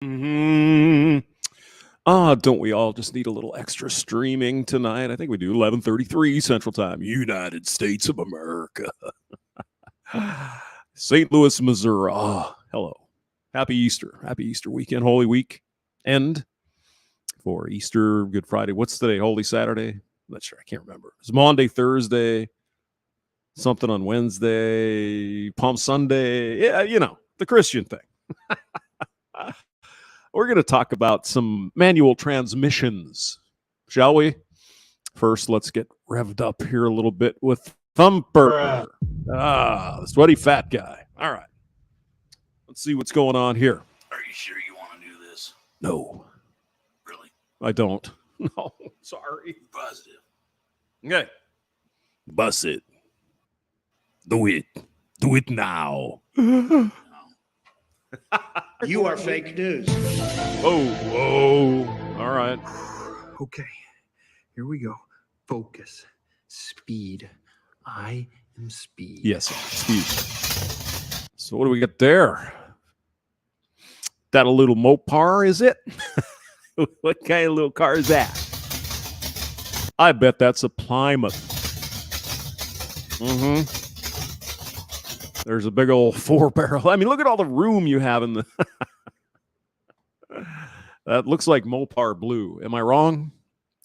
Don't we all just need a little extra streaming tonight? I think we do. 11:33 Central Time, United States of America. St. Louis, Missouri. Hello. Happy Easter. Happy Easter weekend, Holy Week. End for Easter, Good Friday. What's today? Holy Saturday? I'm not sure. I can't remember. It's Monday, Thursday, something on Wednesday, Palm Sunday. Yeah, the Christian thing. We're going to talk about some manual transmissions, shall we? First, let's get revved up here a little bit with Thumpr. The sweaty fat guy. All right. Let's see what's going on here. Are you sure you want to do this? No. Really? I don't. No, sorry. Positive. Okay. Bust it. Do it. Do it now. You are fake news. Whoa. All right. Okay, here we go. Focus. Speed. I am speed. Yes, speed. So what do we got there? That a little Mopar, is it? What kind of little car is that? I bet that's a Plymouth. There's a big old 4-barrel. I mean, look at all the room you have in the... That looks like Mopar blue. Am I wrong?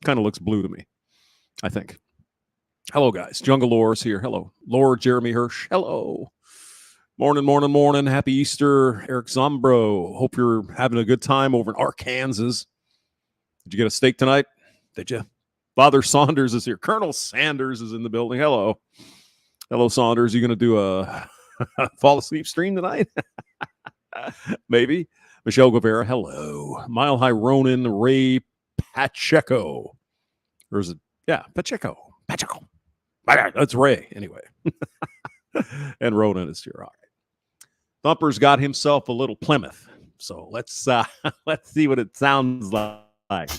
Kind of looks blue to me, I think. Hello, guys. Jungle Lore's here. Hello. Lord Jeremy Hirsch. Hello. Morning. Happy Easter, Eric Zombro. Hope you're having a good time over in Arkansas. Did you get a steak tonight? Did you? Father Saunders is here. Colonel Sanders is in the building. Hello. Hello, Saunders. You going to do a fall asleep stream tonight? Maybe. Michelle Guevara. Hello. Mile High Ronin. Ray Pacheco. Or is it? Yeah, Pacheco. That's Ray, anyway. And Ronan is here. All right. Thumper's got himself a little Plymouth. So let's see what it sounds like.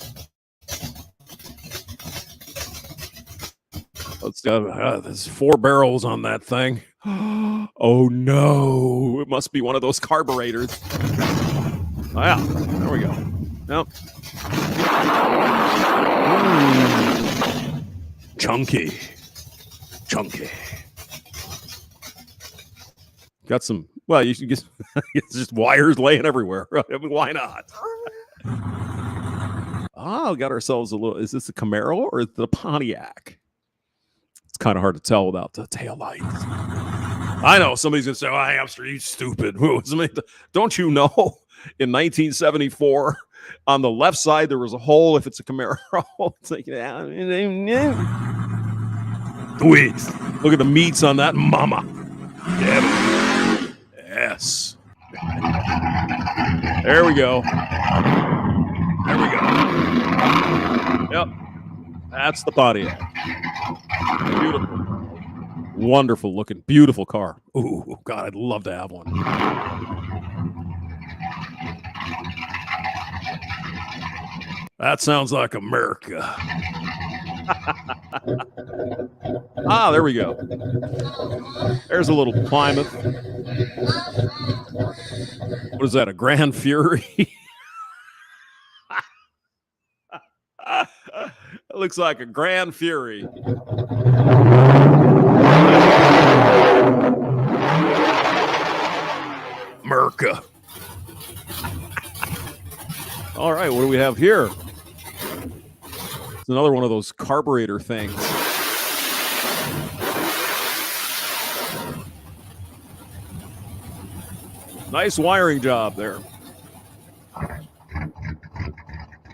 Let's there's 4 barrels on that thing. Oh no. It must be one of those carburetors. Oh, yeah. There we go. Yep. Chunky. Got some, well, you should just, it's just wires laying everywhere. I mean, why not? Got ourselves a little, is this a Camaro or is it a Pontiac? It's kind of hard to tell without the taillights. I know, somebody's going to say, oh, hamster, you stupid. Don't you know, in 1974, on the left side, there was a hole if it's a Camaro. It's like, wait, look at the meats on that mama. Yeah. Yes. There we go. Yep. That's the Pontiac. Beautiful. Wonderful looking. Beautiful car. Ooh, God, I'd love to have one. That sounds like America. There we go. There's a little Plymouth. What is that, a Grand Fury? It looks like a Grand Fury. America. All right, what do we have here? It's another one of those carburetor things. Nice wiring job there.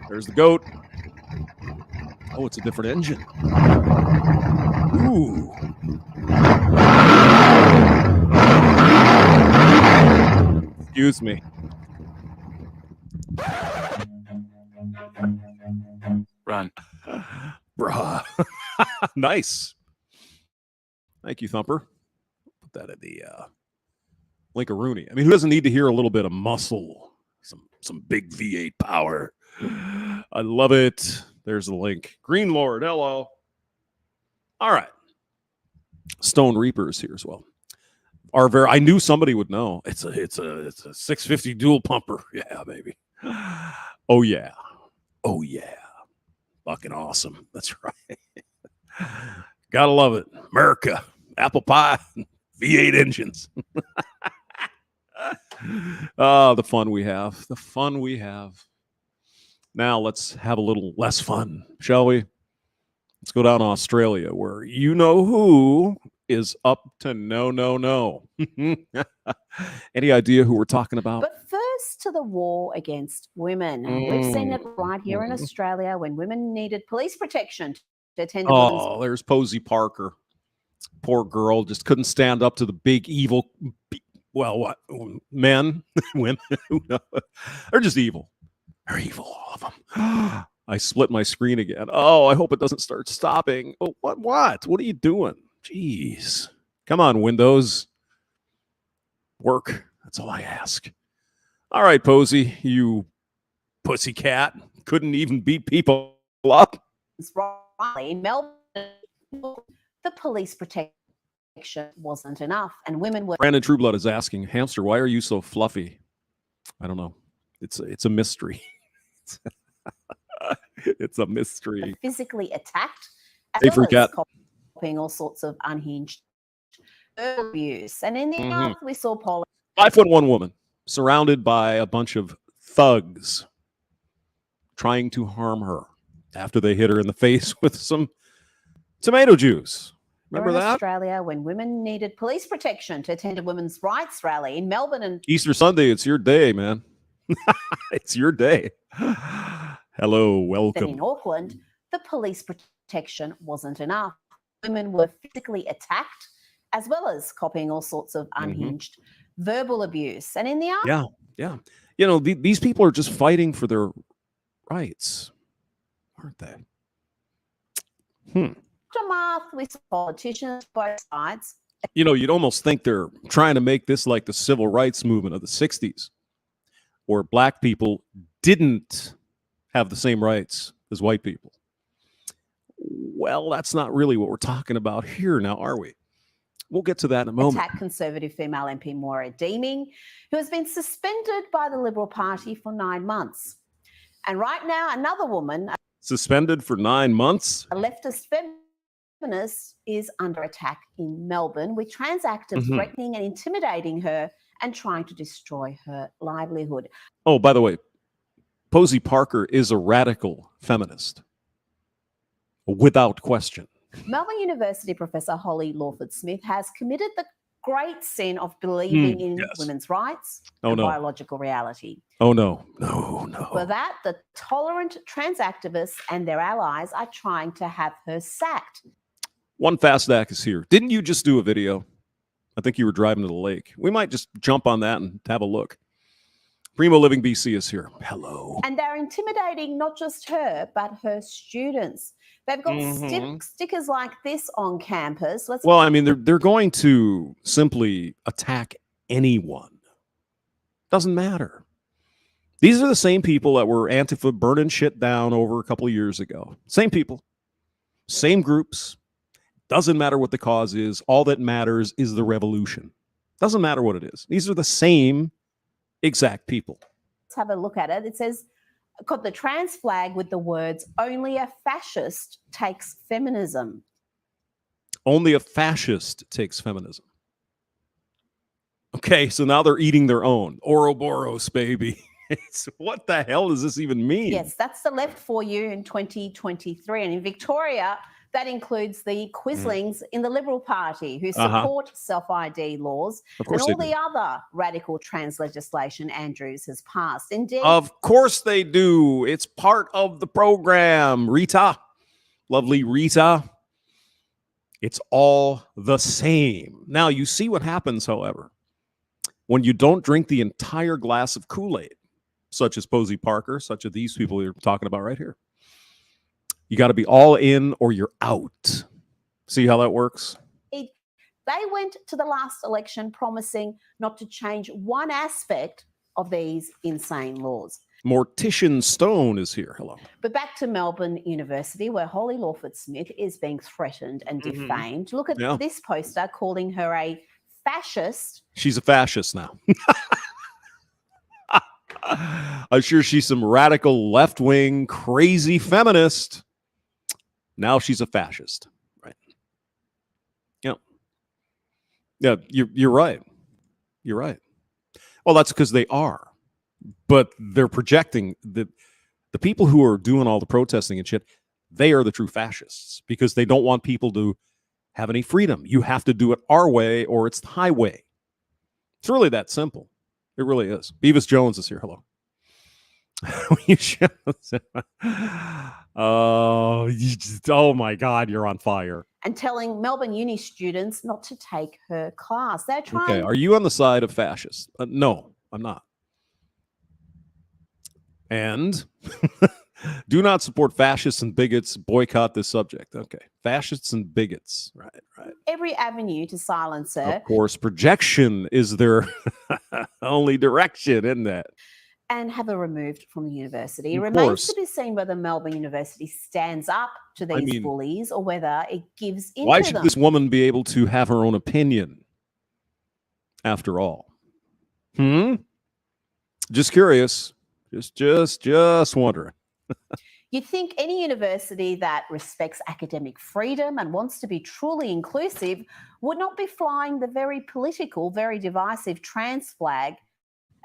There's the goat. Oh, it's a different engine. Ooh. Excuse me. Run. Bruh. Nice. Thank you, Thumpr. Put that in the Link-a-Rooney. I mean, who doesn't need to hear a little bit of muscle? Some big V8 power. I love it. There's the link. Green Lord, hello. All right. Stone Reaper is here as well. I knew somebody would know. It's a 650 dual pumper. Yeah, baby. Oh, yeah. Oh, yeah. Fucking awesome. That's right. Gotta love it. America, apple pie, V8 engines. The fun we have. The fun we have. Now let's have a little less fun, shall we? Let's go down to Australia, where you know who is up to no. Any idea who we're talking about? But first to the war against women. We've seen it right here in Australia when women needed police protection to attend to women's. Oh, there's Posey Parker. Poor girl, just couldn't stand up to the big evil, well, what, men, women, who knows? They're just evil. They're evil, all of them. I split my screen again. Oh, I hope it doesn't start stopping. Oh, what? What are you doing? Jeez. Come on, Windows. Work. That's all I ask. All right, Posey, you pussycat. Couldn't even beat people up. Rally in Melbourne, the police protection wasn't enough, and women were Brandon Trueblood is asking, Hamster, why are you so fluffy? I don't know. It's a mystery. It's a mystery. physically attacked, as Hey, well forget. as copying all sorts of unhinged abuse. And in the north, we saw Paul 5'1" woman surrounded by a bunch of thugs trying to harm her after they hit her in the face with some tomato juice. Remember in that? Australia when women needed police protection to attend a women's rights rally in Melbourne and Easter Sunday, it's your day, man. It's your day. Hello, then welcome. in Auckland, the police protection wasn't enough. Women were physically attacked, as well as copying all sorts of unhinged verbal abuse. And in the Yeah. You know, these people are just fighting for their rights, aren't they? aftermath, we saw politicians, both sides. You know, you'd almost think they're trying to make this like the civil rights movement of the 60s, where black people didn't have the same rights as white people. Well, that's not really what we're talking about here now, are we? We'll get to that in a moment. Attack Conservative female MP Maura Deeming, who has been suspended by the Liberal Party for 9 months. And right now, another woman, Suspended for 9 months? a leftist feminist, is under attack in Melbourne, with trans activists threatening and intimidating her and trying to destroy her livelihood. Oh, by the way, Posey Parker is a radical feminist, without question. Melbourne University professor Holly Lawford-Smith has committed the great sin of believing in women's rights and biological reality. Oh, no. For that, the tolerant trans activists and their allies are trying to have her sacked. One Fast Act is here. Didn't you just do a video? I think you were driving to the lake. We might just jump on that and have a look. Primo Living BC is here. Hello. And they're intimidating not just her, but her students. They've got stickers like this on campus. Well, I mean, they're going to simply attack anyone. Doesn't matter. These are the same people that were Antifa burning shit down over a couple of years ago. Same people, same groups. Doesn't matter what the cause is. All that matters is the revolution. Doesn't matter what it is. These are the same exact people. Let's have a look at it. It says, got the trans flag with the words, only a fascist takes feminism. Only a fascist takes feminism. Okay, so now they're eating their own. Ouroboros, baby. What the hell does this even mean? Yes, that's the left for you in 2023. And in Victoria, that includes the Quislings in the Liberal Party who support self-ID laws and all the other radical trans legislation Andrews has passed. Indeed, of course they do. It's part of the program. Rita, lovely Rita. It's all the same. Now, you see what happens, however, when you don't drink the entire glass of Kool-Aid, such as Posey Parker, such as these people you're talking about right here. You got to be all in or you're out. See how that works? they went to the last election promising not to change one aspect of these insane laws. Mortician Stone is here. Hello. But back to Melbourne University, where Holly Lawford-Smith is being threatened and defamed. Look at this poster calling her a fascist. She's a fascist now. I'm sure she's some radical left-wing crazy feminist. Now she's a fascist, right? Yeah, you're right. You're right. Well, that's because they are, but they're projecting that the people who are doing all the protesting and shit, they are the true fascists because they don't want people to have any freedom. You have to do it our way or it's the highway. It's really that simple. It really is. Beavis Jones is here. Hello. Oh my God, you're on fire. And telling Melbourne Uni students not to take her class. They're trying. Okay, are you on the side of fascists? No, I'm not. And do not support fascists and bigots. Boycott this subject. Okay, fascists and bigots. Right. Every avenue to silence her. Of course, projection is their only direction, isn't it? And have her removed from the university. It remains to be seen whether Melbourne University stands up to these bullies or whether it gives in to them. Why should this woman be able to have her own opinion after all? Just curious. Just wondering. You'd think any university that respects academic freedom and wants to be truly inclusive would not be flying the very political, very divisive trans flag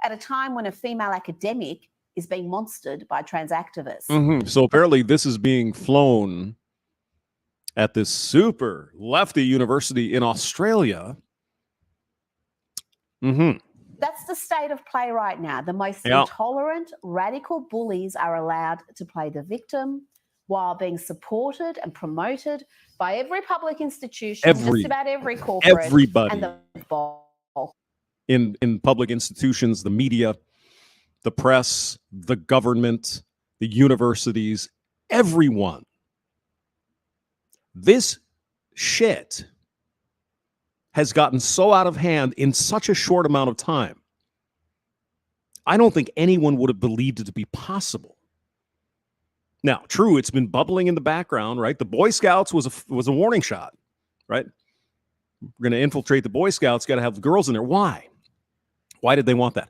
at a time when a female academic is being monstered by trans activists. So apparently this is being flown at this super lefty university in Australia. That's the state of play right now. The most intolerant, radical bullies are allowed to play the victim while being supported and promoted by every public institution, just about every corporate, everybody. And the ball. In public institutions, the media, the press, the government, the universities, everyone. This shit has gotten so out of hand in such a short amount of time. I don't think anyone would have believed it to be possible. Now, true, it's been bubbling in the background, right? The Boy Scouts was a warning shot, right? We're going to infiltrate the Boy Scouts, got to have the girls in there. Why? Why did they want that?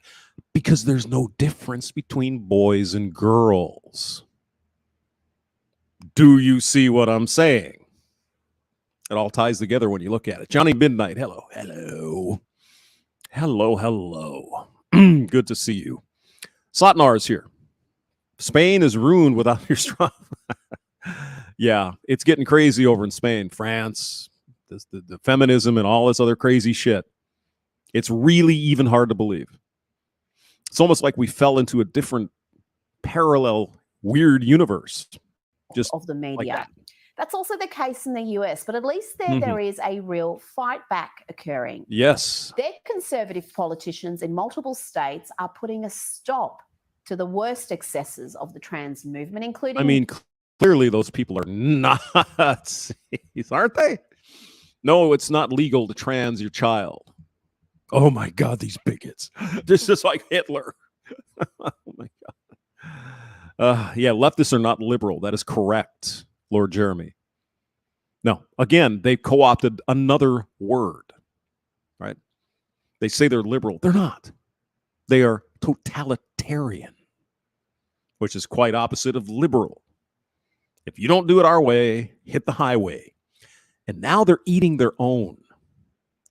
Because there's no difference between boys and girls. Do you see what I'm saying? It all ties together when you look at it. Johnny Midnight, hello. Good to see you. Slotnar is here. Spain is ruined without your straw. Yeah, it's getting crazy over in Spain, France, the feminism and all this other crazy shit. It's really even hard to believe. It's almost like we fell into a different parallel weird universe. Just of the media. Like that. That's also the case in the US, but at least there is a real fight back occurring. Yes. Their conservative politicians in multiple states are putting a stop to the worst excesses of the trans movement, including... I mean, clearly those people are Nazis, aren't they? No, it's not legal to trans your child. Oh my God, these bigots. This is like Hitler. Oh my God. Yeah, leftists are not liberal. That is correct, Lord Jeremy. No, again, they co-opted another word, right? They say they're liberal. They're not. They are totalitarian, which is quite opposite of liberal. If you don't do it our way, hit the highway. And now they're eating their own,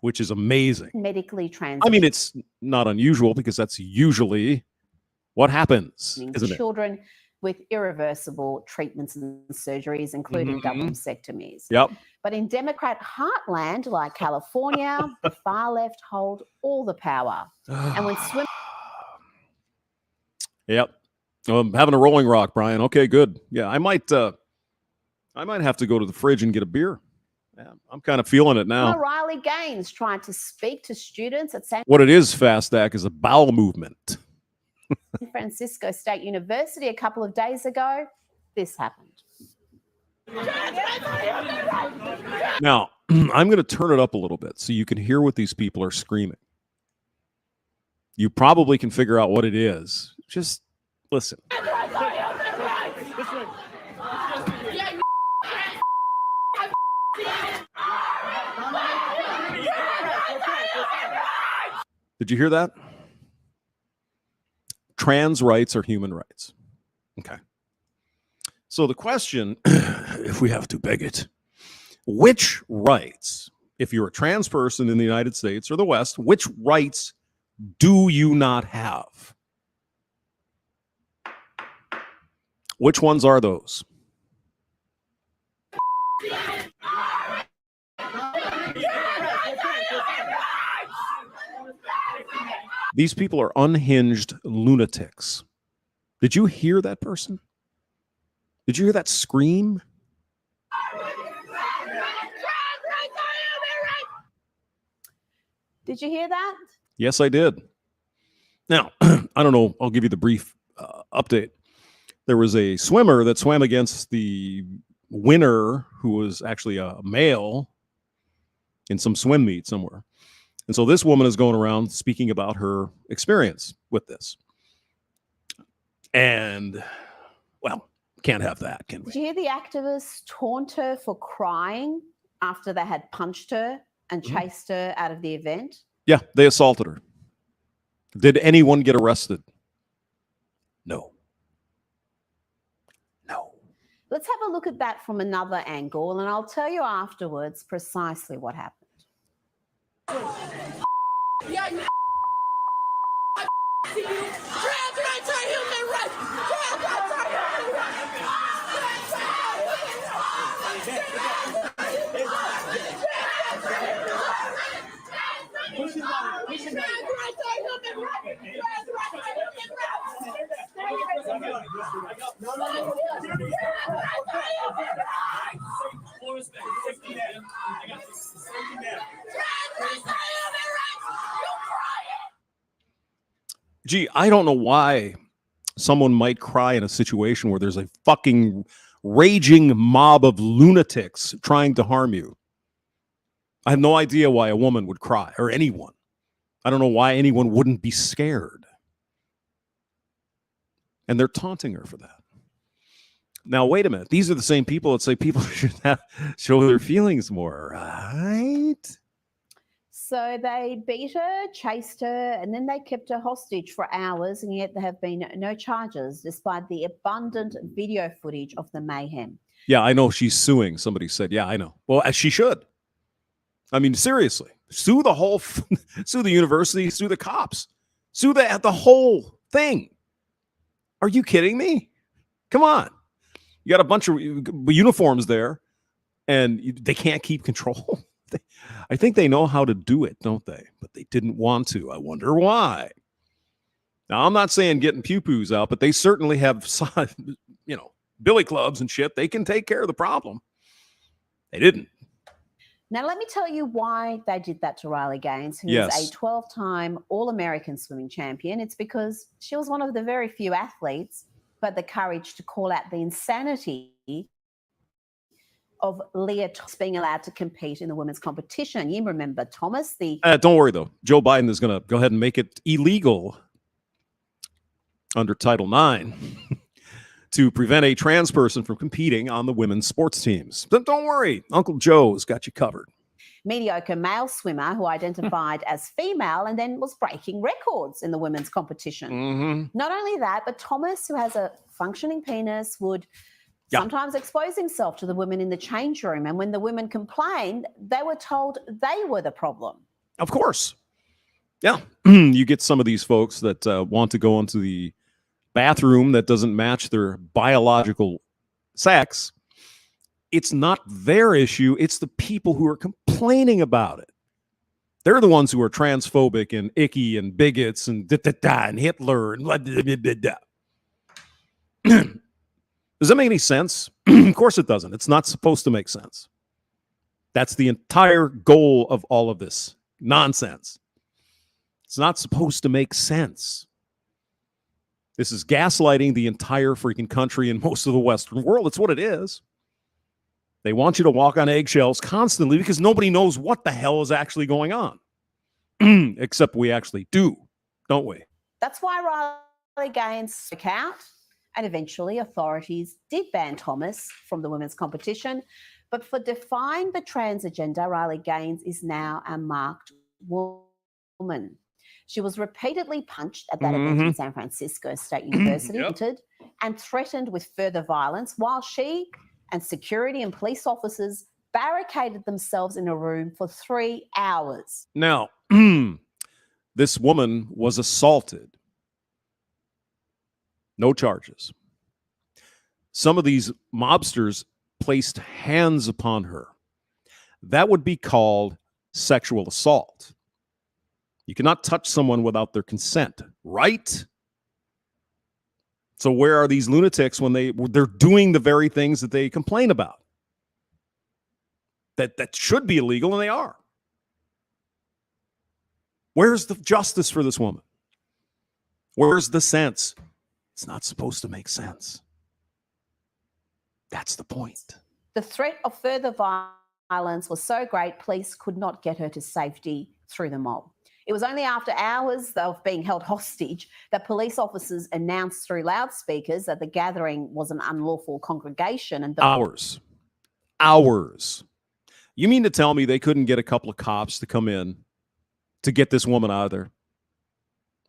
which is amazing. Medically transitioned. I mean, it's not unusual because that's usually what happens, isn't it? Children with irreversible treatments and surgeries, including double mastectomies. Yep. But in Democrat heartland like California, the far left hold all the power. And when swim... Yep. I'm having a Rolling Rock, Brian. Okay, good. Yeah, I might have to go to the fridge and get a beer. Yeah, I'm kind of feeling it now. Riley Gaines trying to speak to students at San What it is, FASTAC, is a bowel movement. Francisco State University a couple of days ago. This happened. Now, I'm going to turn it up a little bit so you can hear what these people are screaming. You probably can figure out what it is. Just listen. Did you hear that? trans rights are human rights. Okay. So the question, if we have to beg it, which rights, if you're a trans person in the United States or the West, which rights do you not have? Which ones are those? These people are unhinged lunatics. Did you hear that person? Did you hear that scream? Did you hear that? Yes, I did. Now, I don't know. I'll give you the brief update. There was a swimmer that swam against the winner, who was actually a male, in some swim meet somewhere. And so this woman is going around speaking about her experience with this. And, well, can't have that, can we? Did you hear the activists taunt her for crying after they had punched her and chased her out of the event? Yeah, they assaulted her. Did anyone get arrested? No. No. Let's have a look at that from another angle, and I'll tell you afterwards precisely what happened. Gee, I don't know why someone might cry in a situation where there's a fucking raging mob of lunatics trying to harm you. I have no idea why a woman would cry, or anyone. I don't know why anyone wouldn't be scared. And they're taunting her for that. Now, wait a minute. These are the same people that say people should show their feelings more, right? So they beat her, chased her, and then they kept her hostage for hours, and yet there have been no charges despite the abundant video footage of the mayhem. Yeah, I know she's suing. Somebody said, yeah, I know. Well, as she should. I mean, seriously. Sue the whole, sue the university, sue the cops, sue the whole thing. Are you kidding me? Come on. You got a bunch of uniforms there, and they can't keep control. I think they know how to do it, don't they? But they didn't want to. I wonder why. Now, I'm not saying getting pew-pews out, but they certainly have, billy clubs and shit. They can take care of the problem. They didn't. Now, let me tell you why they did that to Riley Gaines, who is a 12-time All-American swimming champion. It's because she was one of the very few athletes who had the courage to call out the insanity of Leah Thomas being allowed to compete in the women's competition. You remember Thomas? Don't worry, though. Joe Biden is going to go ahead and make it illegal under Title IX to prevent a trans person from competing on the women's sports teams. But don't worry. Uncle Joe's got you covered. Mediocre male swimmer who identified as female and then was breaking records in the women's competition. Not only that, but Thomas, who has a functioning penis, would sometimes expose himself to the women in the change room. And when the women complained, they were told they were the problem. Of course. Yeah. You get some of these folks that want to go into the bathroom that doesn't match their biological sex. It's not their issue. It's the people who are complaining about it. They're the ones who are transphobic and icky and bigots and and Hitler and blah, blah, blah, blah. Does that make any sense? Of course it doesn't. It's not supposed to make sense. That's the entire goal of all of this nonsense. It's not supposed to make sense. This is gaslighting the entire freaking country and most of the Western world. It's what it is. They want you to walk on eggshells constantly because nobody knows what the hell is actually going on. Except we actually do, don't we? That's why Riley Gaines spoke out, and eventually authorities did ban Thomas from the women's competition. But for defying the trans agenda, Riley Gaines is now a marked woman. She was repeatedly punched at that event in San Francisco State University and threatened with further violence while she and security and police officers barricaded themselves in a room for 3 hours. Now, this woman was assaulted. No charges. Some of these mobsters placed hands upon her. That would be called sexual assault. You cannot touch someone without their consent, right? So where are these lunatics when they're doing the very things that they complain about? That should be illegal, and they are. Where's the justice for this woman? Where's the sense? It's not supposed to make sense. That's the point. The threat of further violence was so great, police could not get her to safety through the mob. It was only after hours of being held hostage that police officers announced through loudspeakers that the gathering was an unlawful congregation. And Hours. You mean to tell me they couldn't get a couple of cops to come in to get this woman out of there?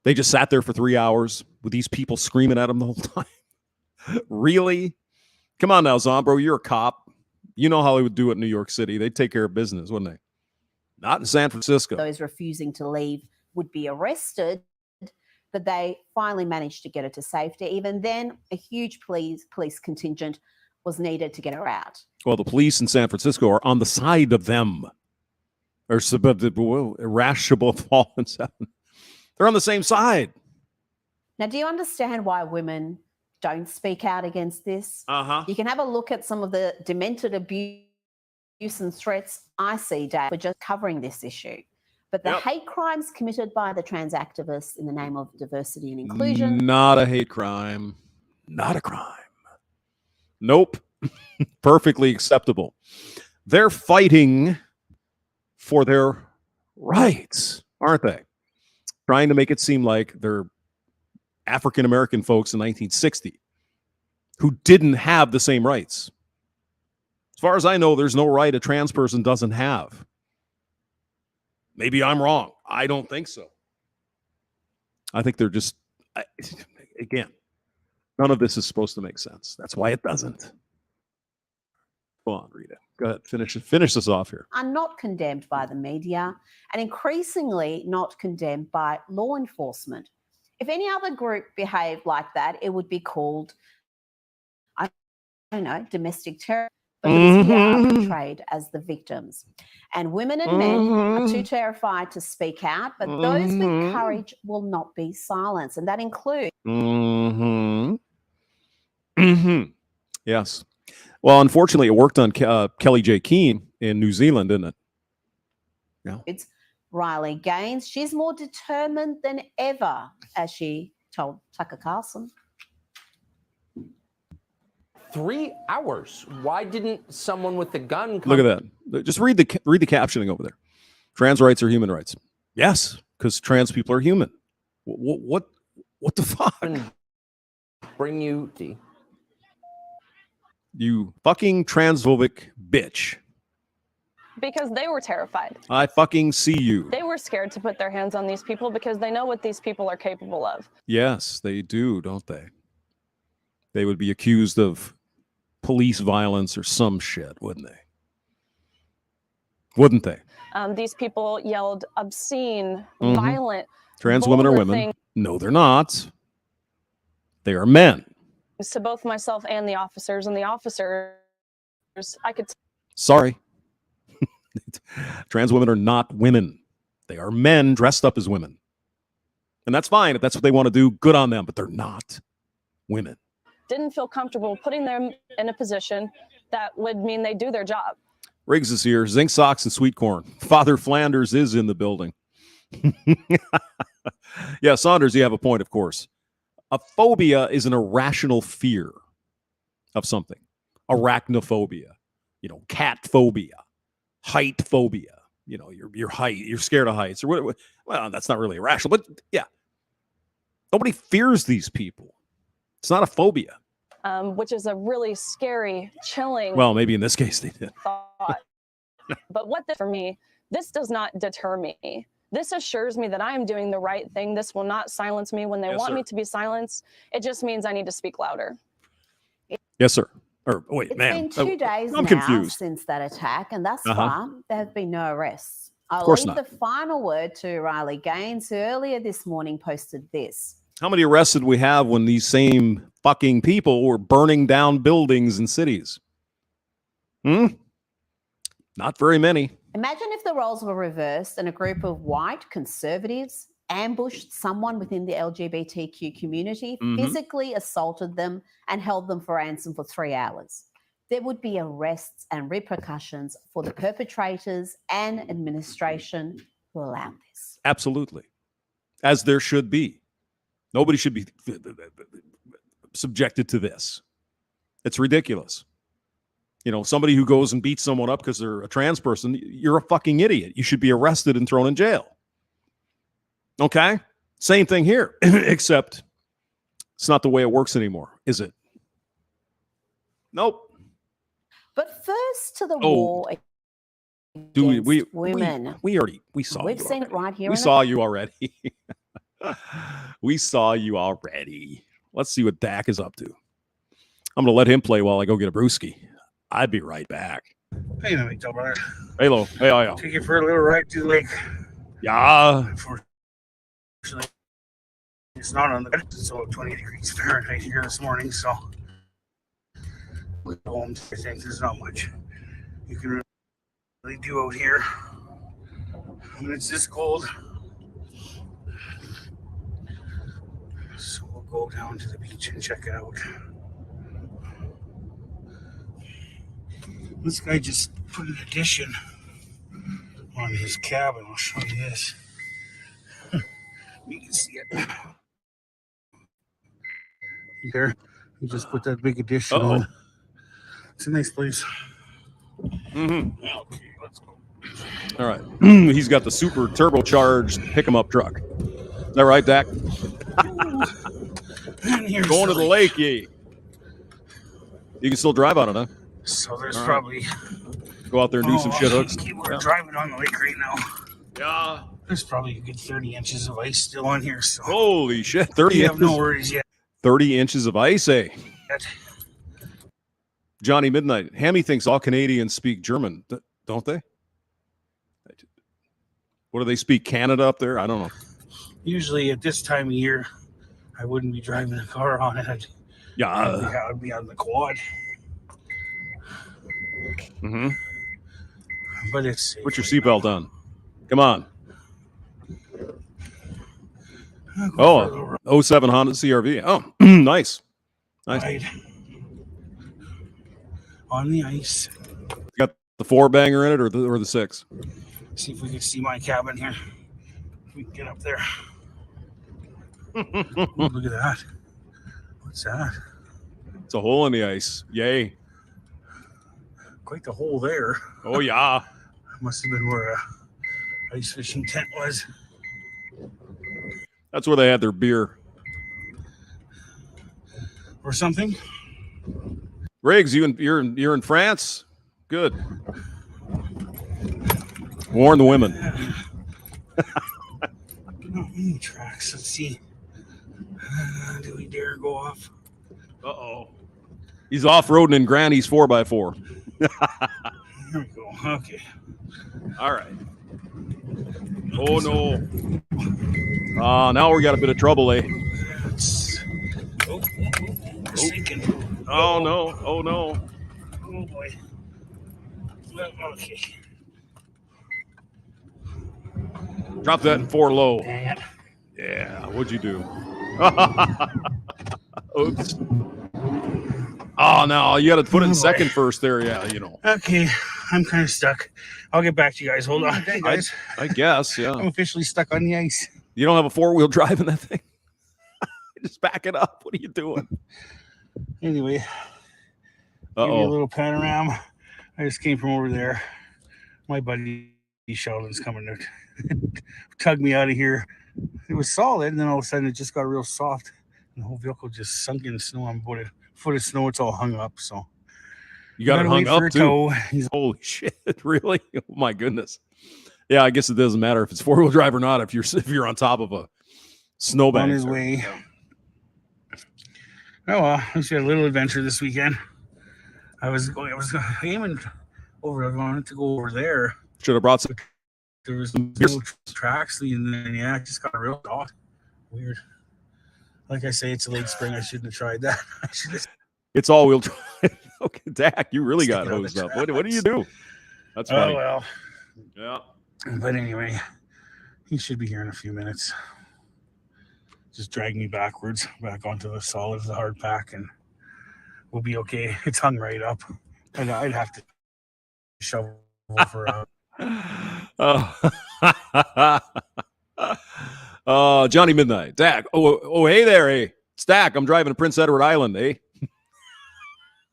They just sat there for 3 hours with these people screaming at them the whole time. Really? Come on now, Zombro, you're a cop. You know how they would do it in New York City. They'd take care of business, wouldn't they? Not in San Francisco. Those refusing to leave would be arrested, but they finally managed to get her to safety. Even then, a huge police contingent was needed to get her out. Well, the police in San Francisco are on the side of them. Or irascible fallen seven. They're on the same side. Now, do you understand why women don't speak out against this? You can have a look at some of the demented abuse and threats I see, Dave, for just covering this issue. But the hate crimes committed by the trans activists in the name of diversity and inclusion. Not a hate crime. Not a crime. Nope. Perfectly acceptable. They're fighting for their rights, aren't they? Trying to make it seem like they're African-American folks in 1960 who didn't have the same rights. As far as I know, there's no right a trans person doesn't have. Maybe I'm wrong. I don't think so. I think they're just, again, none of this is supposed to make sense. That's why it doesn't. Go on, Rita. Go ahead. Finish this off here. Are not condemned by the media and increasingly not condemned by law enforcement. If any other group behaved like that, it would be called, I don't know, domestic terror. But we are portrayed as the victims. And women and men are too terrified to speak out, but those with courage will not be silenced. And that includes. Yes. Well, unfortunately, it worked on Kelly J. Keane in New Zealand, didn't it? Yeah. It's Riley Gaines. She's more determined than ever, as she told Tucker Carlson. 3 hours. Why didn't someone with a gun come? Look at that. Just read the captioning over there. Trans rights are human rights. Yes, because trans people are human. What the fuck? Bring you. You fucking transphobic bitch. Because they were terrified. I fucking see you. They were scared to put their hands on these people because they know what these people are capable of. Yes, they do, don't they? They would be accused of police violence or some shit, wouldn't they? Wouldn't they? These people yelled obscene, violent. Trans women are women. No, they're not. They are men. To both myself and the officers, I could. Sorry. Trans women are not women. They are men dressed up as women. And that's fine. If that's what they want to do, good on them, but they're not women. Didn't feel comfortable putting them in a position that would mean they do their job. Riggs is here. Zinc socks and sweet corn. Father Flanders is in the building. Yeah, Saunders, you have a point, of course. A phobia is an irrational fear of something. Arachnophobia, cat phobia, height phobia. Your height, you're scared of heights or whatever. Well, that's not really irrational, but yeah. Nobody fears these people. It's not a phobia. Which is a really scary, chilling. Well, maybe in this case they did. Thought. But for me, this does not deter me. This assures me that I am doing the right thing. This will not silence me when they want me to be silenced. It just means I need to speak louder. Yes, sir. Or wait, It's ma'am. been 2 days I'm now confused. since that attack, and thus far there have been no arrests. I'll course leave not. the final word to Riley Gaines, who earlier this morning posted this. How many arrests did we have when these same fucking people were burning down buildings in cities? Not very many. Imagine if the roles were reversed and a group of white conservatives ambushed someone within the LGBTQ community, physically assaulted them, and held them for ransom for 3 hours. There would be arrests and repercussions for the perpetrators and administration who allowed this. Absolutely. As there should be. Nobody should be subjected to this. It's ridiculous. You know, somebody who goes and beats someone up because they're a trans person, you're a fucking idiot. You should be arrested and thrown in jail. Okay? Same thing here, except it's not the way it works anymore, is it? Nope. But first to the war Do we against women. We saw We've you seen already. it right here. We saw you already. We saw you already. Let's see what Dak is up to. I'm going to let him play while I go get a brewski. I'd be right back. Hey, let me tell brother. Hello. Hey, how Take you for a little ride to the lake. Yeah. Unfortunately, it's not on the bed. It's about 20 degrees Fahrenheit here this morning, so with homes, I think there's not much you can really do out here when it's this cold. So we'll go down to the beach and check it out. This guy just put an addition on his cabin. I'll show you this. You can see it. There. He just put that big addition on. It's a nice place. Mm-hmm. Okay, let's go. All right. He's got the super turbocharged pick-em-up truck. Is that right, Dak? Going to the lake, yeah. You can still drive on it, huh? So there's All right. probably... Go out there and do some shit hooks. We're driving on the lake right now. Yeah. There's probably a good 30 inches of ice still on here. So Holy shit. 30 you inches. have no worries yet. 30 inches of ice, eh? Johnny Midnight. Hammy thinks all Canadians speak German, don't they? What do they speak? Canada up there? I don't know. Usually at this time of year, I wouldn't be driving a car on it. I'd be on the quad. Mm-hmm. But it's safe. Put your seatbelt on. Come on. Oh, 07 Honda CRV. Oh, nice. Nice. Ride on the ice. Got the 4-banger in it or the 6? See if we can see my cabin here. If we can get up there. Ooh, look at that. What's that? It's a hole in the ice. Yay. Quite the hole there. Oh, yeah. Must have been where a ice fishing tent was. That's where they had their beer. Or something. Riggs, you're in France? Good. Warn the women. Not many tracks. Let's see. Do we dare go off? Uh-oh. He's off-roading in Granny's 4x4. Here we go. Okay. All right. Oh, no. Now we got a bit of trouble, eh? We're sinking. Oh, no. Oh, no. Oh, boy. Okay. Drop that in 4 low. Dang it. Yeah, what'd you do? Oops. Oh, no, you got to put it in second first there. Yeah, you know. Okay, I'm kind of stuck. I'll get back to you guys. Hold on. Hey, guys. I guess, yeah. I'm officially stuck on the ice. You don't have a 4-wheel drive in that thing? Just back it up. What are you doing? Anyway, give you a little panorama. I just came from over there. My buddy Sheldon's coming to tug me out of here. It was solid, and then all of a sudden it just got real soft. And the whole vehicle just sunk in the snow. I'm about a foot of snow. It's all hung up. So you got it hung up too. Holy shit! Really? Oh my goodness! Yeah, I guess it doesn't matter if it's 4-wheel drive or not. If you're on top of a snowbank. On his way. Oh well, I had a little adventure this weekend. I was aiming over. I wanted to go over there. Should have brought some. There was no tracks leading, and yeah, I just got a real dog. Weird. Like I say, it's a late spring. I shouldn't have tried that. I should have. It's all-wheel drive. Okay, Dak, you really got hosed up. What do you do? That's funny. Oh well. Yeah. But anyway, he should be here in a few minutes. Just drag me back onto the solid of the hard pack, and we'll be okay. It's hung right up, and I'd have to shovel for Johnny Midnight, Dak. Oh, hey there, hey. It's Dak. I'm driving to Prince Edward Island, eh?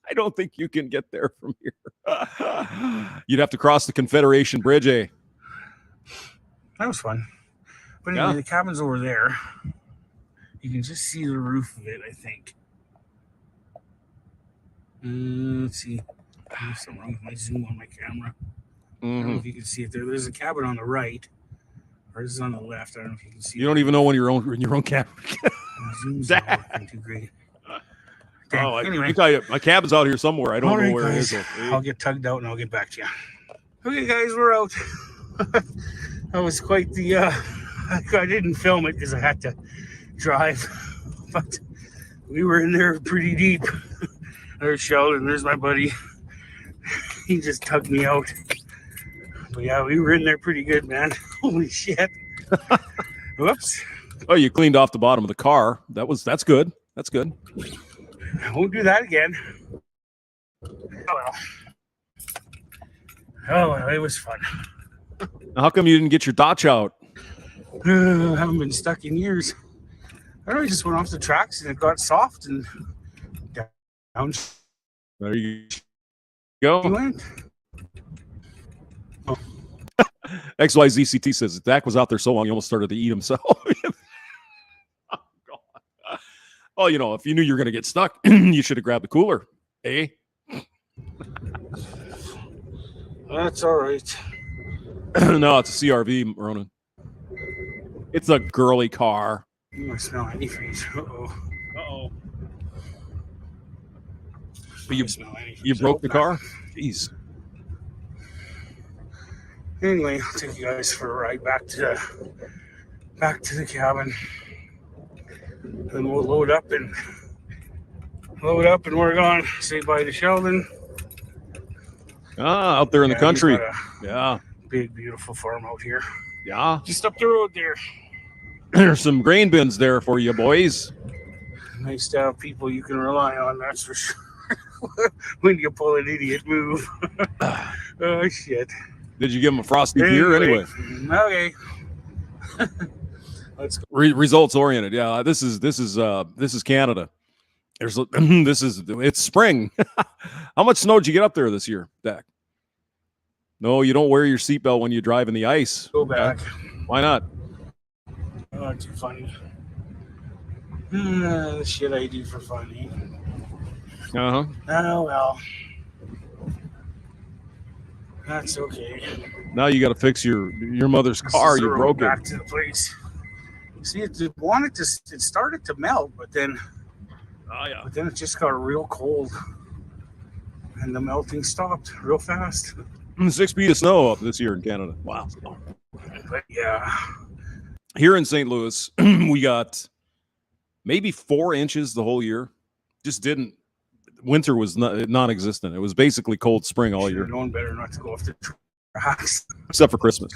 I don't think you can get there from here. You'd have to cross the Confederation Bridge, eh? That was fun. But anyway, the cabin's over there. You can just see the roof of it, I think. Let's see. There's something wrong with my zoom on my camera. I don't know if you can see it there. There's a cabin on the right. Or is it on the left? I don't know if you can see it. You don't even know when you're in your own camera. Zoom's not working too great. Okay, anyway. I tell you, my cabin's out here somewhere. I don't know where guys, it is. I'll get tugged out and I'll get back to you. Okay, guys, we're out. That was quite the... I didn't film it because I had to drive. But we were in there pretty deep. There's Sheldon. There's my buddy. He just tugged me out. But yeah, we were in there pretty good, man. Holy shit. Whoops. Oh, you cleaned off the bottom of the car. That's good. That's good. I won't do that again. Oh well, it was fun. How come you didn't get your Dodge out? I haven't been stuck in years. I don't know, I just went off the tracks and it got soft and down. There you go. Went. Oh. XYZCT says Dak was out there so long he almost started to eat himself. Oh, God. Oh, you know, if you knew you were going to get stuck, you should have grabbed the cooler. Eh? That's all right. No, it's a CRV, Ronan. It's a girly car. I smell antifreeze. Uh-oh. But you broke the car? Jeez. Anyway, I'll take you guys for a ride back to the cabin. Then we'll load up and we're going. Say bye to Sheldon. Out there in the country. Yeah. Big, beautiful farm out here. Yeah. Just up the road there. There's some grain bins there for you, boys. Nice to have people you can rely on, that's for sure. When you pull an idiot move. Oh, shit. Did you give him a frosty beer anyway? Okay. Let's go. Results oriented. Yeah, this is Canada. It's spring. How much snow did you get up there this year, Dak? No, you don't wear your seatbelt when you drive in the ice. Go back. Why not? Oh, too funny. The shit I do for funny. Uh-huh. Oh, well. That's okay. Now you got to fix your mother's car. You broke it. Back to the place. See, it started to melt, but then it just got real cold. And the melting stopped real fast. 6 feet of snow up this year in Canada. Wow. But yeah. Here in St. Louis, we got maybe 4 inches the whole year. Just didn't. Winter was non-existent. It was basically cold spring all year. Known better not to go off the tracks. Except for Christmas.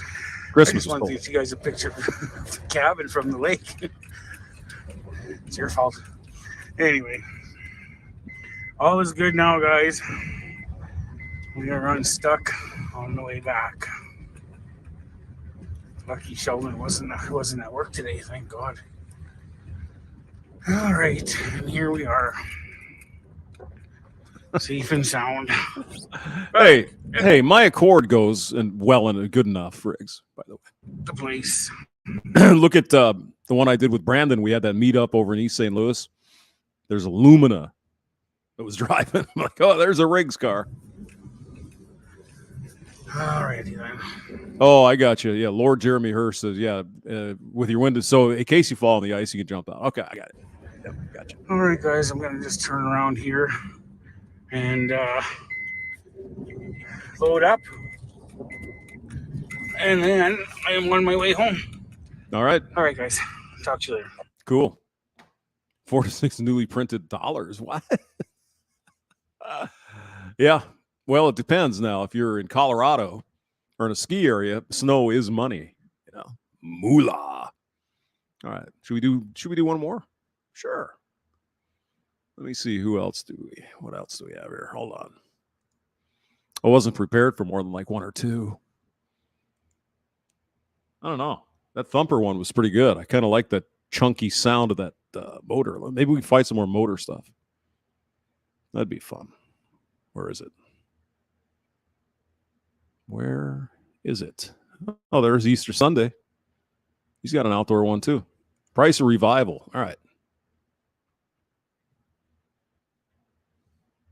Christmas I just wanted to get you guys a picture of the cabin from the lake. It's your fault. Anyway, all is good now, guys. We are unstuck on the way back. Lucky Sheldon wasn't at work today, thank God. All right, and here we are. Safe and sound. Hey, my Accord goes and good enough, Riggs, by the way. The place. Look at the one I did with Brandon. We had that meetup over in East St. Louis. There's a Lumina that was driving. I'm like, oh, there's a Riggs car. All righty then. Oh, I got you. Yeah, Lord Jeremy Hirsch says, yeah, with your windows. So in case you fall in the ice, you can jump out. Okay, I got it. Yep, gotcha. All right, guys, I'm gonna just turn around here and load up, and then I am on my way home. All right. All right, guys. Talk to you later. Cool. 4 to 6 newly printed dollars. What? Yeah. Well, it depends now. If you're in Colorado or in a ski area, snow is money. You know, moolah. All right. Should we do one more? Sure. Let me see. What else do we have here? Hold on. I wasn't prepared for more than like one or two. I don't know. That Thumpr one was pretty good. I kind of like that chunky sound of that motor. Maybe we can find some more motor stuff. That'd be fun. Where is it? Where is it? Oh, there's Easter Sunday. He's got an outdoor one too. Price of Revival. All right.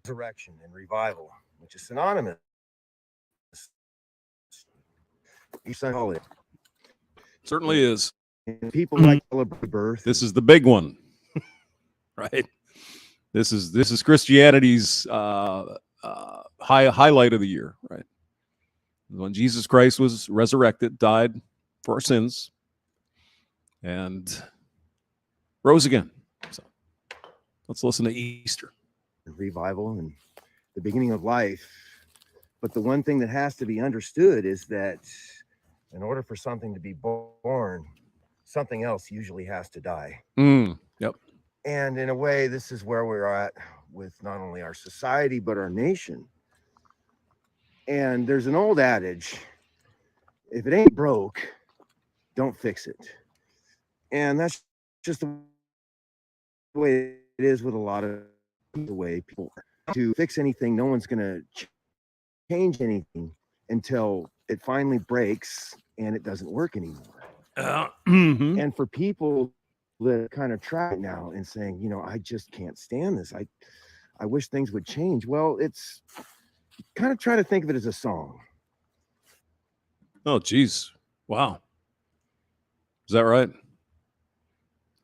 Resurrection and revival, which is synonymous. Easter holiday. Certainly is. And people like to celebrate birth. This is the big one, right? This is Christianity's highlight of the year, right? When Jesus Christ was resurrected, died for our sins, and rose again. So let's listen to Easter. Revival and the beginning of life. But the one thing that has to be understood is that in order for something to be born, something else usually has to die. Yep. And in a way, this is where we're at with not only our society, but our nation. And there's an old adage, if it ain't broke, don't fix it. And that's just the way it is with a lot of the way people are. To fix anything, no one's going to change anything until it finally breaks and it doesn't work anymore. And for people that kind of try it now and saying, you know, I just can't stand this. I wish things would change. Well, it's kind of try to think of it as a song. Oh, geez. Wow. Is that right?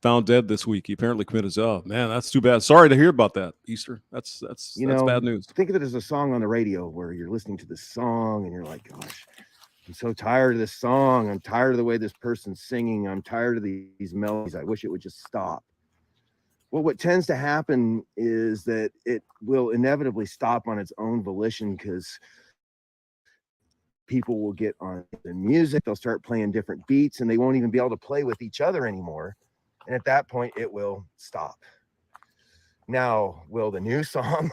Found dead this week. He apparently committed. Oh man, that's too bad. Sorry to hear about that, Easter. That's bad news. Think of it as a song on the radio where you're listening to this song and you're like, gosh, I'm so tired of this song. I'm tired of the way this person's singing. I'm tired of these melodies. I wish it would just stop. Well, what tends to happen is that it will inevitably stop on its own volition because people will get on the music. They'll start playing different beats and they won't even be able to play with each other anymore. And at that point, it will stop. Now, will the new song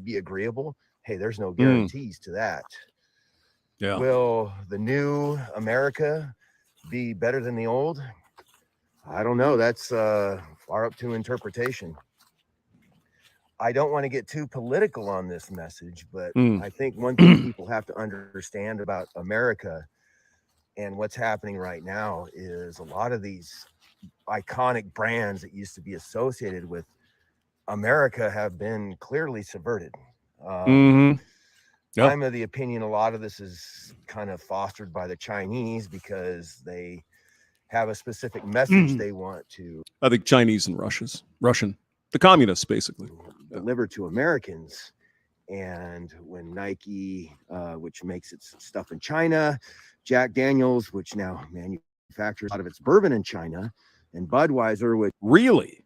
be agreeable? Hey, there's no guarantees to that. Yeah. Will the new America be better than the old? I don't know. That's far up to interpretation. I don't want to get too political on this message, but I think one thing people have to understand about America and what's happening right now is a lot of these iconic brands that used to be associated with America have been clearly subverted. Yep. I'm of the opinion a lot of this is kind of fostered by the Chinese because they have a specific message they want to. I think Chinese and Russian, the communists basically deliver to Americans. And when Nike, which makes its stuff in China, Jack Daniels, which now manufactures a lot of its bourbon in China, and Budweiser, which really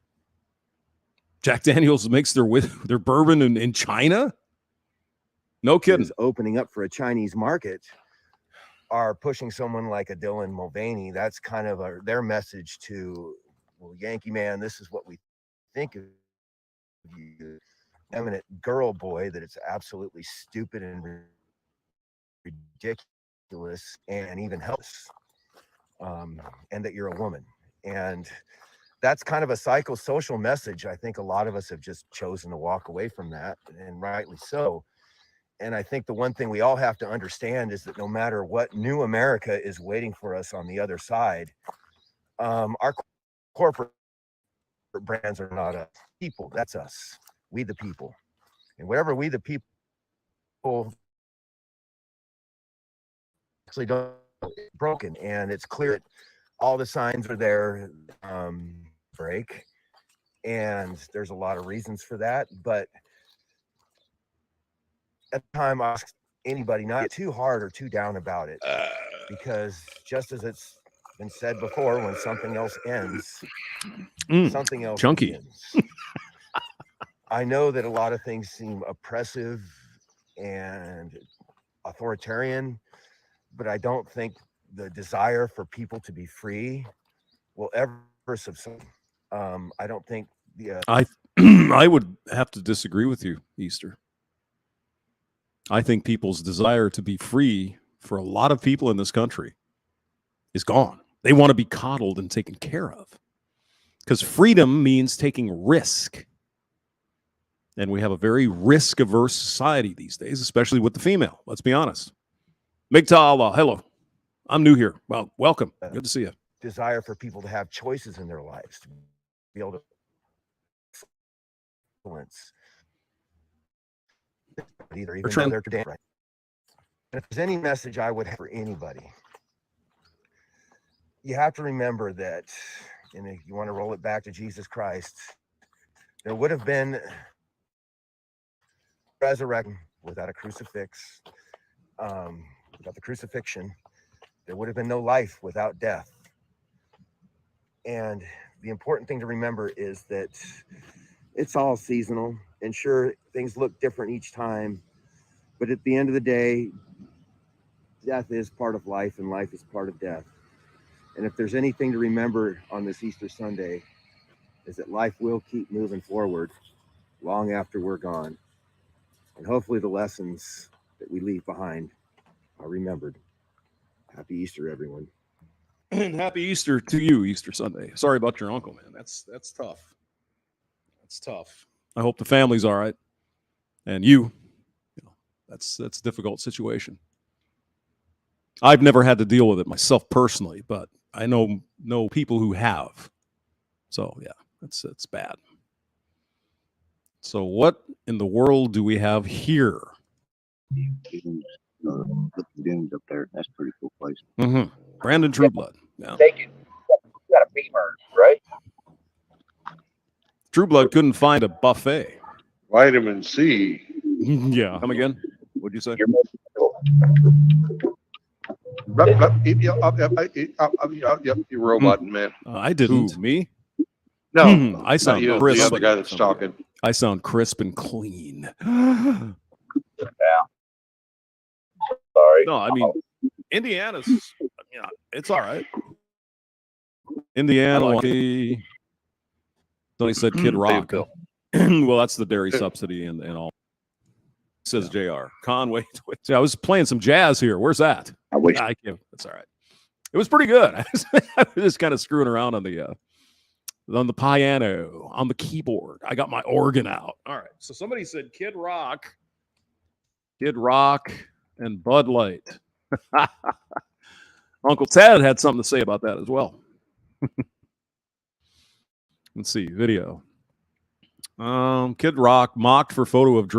Jack Daniels makes their bourbon in China. No kidding. Is opening up for a Chinese market, are pushing someone like a Dylan Mulvaney. That's kind of their message to, well, Yankee man, this is what we think of you, eminent girl boy, that it's absolutely stupid and ridiculous and even helpless, and that you're a woman. And that's kind of a psychosocial message. I think a lot of us have just chosen to walk away from that, and rightly so. And I think the one thing we all have to understand is that no matter what new America is waiting for us on the other side, our corporate brands are not us. People, that's us. We the people. And whatever we the people actually don't broken, and it's clear that all the signs are there. Break, and there's a lot of reasons for that, but at the time I asked anybody not too hard or too down about it, because just as it's been said before, when something else ends, something else chunky begins. I know that a lot of things seem oppressive and authoritarian, but I don't think the desire for people to be free will ever subside. I don't think the I would have to disagree with you, Easter. I think people's desire to be free for a lot of people in this country is gone. They want to be coddled and taken care of, because freedom means taking risk. And we have a very risk-averse society these days, especially with the female. Let's be honest. Migtala, hello. I'm new here. Well, welcome. Good to see you. desire for people to have choices in their lives, to be able to influence either, even though they're damn right. And if there's any message I would have for anybody, you have to remember that, and if you want to roll it back to Jesus Christ, there would have been resurrection without a crucifix, without the crucifixion. There would have been no life without death. And the important thing to remember is that it's all seasonal, and sure, things look different each time, but at the end of the day, death is part of life and life is part of death. And if there's anything to remember on this Easter Sunday, is that life will keep moving forward long after we're gone. And hopefully the lessons that we leave behind are remembered. Happy Easter, everyone. And happy Easter to you, Easter Sunday. Sorry about your uncle, man. That's tough. That's tough. I hope the family's all right. And you know, that's a difficult situation. I've never had to deal with it myself personally, but I know people who have. So yeah, it's bad. So what in the world do we have here? Dunes up there. That's a pretty cool place. Mm-hmm. Brandon Trueblood. Yeah. Take it. You got a Beamer, right? Trueblood couldn't find a buffet. Vitamin C. Yeah. Come again? What'd you say? You're roboting, man. I didn't. Who, me? No, I sound crisp. The other guy that's talking. I sound crisp and clean. Yeah. Sorry. No, I mean, Indiana's, it's all right. Indiana, Somebody said Kid Rock. Well, that's the dairy subsidy and all. Says JR. Conway. I was playing some jazz here. Where's that? I wish. That's all right. It was pretty good. I was just kind of screwing around on the piano, on the keyboard. I got my organ out. All right. So somebody said Kid Rock, and Bud Light. Uncle Ted had something to say about that as well. Let's see, video. Kid Rock mocked for photo of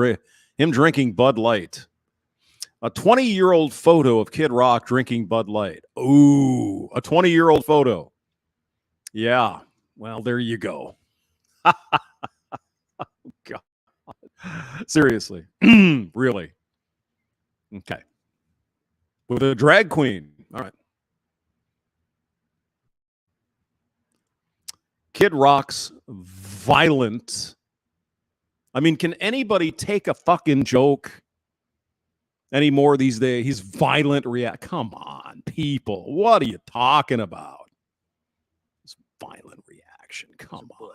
him drinking Bud Light. A 20-year-old photo of Kid Rock drinking Bud Light. Ooh, a 20-year-old photo. Yeah, well, there you go. Oh, God. Seriously. Really? Okay. With a drag queen. All right. Kid Rock's violent. I mean, can anybody take a fucking joke anymore these days? He's violent Come on, people. What are you talking about? This violent reaction. Come on.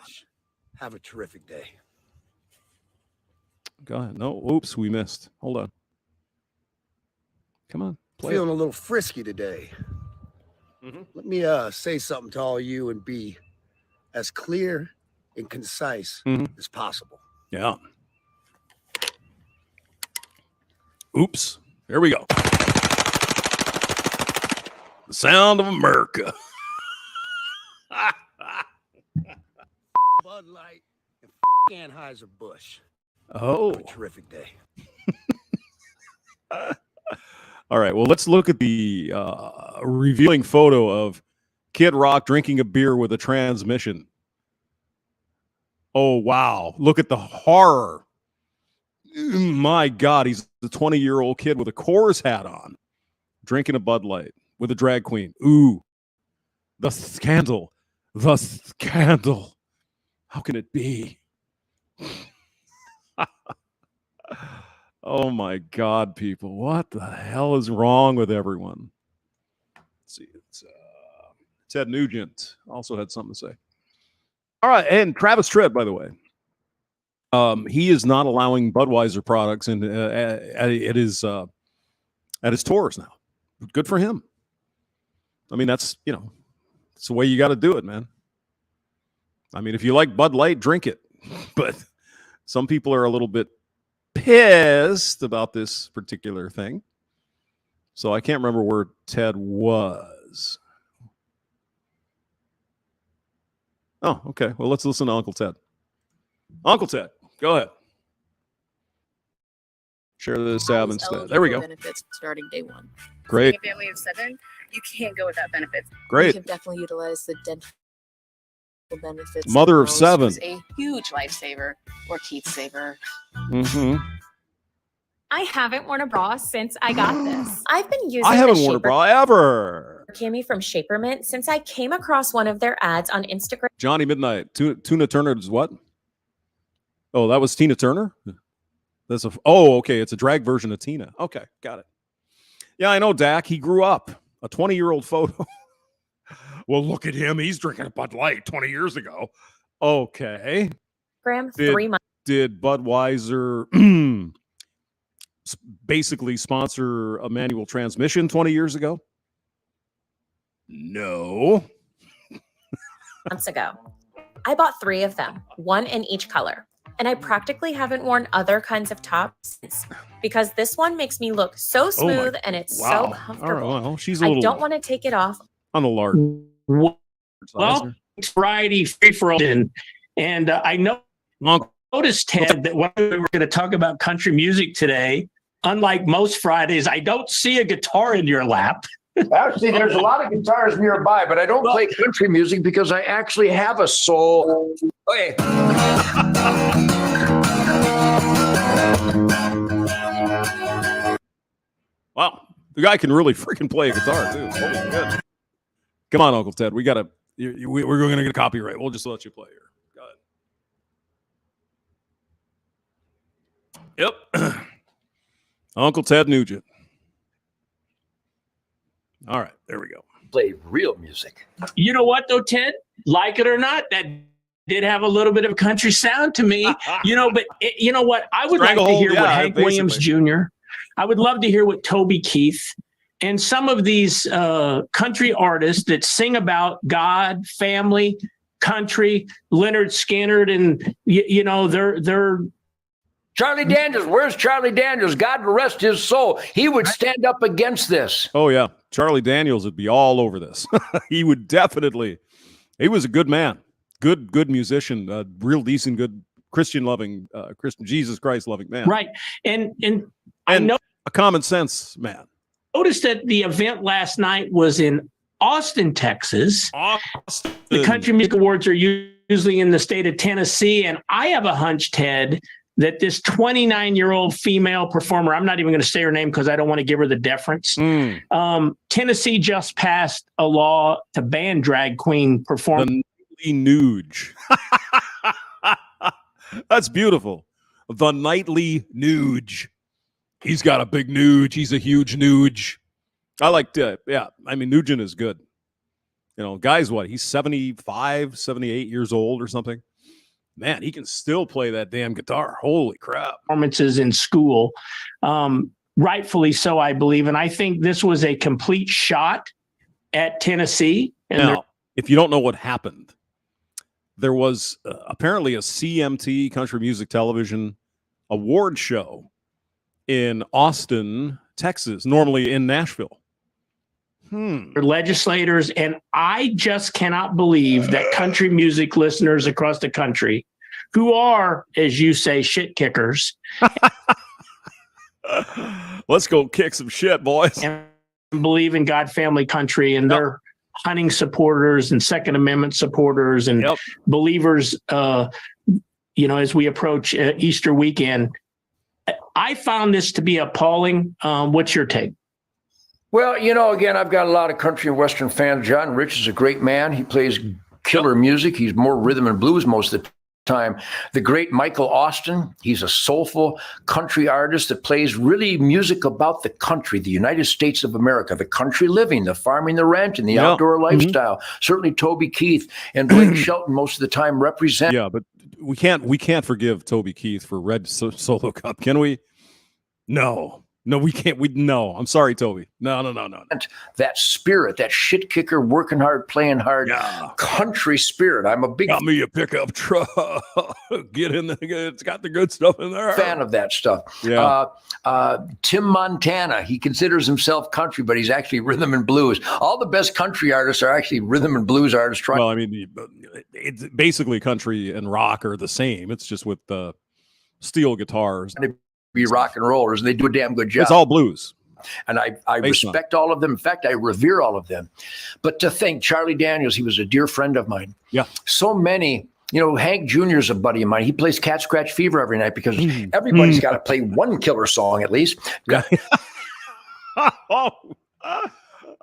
Have a terrific day. Go ahead. No, oops, we missed. Hold on. Come on. Feeling a little frisky today. Let me say something to all you and be as clear and concise as possible. Yeah. Oops. Here we go. The sound of America. Bud Light and Anheuser-Busch. Oh. Have a terrific day. All right. Well, let's look at the revealing photo of Kid Rock drinking a beer with a transmission. Oh, wow. Look at the horror. My God, he's the 20-year-old kid with a Coors hat on, drinking a Bud Light with a drag queen. Ooh, the scandal. The scandal. How can it be? Oh, my God, people. What the hell is wrong with everyone? Let's see. It's Ted Nugent also had something to say. All right, and Travis Tritt, by the way. He is not allowing Budweiser products in at his tours now. Good for him. I mean, that's it's the way you got to do it, man. I mean, if you like Bud Light, drink it. But some people are a little bit pissed about this particular thing. So I can't remember where Ted was. Oh, okay. Well, let's listen to Uncle Ted. Uncle Ted, go ahead. Share this tab instead. There we go. Benefits starting day one. Great. Being a family of 7, you can't go without benefits. Great. You can definitely utilize the dental benefits. Mother of 7. Is a huge lifesaver or teeth saver. Mm-hmm. I haven't worn a bra since I got this. I've been using I haven't worn a bra ever. Cami from Shapermint since I came across one of their ads on Instagram. Johnny Midnight. Tuna Turner is what? Oh, that was Tina Turner? That's okay. It's a drag version of Tina. Okay, got it. Yeah, I know, Dak. He grew up. A 20-year-old photo. Well, look at him. He's drinking a Bud Light 20 years ago. Okay. 3 months. Did Budweiser basically sponsor a manual transmission 20 years ago? No. Months ago. I bought 3 of them, 1 in each color. And I practically haven't worn other kinds of tops since because this one makes me look so smooth and it's so comfortable. Right, well, she's I don't want to take it off. On the large. Well, it's variety free for all. And I noticed, Ted, that when we were going to talk about country music today, unlike most Fridays, I don't see a guitar in your lap. Actually, there's a lot of guitars nearby, but I don't play country music because I actually have a soul. Okay. Wow, the guy can really freaking play a guitar too. Holy shit. Come on, Uncle Ted. We're going to get a copyright. We'll just let you play here. Go ahead. Yep. Uncle Ted Nugent. All right, there we go. Play real music. You know what, though, Ted? Like it or not, that did have a little bit of a country sound to me. But you know what? I would like to hear what Hank Williams Jr. I would love to hear what Toby Keith and some of these country artists that sing about God, family, country, Leonard Skinner, and they're Charlie Daniels. Where's Charlie Daniels? God rest his soul. He would stand up against this. Oh yeah, Charlie Daniels would be all over this. He would definitely. He was a good man, good musician, real decent, good Christian loving, Christian Jesus Christ loving man. Right, and I know a common sense man. Noticed that the event last night was in Austin, Texas. Austin. The Country Music Awards are usually in the state of Tennessee, and I have a hunch, Ted, that this 29-year-old female performer, I'm not even going to say her name because I don't want to give her the deference. Tennessee just passed a law to ban drag queen performance. The Nuge. That's beautiful. The Nightly Nuge. He's got a big Nuge. He's a huge Nuge. I like to, I mean, Nugent is good. Guy's what? He's 75, 78 years old or something. Man, he can still play that damn guitar. Holy crap. Performances in school. Rightfully so, I believe. And I think this was a complete shot at Tennessee. Now, if you don't know what happened, there was apparently a CMT, Country Music Television, award show in Austin, Texas, normally in Nashville. Legislators, and I just cannot believe that country music listeners across the country who are, as you say, shit kickers. Let's go kick some shit, boys. And believe in God, family, country, and they're hunting supporters and Second Amendment supporters and believers, as we approach Easter weekend. I found this to be appalling. What's your take? Well, again, I've got a lot of country and Western fans. John Rich is a great man. He plays killer music. He's more rhythm and blues most of the time. The great Michael Austin, he's a soulful country artist that plays really music about the country, the United States of America, the country living, the farming, the ranching, the outdoor lifestyle. Certainly Toby Keith and Blake Shelton most of the time represent. Yeah, but we can't forgive Toby Keith for Red Solo Cup, can we? No, we can't. I'm sorry, Toby. No. That spirit, that shit kicker, working hard, playing hard, country spirit. I'm a big got me a pickup truck. Get in there. It's got the good stuff in there. Fan of that stuff. Yeah. Tim Montana, he considers himself country, but he's actually rhythm and blues. All the best country artists are actually rhythm and blues artists. Well, I mean, it's basically country and rock are the same. It's just with the steel guitars. Be rock and rollers, and they do a damn good job. It's all blues. And I respect all of them. In fact, I revere all of them. But to think, Charlie Daniels, he was a dear friend of mine. Yeah. So many, Hank Jr. is a buddy of mine. He plays Cat Scratch Fever every night because everybody's got to play one killer song at least.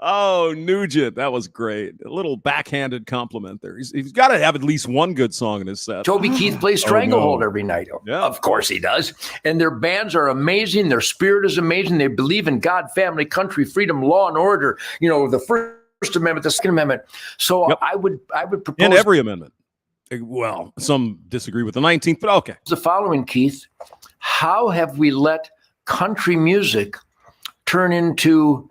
Oh, Nugent. That was great. A little backhanded compliment there. He's got to have at least one good song in his set. Toby Keith plays Stranglehold every night. Yeah. Of course he does. And their bands are amazing. Their spirit is amazing. They believe in God, family, country, freedom, law, and order. The First Amendment, the Second Amendment. So I would propose. And every amendment. Well, some disagree with the 19th, but okay. The following, Keith. How have we let country music turn into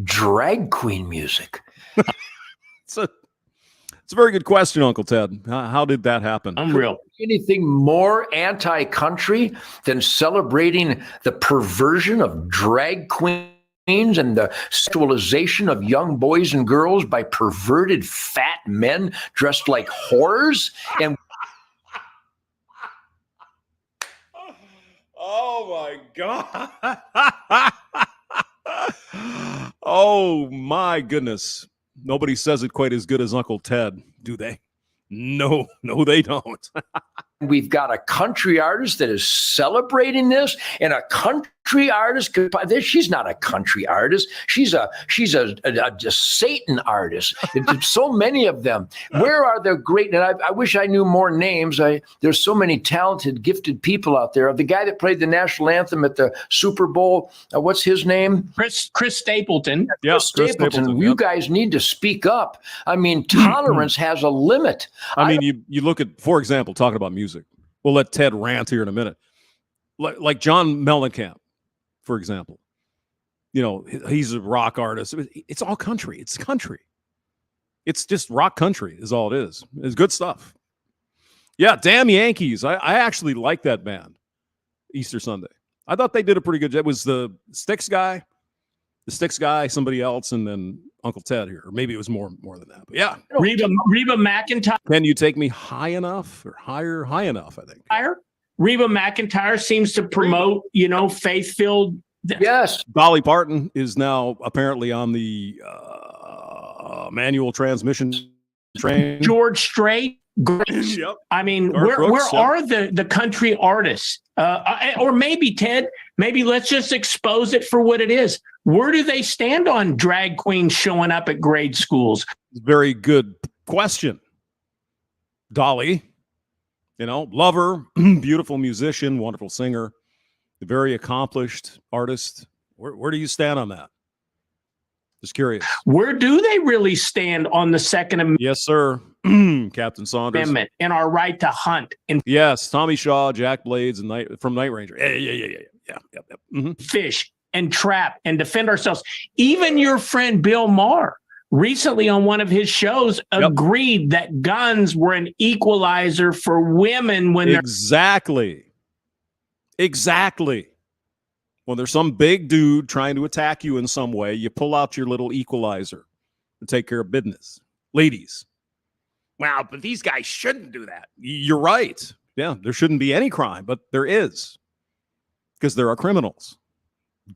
drag queen music? It's a very good question, Uncle Ted. How did that happen? Unreal. Anything more anti-country than celebrating the perversion of drag queens and the sexualization of young boys and girls by perverted fat men dressed like whores? And oh my God. Oh my goodness. Nobody says it quite as good as Uncle Ted, do they? No, they don't. We've got a country artist that is celebrating this, and a country artist. She's not a country artist. She's a Satan artist. There's so many of them. Where are the great? And I wish I knew more names. There's so many talented, gifted people out there. The guy that played the national anthem at the Super Bowl. What's his name? Chris Stapleton. Yeah, Chris Stapleton. You guys need to speak up. I mean, tolerance has a limit. I mean, you look at, for example, talking about music. We'll let Ted rant here in a minute. Like John Mellencamp, for example. He's a rock artist. It's all country. It's country. It's just rock country is all it is. It's good stuff. Yeah, damn Yankees. I actually like that band, Easter Sunday. I thought they did a pretty good job. It was the Styx guy, somebody else, and then Uncle Ted here. Or maybe it was more than that. But yeah. Reba McEntire. Can you take me high enough or higher? High enough, I think. Higher? Reba McEntire seems to promote, faith-filled. Yes. Dolly Parton is now apparently on the manual transmission train. George Strait. Grace. Yep. I mean, Garth where Brooks, are the country artists? Or maybe, Ted, let's just expose it for what it is. Where do they stand on drag queens showing up at grade schools? Very good question. Dolly, love her, beautiful musician, wonderful singer, very accomplished artist. Where do you stand on that? Just curious. Where do they really stand on the Second Amendment? Yes, sir. Captain Saunders. And our right to hunt. Yes, Tommy Shaw, Jack Blades, and from Night Ranger. Yeah. Mm-hmm. Fish and trap and defend ourselves. Even your friend Bill Maher recently on one of his shows agreed that guns were an equalizer for women when they're exactly. When there's some big dude trying to attack you in some way, you pull out your little equalizer to take care of business. Ladies. Wow, but these guys shouldn't do that. You're right. Yeah, there shouldn't be any crime, but there is. Because there are criminals.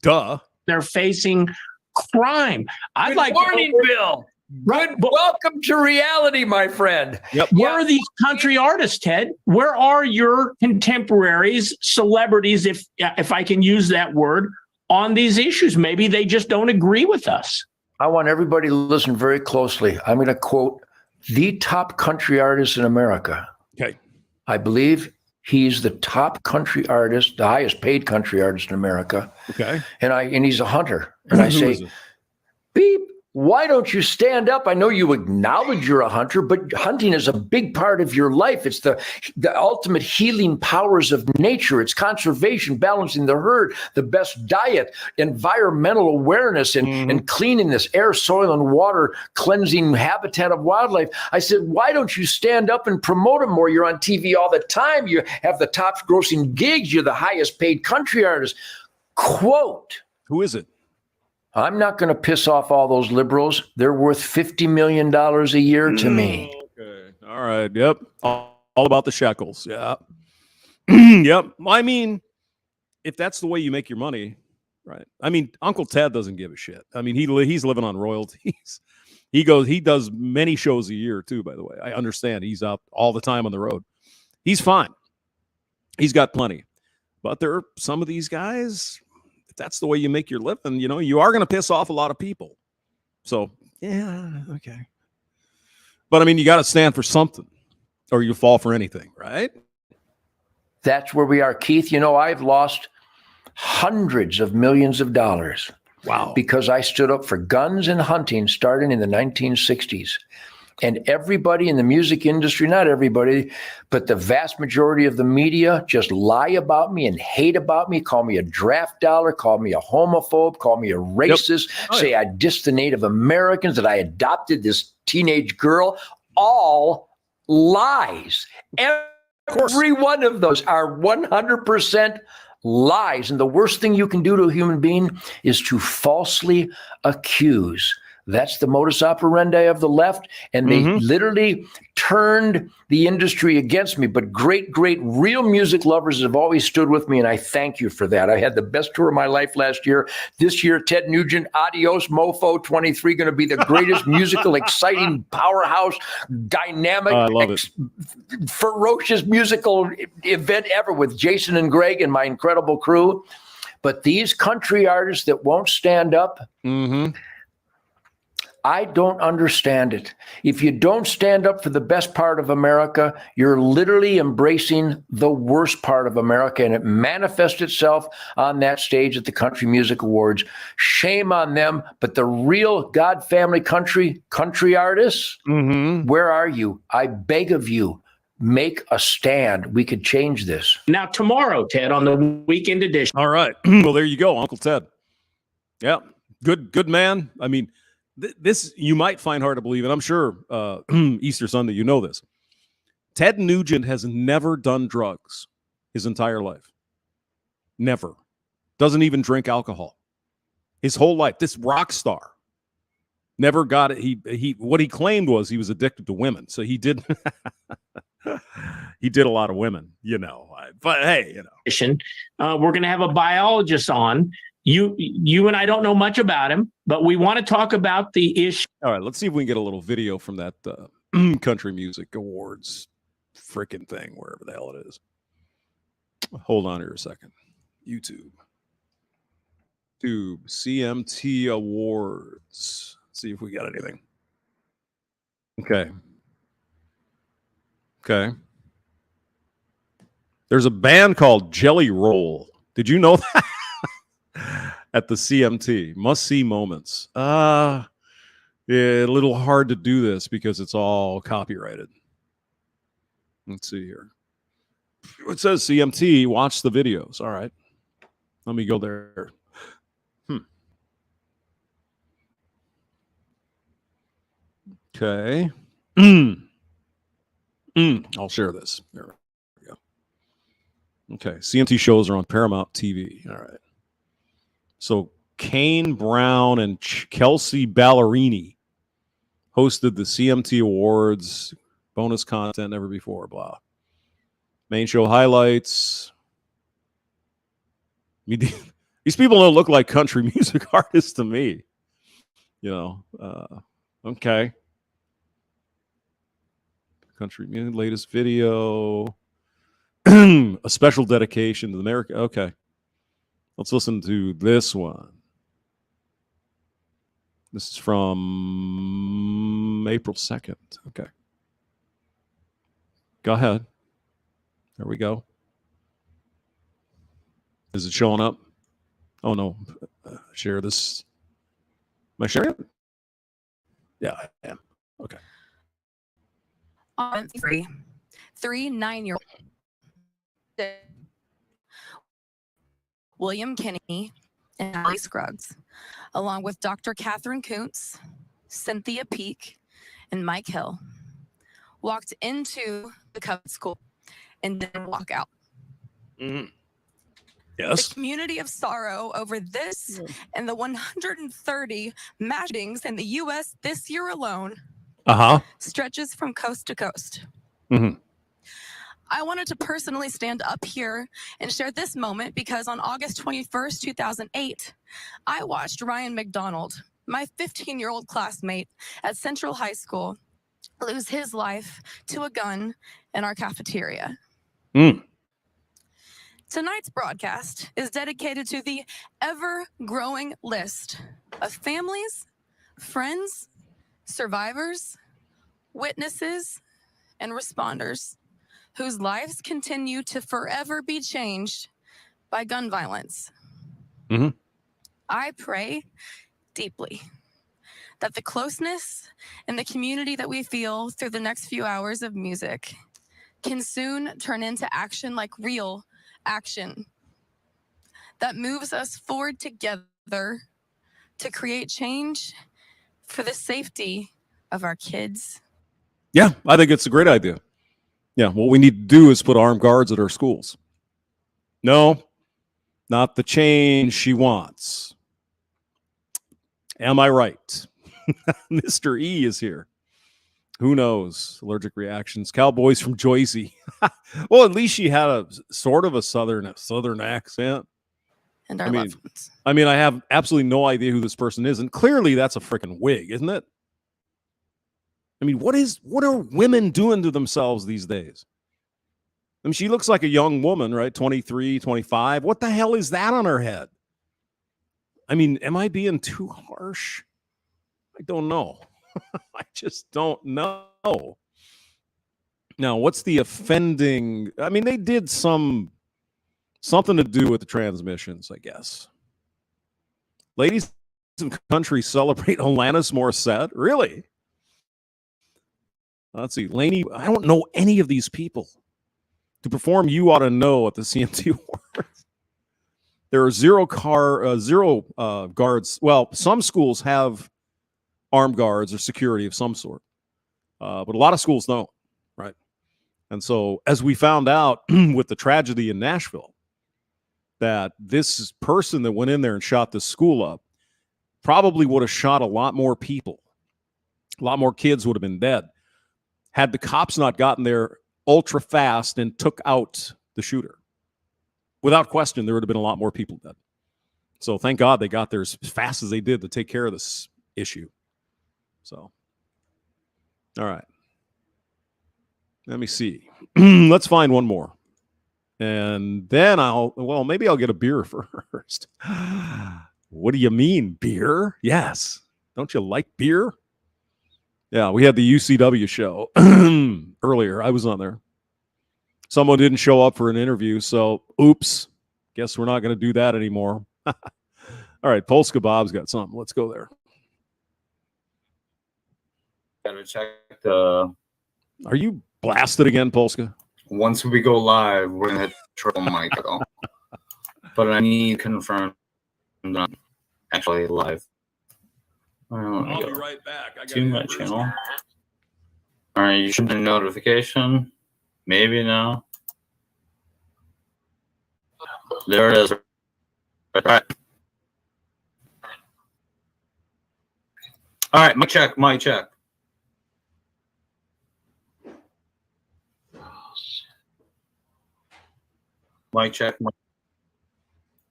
Duh. They're facing crime. I'd like morning, Bill. Right, but welcome to reality, my friend. Yep. Where are these country artists, Ted? Where are your contemporaries, celebrities, if I can use that word, on these issues? Maybe they just don't agree with us. I want everybody to listen very closely. I'm going to quote the top country artist in America. Okay. I believe he's the top country artist, the highest paid country artist in America. Okay. And he's a hunter. And I say, beep, why don't you stand up? I know you acknowledge you're a hunter, but hunting is a big part of your life. It's the ultimate healing powers of nature. It's conservation, balancing the herd, the best diet, environmental awareness, and cleaning this air, soil, and water, cleansing habitat of wildlife. I said, why don't you stand up and promote it more? You're on TV all the time. You have the top grossing gigs. You're the highest paid country artist. Quote. Who is it? I'm not going to piss off all those liberals. They're worth $50 million a year to me. Okay. All right. Yep. All about the shekels. Yeah. Yep. I mean, if that's the way you make your money, right? I mean, Uncle Ted doesn't give a shit. I mean, he's living on royalties. He does many shows a year too, by the way. I understand he's out all the time on the road. He's fine. He's got plenty. But there are some of these guys, if that's the way you make your living, you are going to piss off a lot of people. So, yeah, okay. But I mean, you got to stand for something or you fall for anything, right? That's where we are, Keith. I've lost hundreds of millions of dollars. Wow. Because I stood up for guns and hunting starting in the 1960s. And everybody in the music industry, not everybody, but the vast majority of the media just lie about me and hate about me, call me a draft dollar, call me a homophobe, call me a racist, say I dissed the Native Americans, that I adopted this teenage girl. All lies. Every one of those are 100% lies. And the worst thing you can do to a human being is to falsely accuse. That's the modus operandi of the left. And they literally turned the industry against me. But great, real music lovers have always stood with me. And I thank you for that. I had the best tour of my life last year. This year, Ted Nugent, Adios, Mofo 23, going to be the greatest musical, exciting, powerhouse, dynamic, ferocious musical event ever with Jason and Greg and my incredible crew. But these country artists that won't stand up, I don't understand it. If you don't stand up for the best part of America, you're literally embracing the worst part of America, and it manifests itself on that stage at the Country Music Awards. Shame on them, but the real God family country artists, where are you? I beg of you, make a stand. We could change this. Now, tomorrow, Ted, on the weekend edition. All right. Well, there you go, Uncle Ted. Yeah, good man. I mean, this you might find hard to believe, and I'm sure Easter Sunday, you know this. Ted Nugent has never done drugs his entire life. Never. Doesn't even drink alcohol. His whole life. This rock star never got it. He what he claimed was he was addicted to women. So he did he did a lot of women, But hey, we're going to have a biologist on. You and I don't know much about him, but we want to talk about the issue. All right, let's see if we can get a little video from that Country Music Awards freaking thing, wherever the hell it is. Hold on here a second. YouTube, CMT Awards. Let's see if we got anything. Okay. There's a band called Jelly Roll. Did you know that? At the CMT, must see moments. Yeah, a little hard to do this because it's all copyrighted. Let's see here. It says CMT, watch the videos. All right. Let me go there. Okay. I'll share this. There we go. Okay. CMT shows are on Paramount TV. All right. So Kane Brown and Kelsey Ballerini hosted the CMT Awards. Bonus content never before, blah. Main show highlights. These These people don't look like country music artists to me. You know, okay. Country music, latest video. A special dedication to America. Okay. Let's listen to this one. This is from April 2nd. Okay. Go ahead. There we go. Is it showing up? Oh, no. Share this. Am I sharing it? Yeah, I am. Okay. On three 9-year-old William Kinney and Allie Scruggs, along with Dr. Catherine Kuntz, Cynthia Peak, and Mike Hill, walked into the coveted school and didn't walk out. Mm-hmm. Yes. The community of sorrow over this and the 130 mass shootings in the U.S. this year alone stretches from coast to coast. Mm-hmm. I wanted to personally stand up here and share this moment because on August 21st, 2008, I watched Ryan McDonald, my 15-year-old classmate at Central High School, lose his life to a gun in our cafeteria. Tonight's broadcast is dedicated to the ever-growing list of families, friends, survivors, witnesses, and responders whose lives continue to forever be changed by gun violence. Mm-hmm. I pray deeply that the closeness and the community that we feel through the next few hours of music can soon turn into action, like real action that moves us forward together to create change for the safety of our kids. Yeah, I think it's a great idea. Yeah, what we need to do is put armed guards at our schools. No, not the change she wants. Am I right? Mr. E is here. Who knows? Allergic reactions. Cowboys from Joycey. Well, at least she had a sort of a southern accent. And our loved ones. I mean, I have absolutely no idea who this person is, and clearly that's a freaking wig, isn't it? I mean, what are women doing to themselves these days? I mean, she looks like a young woman, right? 23, 25. What the hell is that on her head? I mean, am I being too harsh? I don't know. I just don't know. Now, what's the offending? I mean, they did something to do with the transmissions, I guess. Ladies in country celebrate Alanis Morissette? Really? Let's see. Lainey, I don't know any of these people. To perform You Ought to Know at the CMT Awards. There are zero guards. Well, some schools have armed guards or security of some sort. But a lot of schools don't, right? And so, as we found out with the tragedy in Nashville, that this person that went in there and shot this school up probably would have shot a lot more people. A lot more kids would have been dead had the cops not gotten there ultra fast and took out the shooter. Without question, there would have been a lot more people dead. So thank God they got there as fast as they did to take care of this issue. So, all right. Let me see. Let's find one more. And then maybe I'll get a beer first. What do you mean, beer? Yes. Don't you like beer? Yeah, we had the UCW show earlier. I was on there. Someone didn't show up for an interview, so oops. Guess we're not going to do that anymore. All right, Polska Bob's got something. Let's go there. Gotta check the. Are you blasted again, Polska? Once we go live, we're gonna hit triple mic though. But I need to confirm I'm actually live. I'll be right back. I to my channel. All right, you should get a notification. Maybe now. There it is. All right. All right, mic check. Mic check. Mic check. All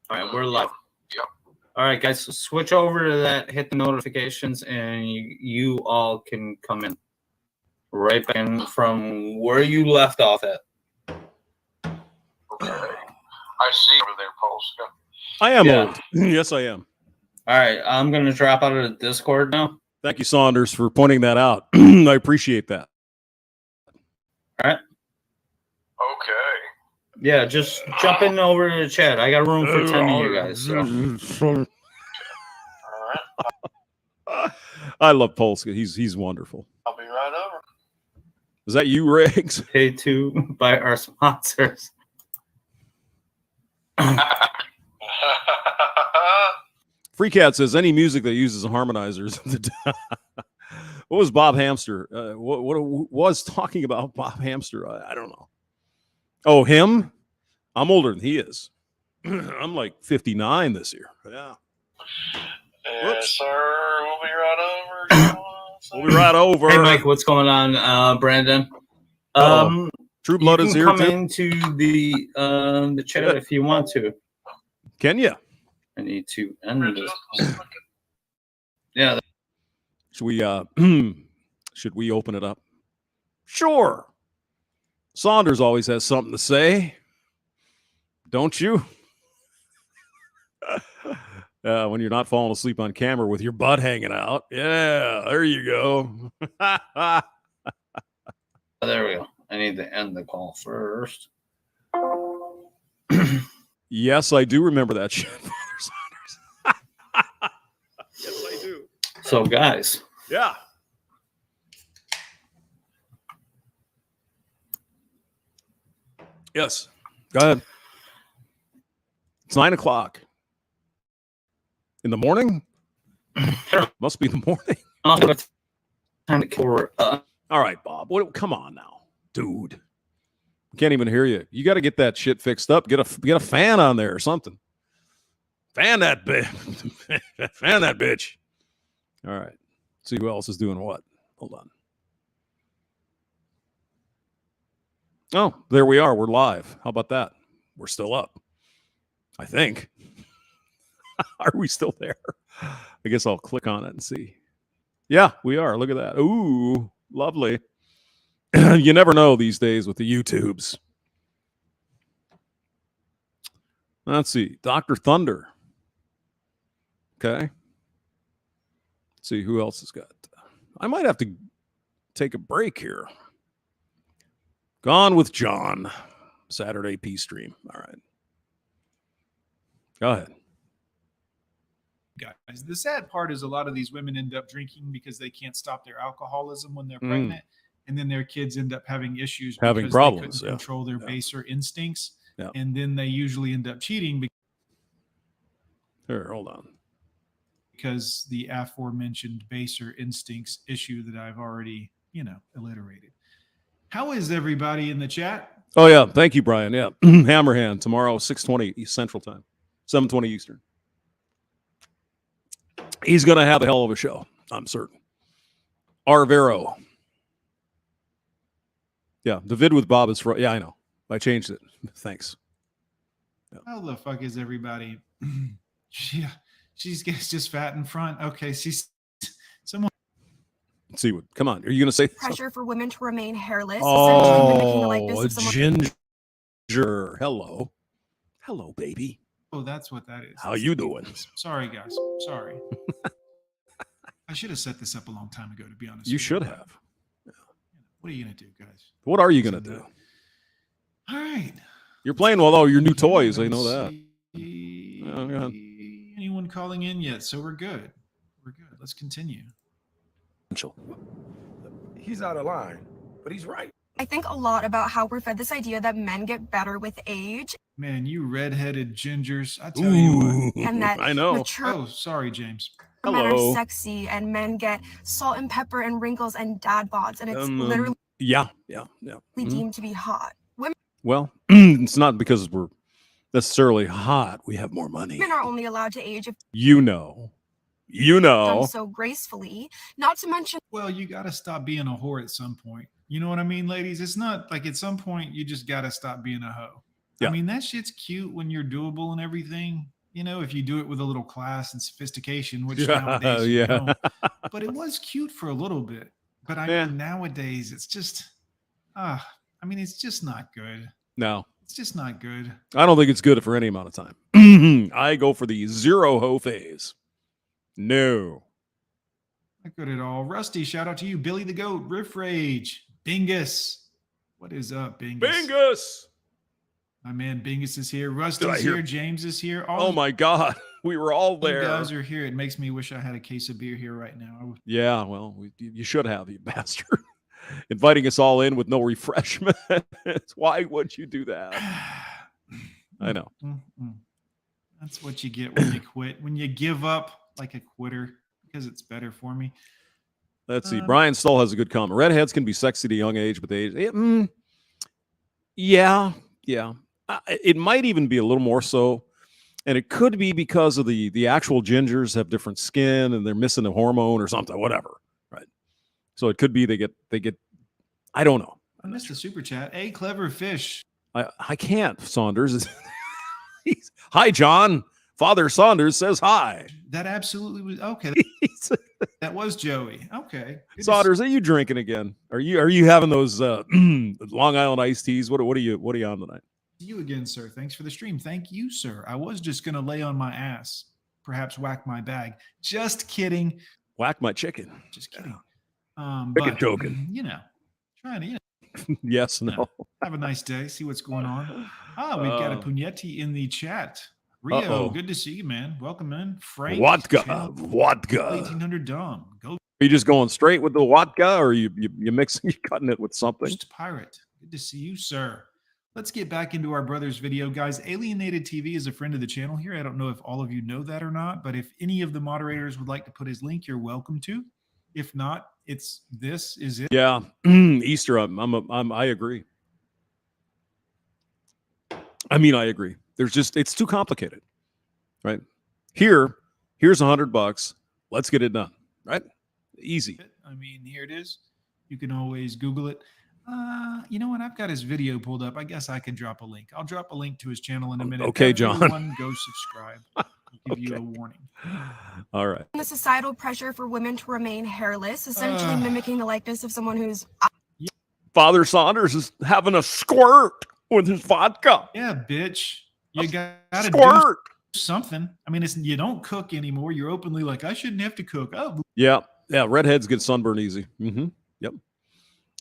right, we're live. Yep. All right, guys, so switch over to that, hit the notifications, and you all can come in right back in from where you left off at. Okay. I see over there, Polska. I am old. Yes, I am. All right, I'm going to drop out of the Discord now. Thank you, Saunders, for pointing that out. I appreciate that. All right. Okay. Yeah, just jump in over to the chat. I got room for 10 of you guys. So. I love Polska. He's wonderful. I'll be right over. Is that you, Riggs? Paid to by our sponsors. Free Cat says any music that uses harmonizers. What was Bob Hamster? What was talking about Bob Hamster? I don't know. Oh, him? I'm older than he is. I'm like 59 this year. Yeah. Yes, sir. We'll be right over. We'll be right over. Hey, Mike, what's going on, Brandon? True Blood is here come too. Into the chat if you want to. Can you? I need to end this. Yeah. Should we open it up? Sure. Saunders always has something to say. Don't you? When you're not falling asleep on camera with your butt hanging out. Yeah, there you go. There we go. I need to end the call first. Yes, I do remember that shit, Father Saunders. Yes, I do. So, guys. Yeah. Yes. Go ahead. It's 9 o'clock. In the morning? Must be the morning. All right, Bob. Come on now, dude. Can't even hear you. You got to get that shit fixed up. Get a fan on there or something. Fan that bitch. Fan that bitch. All right. See who else is doing what. Hold on. Oh, there we are. We're live. How about that? We're still up. I think. Are we still there? I guess I'll click on it and see. Yeah, we are. Look at that. Ooh, lovely. You never know these days with the YouTubes. Let's see. Dr. Thunder. Okay. Let's see who else has got. I might have to take a break here. Gone with John. Saturday Peace Stream. All right. Go ahead. Guys, the sad part is a lot of these women end up drinking because they can't stop their alcoholism when they're pregnant, and then their kids end up having issues, having problems, they couldn't control their baser instincts, yeah. And then they usually end up cheating. Here, hold on. Because the aforementioned baser instincts issue that I've already, alliterated. How is everybody in the chat? Oh yeah, thank you, Brian. Yeah, Hammerhand tomorrow, 6:20 Central Time, 7:20 Eastern. He's going to have a hell of a show, I'm certain. Arvero. Yeah, the vid with Bob is yeah, I know. I changed it. Thanks. Yeah. How the fuck is everybody? She's just fat in front. Okay, she's someone. Let's see what. Come on, are you going to say pressure something? For women to remain hairless? Oh, Ginger. Hello, baby. Oh, that's what that is. How you doing? Sorry, guys. Sorry. I should have set this up a long time ago, to be honest. You should have. Yeah. What are you going to do, guys? What are you going to do? All right. You're playing with all your new toys. I know that. Anyone calling in yet? So we're good. We're good. Let's continue. He's out of line, but he's right. I think a lot about how we're fed this idea that men get better with age. Man, you redheaded gingers. I tell you what. And that I know. Oh, sorry, James. Men are sexy and men get salt and pepper and wrinkles and dad bods. And it's literally deemed to be hot. Women Well, it's not because we're necessarily hot. We have more money. are only allowed to age if done so gracefully. Not to mention, well, you got to stop being a whore at some point. You know what I mean, ladies? It's not like at some point you just got to stop being a hoe. Yeah. I mean, that shit's cute when you're doable and everything, if you do it with a little class and sophistication, which nowadays you don't. But it was cute for a little bit. But I mean, nowadays it's just, it's just not good. No. It's just not good. I don't think it's good for any amount of time. I go for the zero hoe phase. No. Not good at all. Rusty, shout out to you. Billy the Goat, Riff Rage, Bingus. What is up, Bingus? Bingus! My man Bingus is here. Rusty's here. James is here. Oh my God. We were all there. You guys are here. It makes me wish I had a case of beer here right now. Yeah, well, you should have, you bastard. Inviting us all in with no refreshment. Why would you do that? I know. That's what you get when you quit. When you give up like a quitter because it's better for me. Let's see. Brian Stull has a good comment. Redheads can be sexy at a young age, but yeah. It might even be a little more so. And it could be because of the actual gingers have different skin and they're missing a hormone or something, whatever. Right. So it could be they get, I don't know. I missed the super chat. Hey, clever fish. I can't, Saunders. Hi, John. Father Saunders says hi. That absolutely was okay. That was Joey. Okay. Saunders, are you drinking again? Are you having those Long Island iced teas? What are you on tonight? See you again, sir. Thanks for the stream. Thank you, sir. I was just gonna lay on my ass, perhaps whack my bag. Just kidding. Whack my chicken. Just kidding. Chicken joking. Trying to yes, no. Have a nice day. See what's going on. We've got a Pugneti in the chat. Rio, good to see you, man. Welcome in. Frank. Vodka. 1800 Dom. Go. Are you just going straight with the vodka, or are you mixing, you cutting it with something? Just pirate. Good to see you, sir. Let's get back into our brother's video, guys. Alienated TV is a friend of the channel here. I don't know if all of you know that or not, but if any of the moderators would like to put his link, you're welcome to. If not, this is it. Yeah, Easter. I agree. I agree. It's too complicated, right? Here's $100. Let's get it done, right? Easy. Here it is. You can always Google it. You know what? I've got his video pulled up. I guess I can drop a link. I'll drop a link to his channel in a minute. Okay, John. Everyone go subscribe. I'll give you a warning. All right. The societal pressure for women to remain hairless, essentially mimicking the likeness of someone who's... Father Saunders is having a squirt with his vodka. Yeah, bitch. You gotta squirt. Do something. You don't cook anymore. You're openly like, I shouldn't have to cook. Oh, yeah. Redheads get sunburn easy. Yep.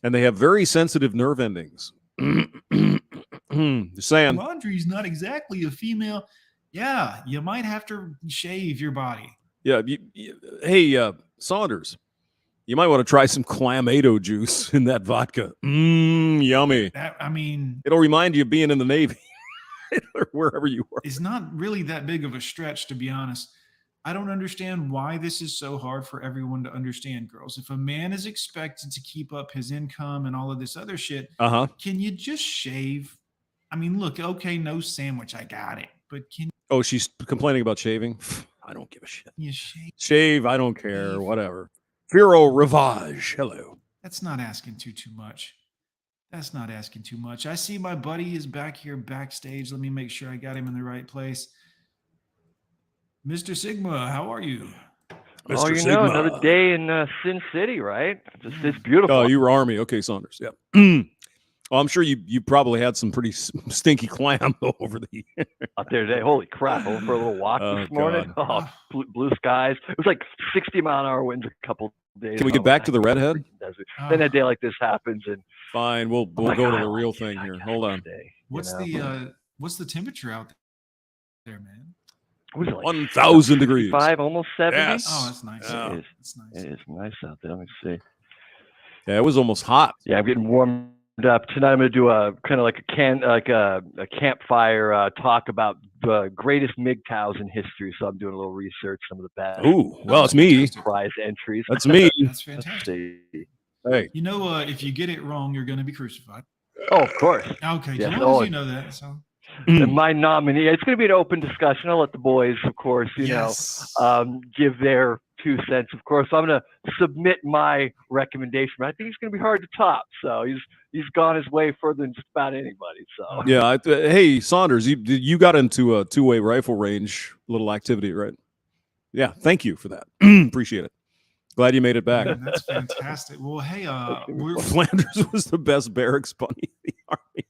And they have very sensitive nerve endings. Just saying. Laundry's not exactly a female. Yeah, you might have to shave your body. Yeah. Hey, Saunders, you might want to try some clamato juice in that vodka. Yummy. It'll remind you of being in the Navy or wherever you were. It's not really that big of a stretch, to be honest. I don't understand why this is so hard for everyone to understand, girls. If a man is expected to keep up his income and all of this other shit, can you just shave? Look, okay, no sandwich. I got it. But can Oh, she's complaining about shaving? I don't give a shit. you shave? Shave, I don't care. Whatever. Vero Ravage. Hello. That's not asking too much. That's not asking too much. I see my buddy is back here backstage. Let me make sure I got him in the right place. Mr. Sigma, how are you? Mr. Sigma. Another day in Sin City, right? It's beautiful. Oh, you were Army. Okay, Saunders. Yeah. Well, I'm sure you probably had some pretty stinky clam over the out there today. Holy crap! I went for a little walk this morning. God. Oh, blue skies. It was like 60-mile-an-hour winds a couple days. Can we get back to the redhead? Then a day like this happens, and fine, we'll go to the real thing here. Hold on. What's the temperature out there, man? Was it like 1,000 degrees. 5, almost 70. Yes. Oh, that's nice. Yeah. It is nice out there. Let me see. Yeah, it was almost hot. Yeah, I'm getting warmed up tonight. I'm going to do a kind of like a campfire talk about the greatest MGTOWs in history. So I'm doing a little research, some of the best. Ooh, well, it's me. Prize entries. That's me. That's fantastic. Hey, if you get it wrong, you're going to be crucified. Oh, of course. Okay, yes. as long as you know that. So. And my nominee, it's going to be an open discussion. I'll let the boys, of course, give their 2 cents. Of course, I'm going to submit my recommendation. I think he's going to be hard to top. So he's he's gone his way further than just about anybody. So Yeah. Hey, Saunders, you got into a 2-way rifle range little activity, right? Yeah. Thank you for that. Appreciate it. Glad you made it back. Man, that's fantastic. Well, hey, Flanders was the best barracks bunny in the army.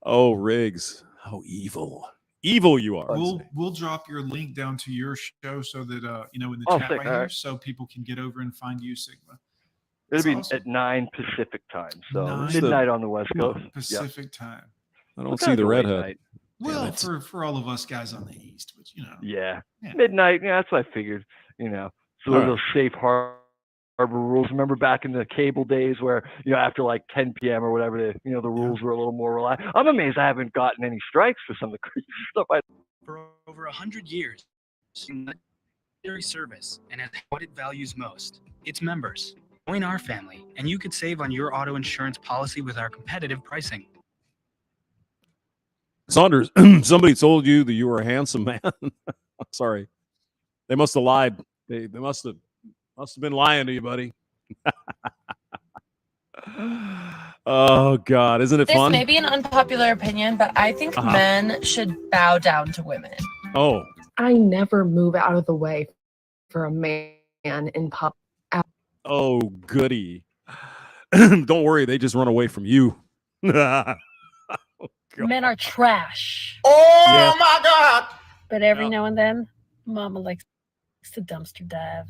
Oh, Riggs, how evil you are. We'll drop your link down to your show so that in the chat right here, so people can get over and find you, Sigma. It'll be at 9 Pacific time, so midnight on the West Coast. Pacific time. I don't see the redhead. Well, for all of us guys on the East, but Yeah, midnight. Yeah, that's what I figured. So those safe harbor rules. Remember back in the cable days where after like 10 p.m. or whatever, the rules were a little more relaxed. I'm amazed I haven't gotten any strikes for some of the crazy stuff. For over 100 years, military service and as what it values most, its members. Join our family, and you could save on your auto insurance policy with our competitive pricing. Saunders, somebody told you that you were a handsome man. Sorry, they must have lied. They must have been lying to you, buddy. Oh God, isn't it fun? This may be an unpopular opinion, but I think men should bow down to women. Oh, I never move out of the way for a man in public. Oh, goody. Don't worry, they just run away from you. Men are trash. Oh my God! But every now and then, Mama likes to dumpster dive.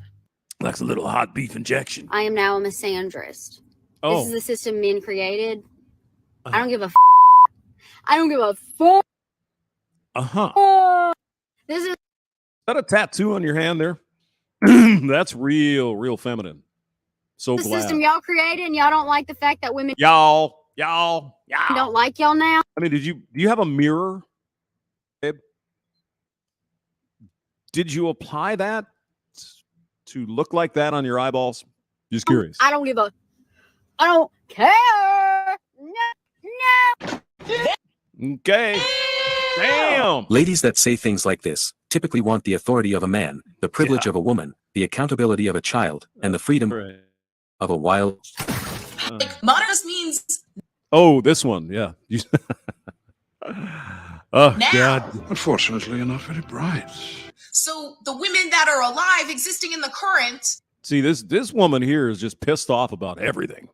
Likes a little hot beef injection. I am now a misandrist. Oh. This is the system men created. I don't give a I don't give a This is that a tattoo on your hand there? That's real feminine. So the glad. system y'all created, and y'all don't like the fact that women Y'all. don't like y'all now. I mean, do you have a mirror, babe? Did you apply that to look like that on your eyeballs? Just curious. I don't care. No. Okay. Damn. Ladies that say things like this typically want the authority of a man, the privilege of a woman, the accountability of a child, and the freedom of a wild. Modernist means Oh, this one. Yeah. Oh, now. God. Unfortunately, you're not very bright. So the women that are alive, existing in the current. See, this woman here is just pissed off about everything.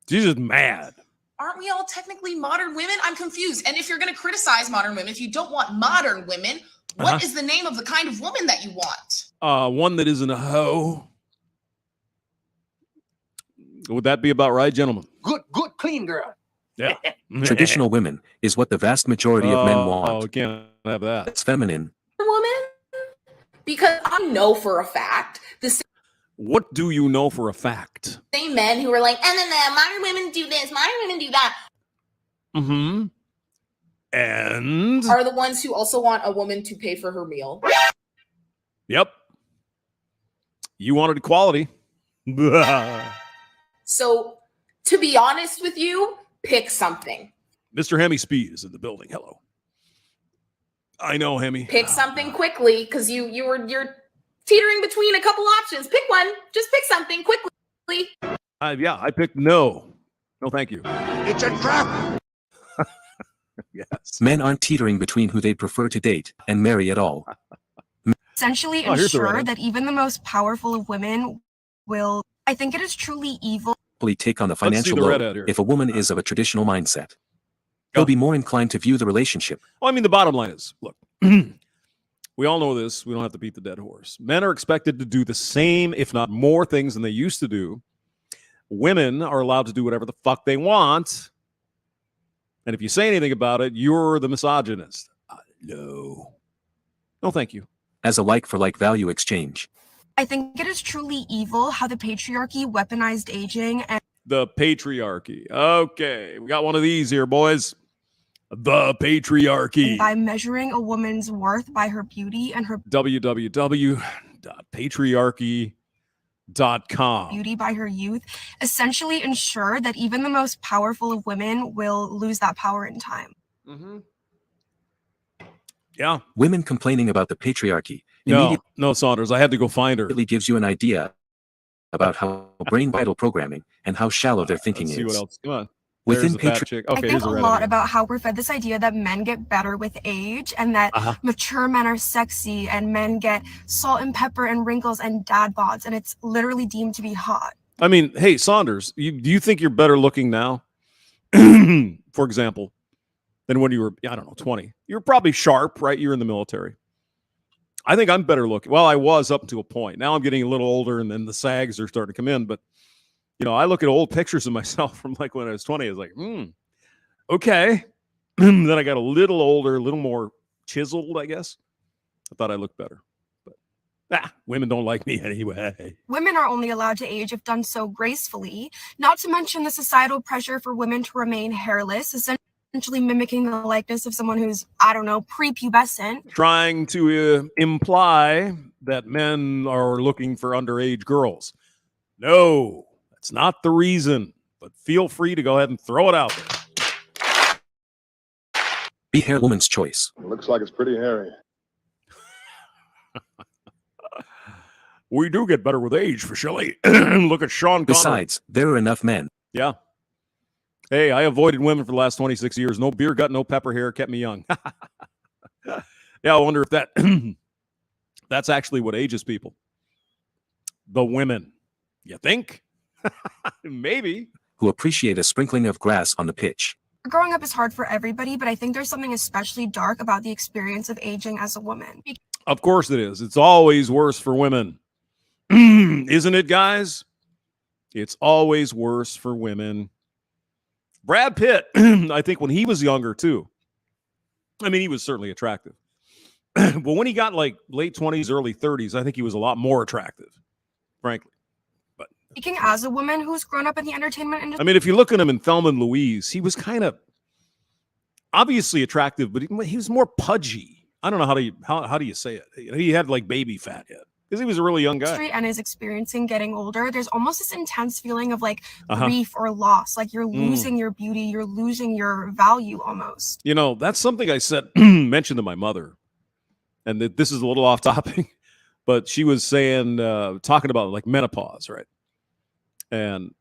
She's just mad. Aren't we all technically modern women? I'm confused. And if you're going to criticize modern women, if you don't want modern women, what is the name of the kind of woman that you want? One that isn't a hoe. Would that be about right, gentlemen? Good, clean girl. Yeah. Traditional women is what the vast majority of men want. Oh, can't have that. It's feminine. Woman? Because I know for a fact the What do you know for a fact? same men who are like, modern women do this, modern women do that, Mm-hmm. And are the ones who also want a woman to pay for her meal. yep. You wanted equality. So, to be honest with you, pick something. Mr. Hemi Speed is in the building. Hello. I know, Hemi. Pick something quickly, because you're teetering between a couple options. Pick one. Just pick something quickly. I picked no. No, thank you. It's a trap. Yes. Men aren't teetering between who they prefer to date and marry at all. Essentially here's the ensure redhead. that even the most powerful of women will. I think it is truly evil. Take on the Let's see financial the load redhead here. if a woman is of a traditional mindset. He'll be more inclined to view the relationship. Well, I mean, the bottom line is, look, we all know this. We don't have to beat the dead horse. Men are expected to do the same, if not more things than they used to do. Women are allowed to do whatever the fuck they want. And if you say anything about it, you're the misogynist. No. No, thank you. As a like-for-like value exchange. I think it is truly evil how the patriarchy weaponized aging and The patriarchy. Okay, we got one of these here, boys. The patriarchy. by measuring a woman's worth by her beauty and her www.patriarchy.com. beauty by her youth, essentially ensure that even the most powerful of women will lose that power in time. Mm-hmm. Yeah. Women complaining about the patriarchy No, Saunders. I had to go find her. It gives you an idea about how brain vital programming and how shallow their thinking Let's see what is. else. Come on. Within There's the fat chick. Okay, I think here's a a lot about how we're fed this idea that men get better with age and that mature men are sexy and men get salt and pepper and wrinkles and dad bods, and it's literally deemed to be hot. I mean, hey, Saunders, do you think you're better looking now, for example, than when you were, I don't know, 20? You're probably sharp, right? You're in the military. I think I'm better looking. Well, I was up to a point. Now I'm getting a little older, and then the sags are starting to come in. But, you know, I look at old pictures of myself from like when I was 20. I was like, okay. Then I got a little older, a little more chiseled, I guess. I thought I looked better. But women don't like me anyway. Women are only allowed to age if done so gracefully, not to mention the societal pressure for women to remain hairless, essentially mimicking the likeness of someone who's, I don't know, prepubescent. Trying to imply that men are looking for underage girls. No, that's not the reason, but feel free to go ahead and throw it out there. Be hair woman's choice. Looks like it's pretty hairy. We do get better with age, for Shelley. Look at Sean Connery. Besides, there are enough men. Yeah. Hey, I avoided women for the last 26 years. No beer gut, no pepper hair, kept me young. Yeah, I wonder if that that's actually what ages people. The women. You think? Maybe. Who appreciate a sprinkling of grass on the pitch. Growing up is hard for everybody, but I think there's something especially dark about the experience of aging as a woman. Of course it is. It's always worse for women. Isn't it, guys? It's always worse for women. Brad Pitt, I think when he was younger too, I mean, he was certainly attractive. But when he got like late 20s, early 30s, I think he was a lot more attractive, frankly. But speaking as a woman who's grown up in the entertainment industry, I mean, if you look at him in Thelma and Louise, he was kind of obviously attractive, but he was more pudgy. I don't know how do you say it? He had like baby fat yet because he was a really young guy. And is experiencing getting older. There's almost this intense feeling of like grief or loss, like you're losing your beauty, you're losing your value almost. You know, that's something I said mentioned to my mother, and this is a little off topic, but she was saying talking about like menopause, right? And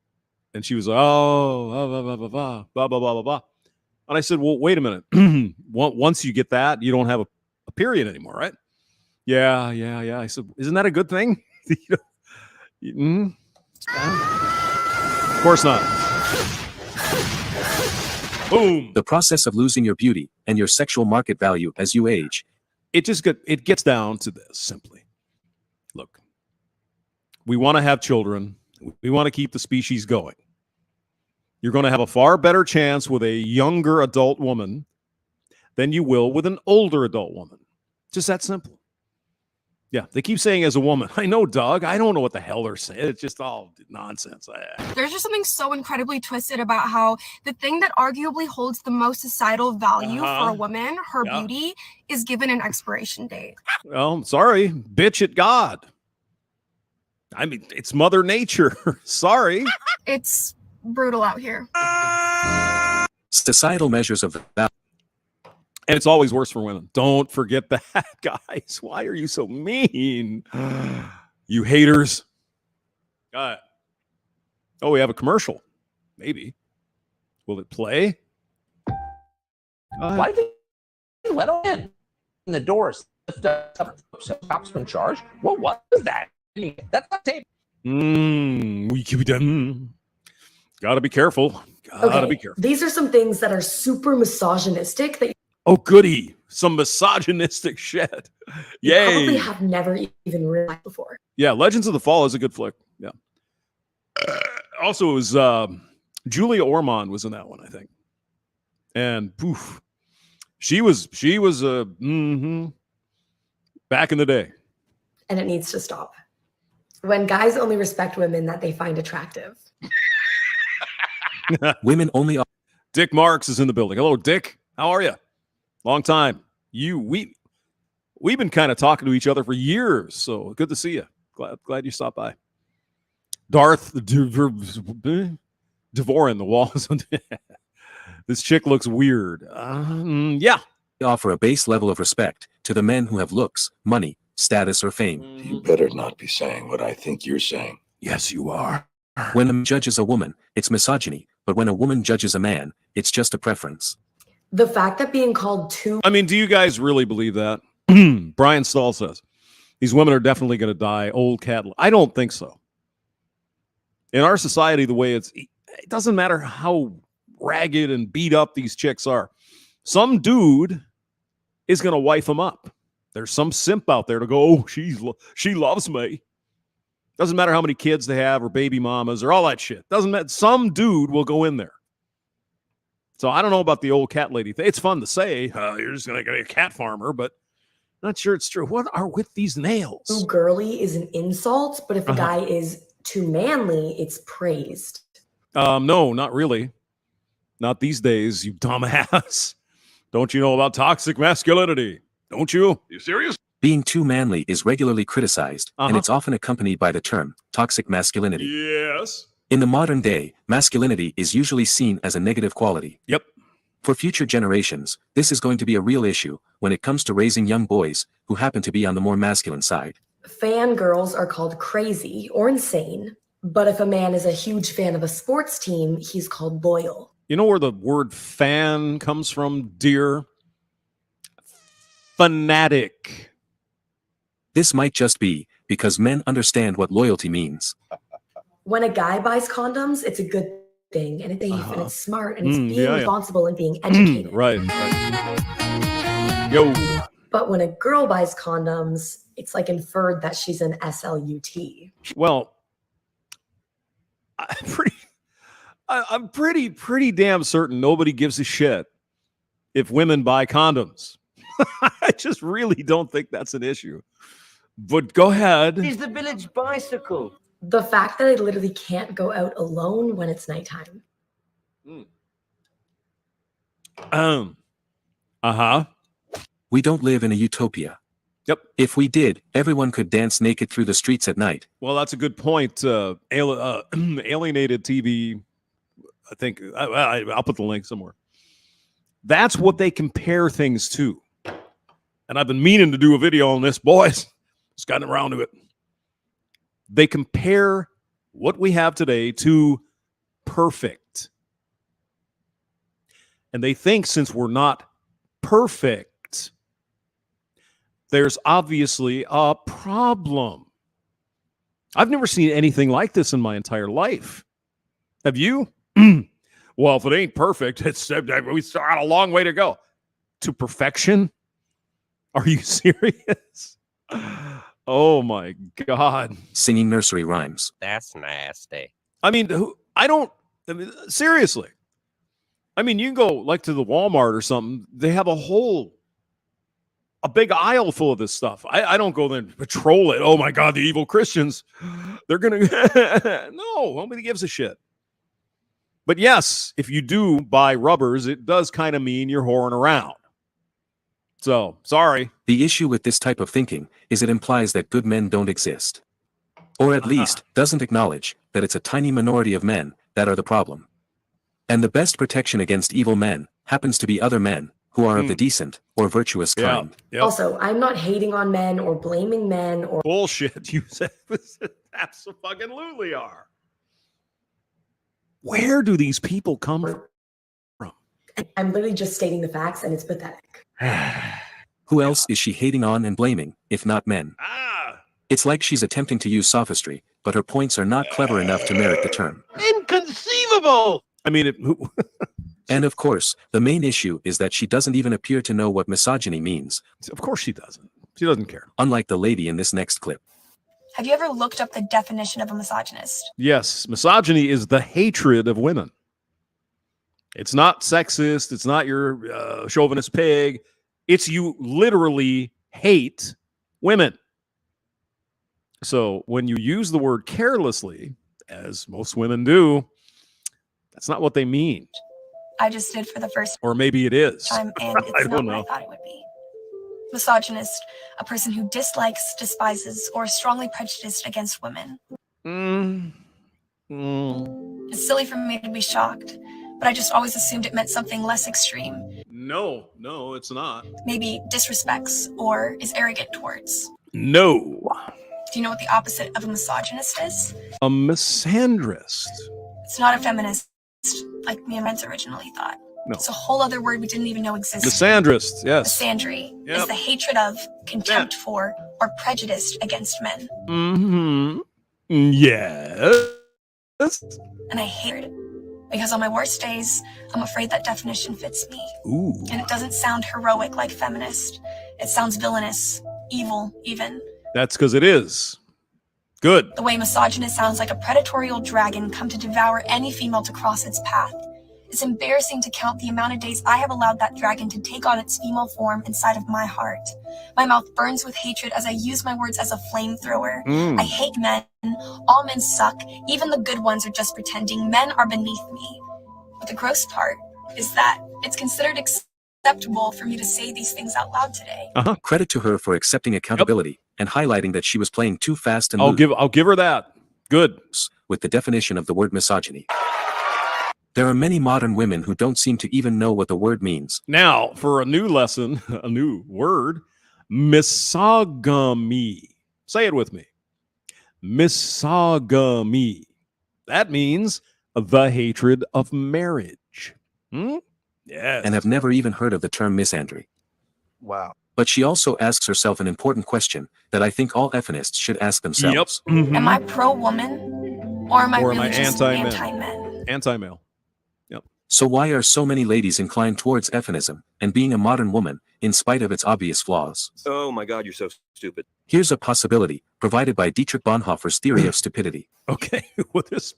she was like, blah blah blah blah blah. And I said, well, wait a minute. Once you get that, you don't have a period anymore, right? Yeah. I said, isn't that a good thing? Of course not. Boom. The process of losing your beauty and your sexual market value as you age. It gets down to this simply. Look, we want to have children. We want to keep the species going. You're going to have a far better chance with a younger adult woman than you will with an older adult woman. Just that simple. Yeah, they keep saying as a woman. I know, Doug. I don't know what the hell they're saying. It's just all nonsense. There's just something so incredibly twisted about how the thing that arguably holds the most societal value for a woman, her beauty, is given an expiration date. Well, sorry. Bitch at God. I mean, it's Mother Nature. Sorry. It's brutal out here. Societal measures of value. And it's always worse for women. Don't forget that, guys. Why are you so mean? You haters. Oh, we have a commercial. Maybe. Will it play? Why did they let them in? And the doors lift up, cops been charged. Well, what was that? That's not tape. We keep it done. Gotta be careful. Gotta be careful. These are some things that are super misogynistic that Oh, goody. Some misogynistic shit. you Yay. probably have never even realized before. Yeah, Legends of the Fall is a good flick. Yeah. Also, it was Julia Ormond was in that one, I think. And poof, she was back in the day. And it needs to stop. When guys only respect women that they find attractive. Women only. Dick Marks is in the building. Hello, Dick. How are you? Long time. We've been kind of talking to each other for years, so good to see you. Glad you stopped by. Darth Devorin, the walls. This chick looks weird. Yeah. Offer a base level of respect to the men who have looks, money, status, or fame. You better not be saying what I think you're saying. Yes, you are. When a man judges a woman, it's misogyny. But when a woman judges a man, it's just a preference. The fact that being called too... I mean, do you guys really believe that? Brian Stahl says, these women are definitely going to die old cat. I don't think so. In our society, the way it doesn't matter how ragged and beat up these chicks are. Some dude is going to wife them up. There's some simp out there to go, oh, she loves me. Doesn't matter how many kids they have or baby mamas or all that shit. Doesn't matter. Some dude will go in there. So I don't know about the old cat lady thing. It's fun to say, you're just going to get a cat farmer, but not sure it's true. What are with these nails? Too girly is an insult, but if a guy is too manly, it's praised. No, not really. Not these days, you dumbass. Don't you know about toxic masculinity? Don't you? You serious? Being too manly is regularly criticized, and it's often accompanied by the term toxic masculinity. Yes. In the modern day, masculinity is usually seen as a negative quality. Yep. For future generations, this is going to be a real issue when it comes to raising young boys who happen to be on the more masculine side. Fangirls are called crazy or insane, but if a man is a huge fan of a sports team, he's called loyal. You know where the word fan comes from, dear? Fanatic. This might just be because men understand what loyalty means. When a guy buys condoms, it's a good thing, and it's safe, and it's smart, and it's being responsible and being educated. Right. Yo. But when a girl buys condoms, it's like inferred that she's an SLUT. Well, I'm pretty damn certain nobody gives a shit if women buy condoms. I just really don't think that's an issue. But go ahead. He's the village bicycle. The fact that I literally can't go out alone when it's nighttime. We don't live in a utopia. Yep. If we did, everyone could dance naked through the streets at night. Well, that's a good point. Alienated TV, I think, I'll put the link somewhere. That's what they compare things to. And I've been meaning to do a video on this, boys. Just gotten around to it. They compare what we have today to perfect. And they think since we're not perfect, there's obviously a problem. I've never seen anything like this in my entire life. Have you? Well, if it ain't perfect, we still got a long way to go. To perfection? Are you serious? Oh my God. Singing nursery rhymes. That's nasty. I mean, seriously. I mean, you can go like to the Walmart or something. They have a big aisle full of this stuff. I don't go there and patrol it. Oh my God, the evil Christians. They're going to, no, nobody gives a shit. But yes, if you do buy rubbers, it does kind of mean you're whoring around. So, sorry. The issue with this type of thinking is it implies that good men don't exist. Or at least doesn't acknowledge that it's a tiny minority of men that are the problem. And the best protection against evil men happens to be other men who are of the decent or virtuous kind. Yep. Also, I'm not hating on men or blaming men or... Bullshit, you said. Absolutely are. Where do these people come from? I'm literally just stating the facts, and it's pathetic. Who else is she hating on and blaming, if not men? It's like she's attempting to use sophistry, but her points are not clever enough to merit the term. Inconceivable! I mean, And of course, the main issue is that she doesn't even appear to know what misogyny means. Of course she doesn't. She doesn't care. Unlike the lady in this next clip. Have you ever looked up the definition of a misogynist? Yes, misogyny is the hatred of women. It's not sexist. It's not your chauvinist pig. It's you literally hate women. So when you use the word carelessly, as most women do, that's not what they mean. I just did for the first Or maybe it is. time, and it's not what I thought it would be. Misogynist, a person who dislikes, despises, or is strongly prejudiced against women. It's silly for me to be shocked, but I just always assumed it meant something less extreme. No, it's not. Maybe disrespects or is arrogant towards. No. Do you know what the opposite of a misogynist is? A misandrist. It's not a feminist, like me and Vince originally thought. No. It's a whole other word we didn't even know existed. Misandrist, yes. Misandry Yep. is the hatred of, contempt for, or prejudice against men. Mm-hmm. Yes. And I hate it because on my worst days, I'm afraid that definition fits me. Ooh. And it doesn't sound heroic like feminist. It sounds villainous, evil, even. That's because it is. Good. The way misogynist sounds like a predatorial dragon come to devour any female to cross its path. It's embarrassing to count the amount of days I have allowed that dragon to take on its female form inside of my heart. My mouth burns with hatred as I use my words as a flamethrower. I hate men. All men suck. Even the good ones are just pretending. Men are beneath me. But the gross part is that it's considered acceptable for me to say these things out loud today. Credit to her for accepting accountability and highlighting that she was playing too fast and I'll give her that. Good. With the definition of the word misogyny. There are many modern women who don't seem to even know what the word means. Now, for a new lesson, a new word, misogamy. Say it with me. Misogamy. That means the hatred of marriage. Yes. And have never even heard of the term misandry. Wow. But she also asks herself an important question that I think all feminists should ask themselves. Yep. Am I pro-woman or am I really just anti-men? Anti-male. Yep. So why are so many ladies inclined towards feminism and being a modern woman, in spite of its obvious flaws? Oh my God, you're so stupid. Here's a possibility, provided by Dietrich Bonhoeffer's theory of stupidity. Okay, well, this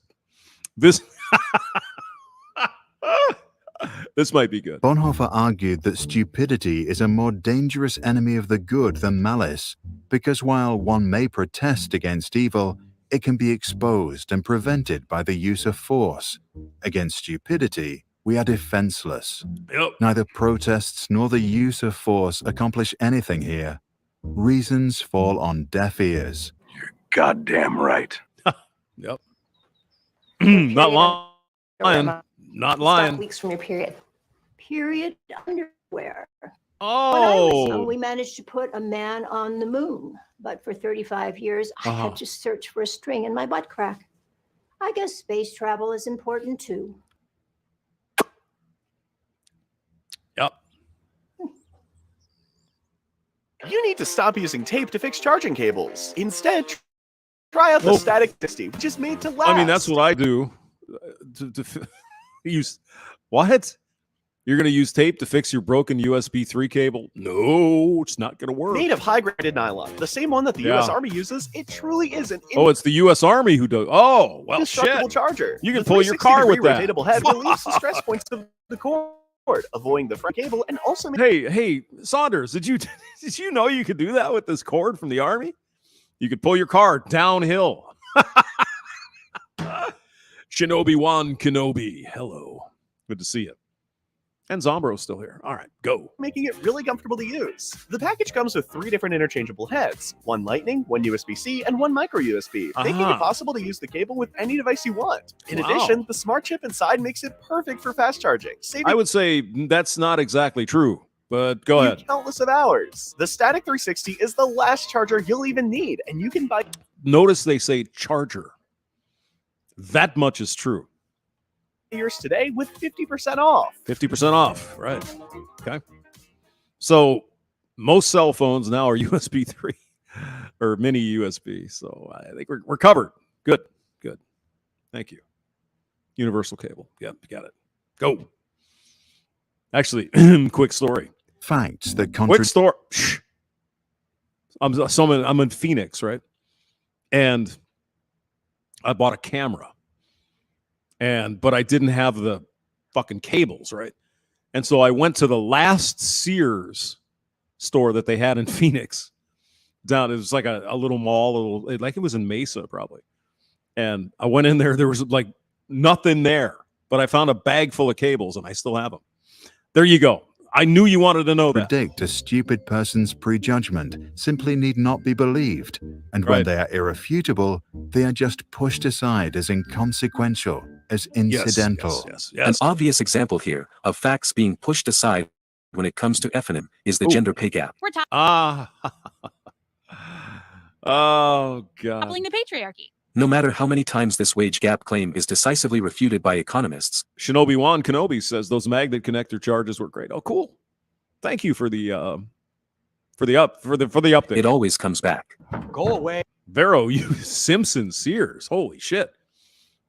this might be good. Bonhoeffer argued that stupidity is a more dangerous enemy of the good than malice, because while one may protest against evil, it can be exposed and prevented by the use of force. Against stupidity, we are defenseless. Yep. Neither protests nor the use of force accomplish anything here. Reasons fall on deaf ears. You're goddamn right. Yep. Not lying. Not lying. Weeks from your period. Period underwear. Oh. When I was young, we managed to put a man on the moon, but for 35 years, I had to search for a string in my butt crack. I guess space travel is important too. Yep. You need to stop using tape to fix charging cables. Instead, try out the Static 60, which is made to last. I mean, that's what I do. Use what? You're going to use tape to fix your broken USB 3 cable? No, it's not going to work. Made of high-graded nylon, the same one that the U.S. Army uses. It truly is an it's the U.S. Army who does. Oh, well, indestructible shit. charger. You can pull your car with that. Rotatable head relieves the stress points of the cord, avoiding the front cable, and also. Hey, Saunders, did you know you could do that with this cord from the Army? You could pull your car downhill. Shinobi Wan Kenobi, hello, good to see you. And Zombro's still here. All right, go. Making it really comfortable to use. The package comes with 3 different interchangeable heads, 1 Lightning, 1 USB-C, and 1 micro USB, making it possible to use the cable with any device you want. In addition, the smart chip inside makes it perfect for fast charging. I would say that's not exactly true, but go ahead. Countless of hours. The Static 360 is the last charger you'll even need, and you can buy. Notice they say charger. That much is true. Yours today with 50% off. 50% off, right? Okay. So most cell phones now are USB 3 or mini USB. So I think we're covered. Good. Thank you. Universal cable. Yep, got it. Go. Actually, quick story. Facts that Quick story. I'm in Phoenix, right? And I bought a camera. But I didn't have the fucking cables, right? And so I went to the last Sears store that they had in Phoenix. It was like a little mall, like it was in Mesa probably. And I went in there was like nothing there, but I found a bag full of cables and I still have them. There you go. I knew you wanted to know that. Predict a stupid person's prejudgment simply need not be believed. And when they are irrefutable, they are just pushed aside as inconsequential, as incidental. Yes. An obvious example here of facts being pushed aside when it comes to feminism is the gender pay gap. Oh, God. Toppling the patriarchy. No matter how many times this wage gap claim is decisively refuted by economists. Shinobi Wan Kenobi says those magnet connector charges were great. Oh, cool. Thank you for the update. It always comes back. Go away. Vero, you Simpson Sears. Holy shit.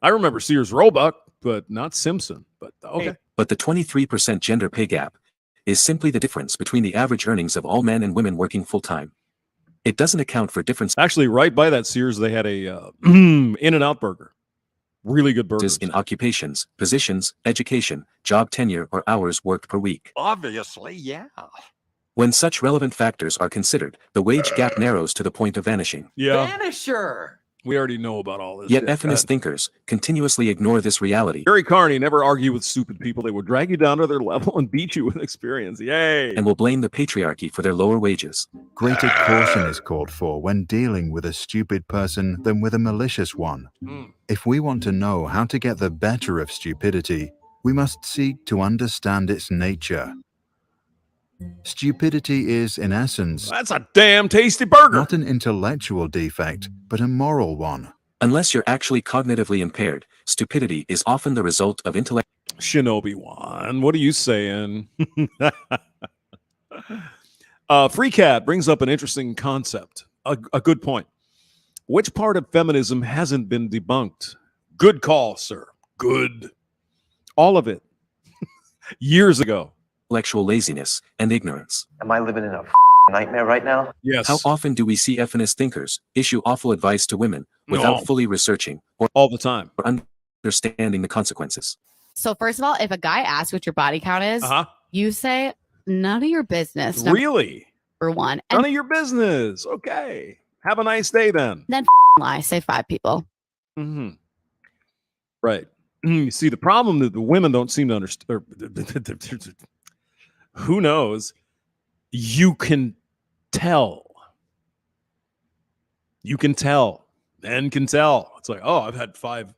I remember Sears Roebuck, but not Simpson. But okay. But the 23% gender pay gap is simply the difference between the average earnings of all men and women working full-time. It doesn't account for difference. Actually, right by that Sears, they had a In-N-Out burger. Really good burgers. In occupations, positions, education, job tenure, or hours worked per week. Obviously, yeah. When such relevant factors are considered, the wage gap narrows to the point of vanishing. Yeah. Vanisher. We already know about all this. Yet feminist thinkers continuously ignore this reality. Gary Carney, never argue with stupid people. They would drag you down to their level and beat you with experience. Yay. And will blame the patriarchy for their lower wages. Greater caution is called for when dealing with a stupid person than with a malicious one. If we want to know how to get the better of stupidity, we must seek to understand its nature. Stupidity is, in essence, that's a damn tasty burger. Not an intellectual defect, but a moral one. Unless you're actually cognitively impaired, stupidity is often the result of intellect. Shinobi Wan, what are you saying? Free Cat brings up an interesting concept, a good point. Which part of feminism hasn't been debunked? Good call, sir. Good. All of it. Years ago. Intellectual laziness and ignorance. Am I living in a nightmare right now? Yes. How often do we see feminist thinkers issue awful advice to women without fully researching or all the time or understanding the consequences? So first of all, if a guy asks what your body count is, you say none of your business. Really? For one. None of your business. Okay. Have a nice day then. Then lie. Say 5 people. Mm-hmm. Right. You see, the problem that the women don't seem to understand. Who knows? You can tell. You can tell. Men can tell. It's like, oh, I've had 5.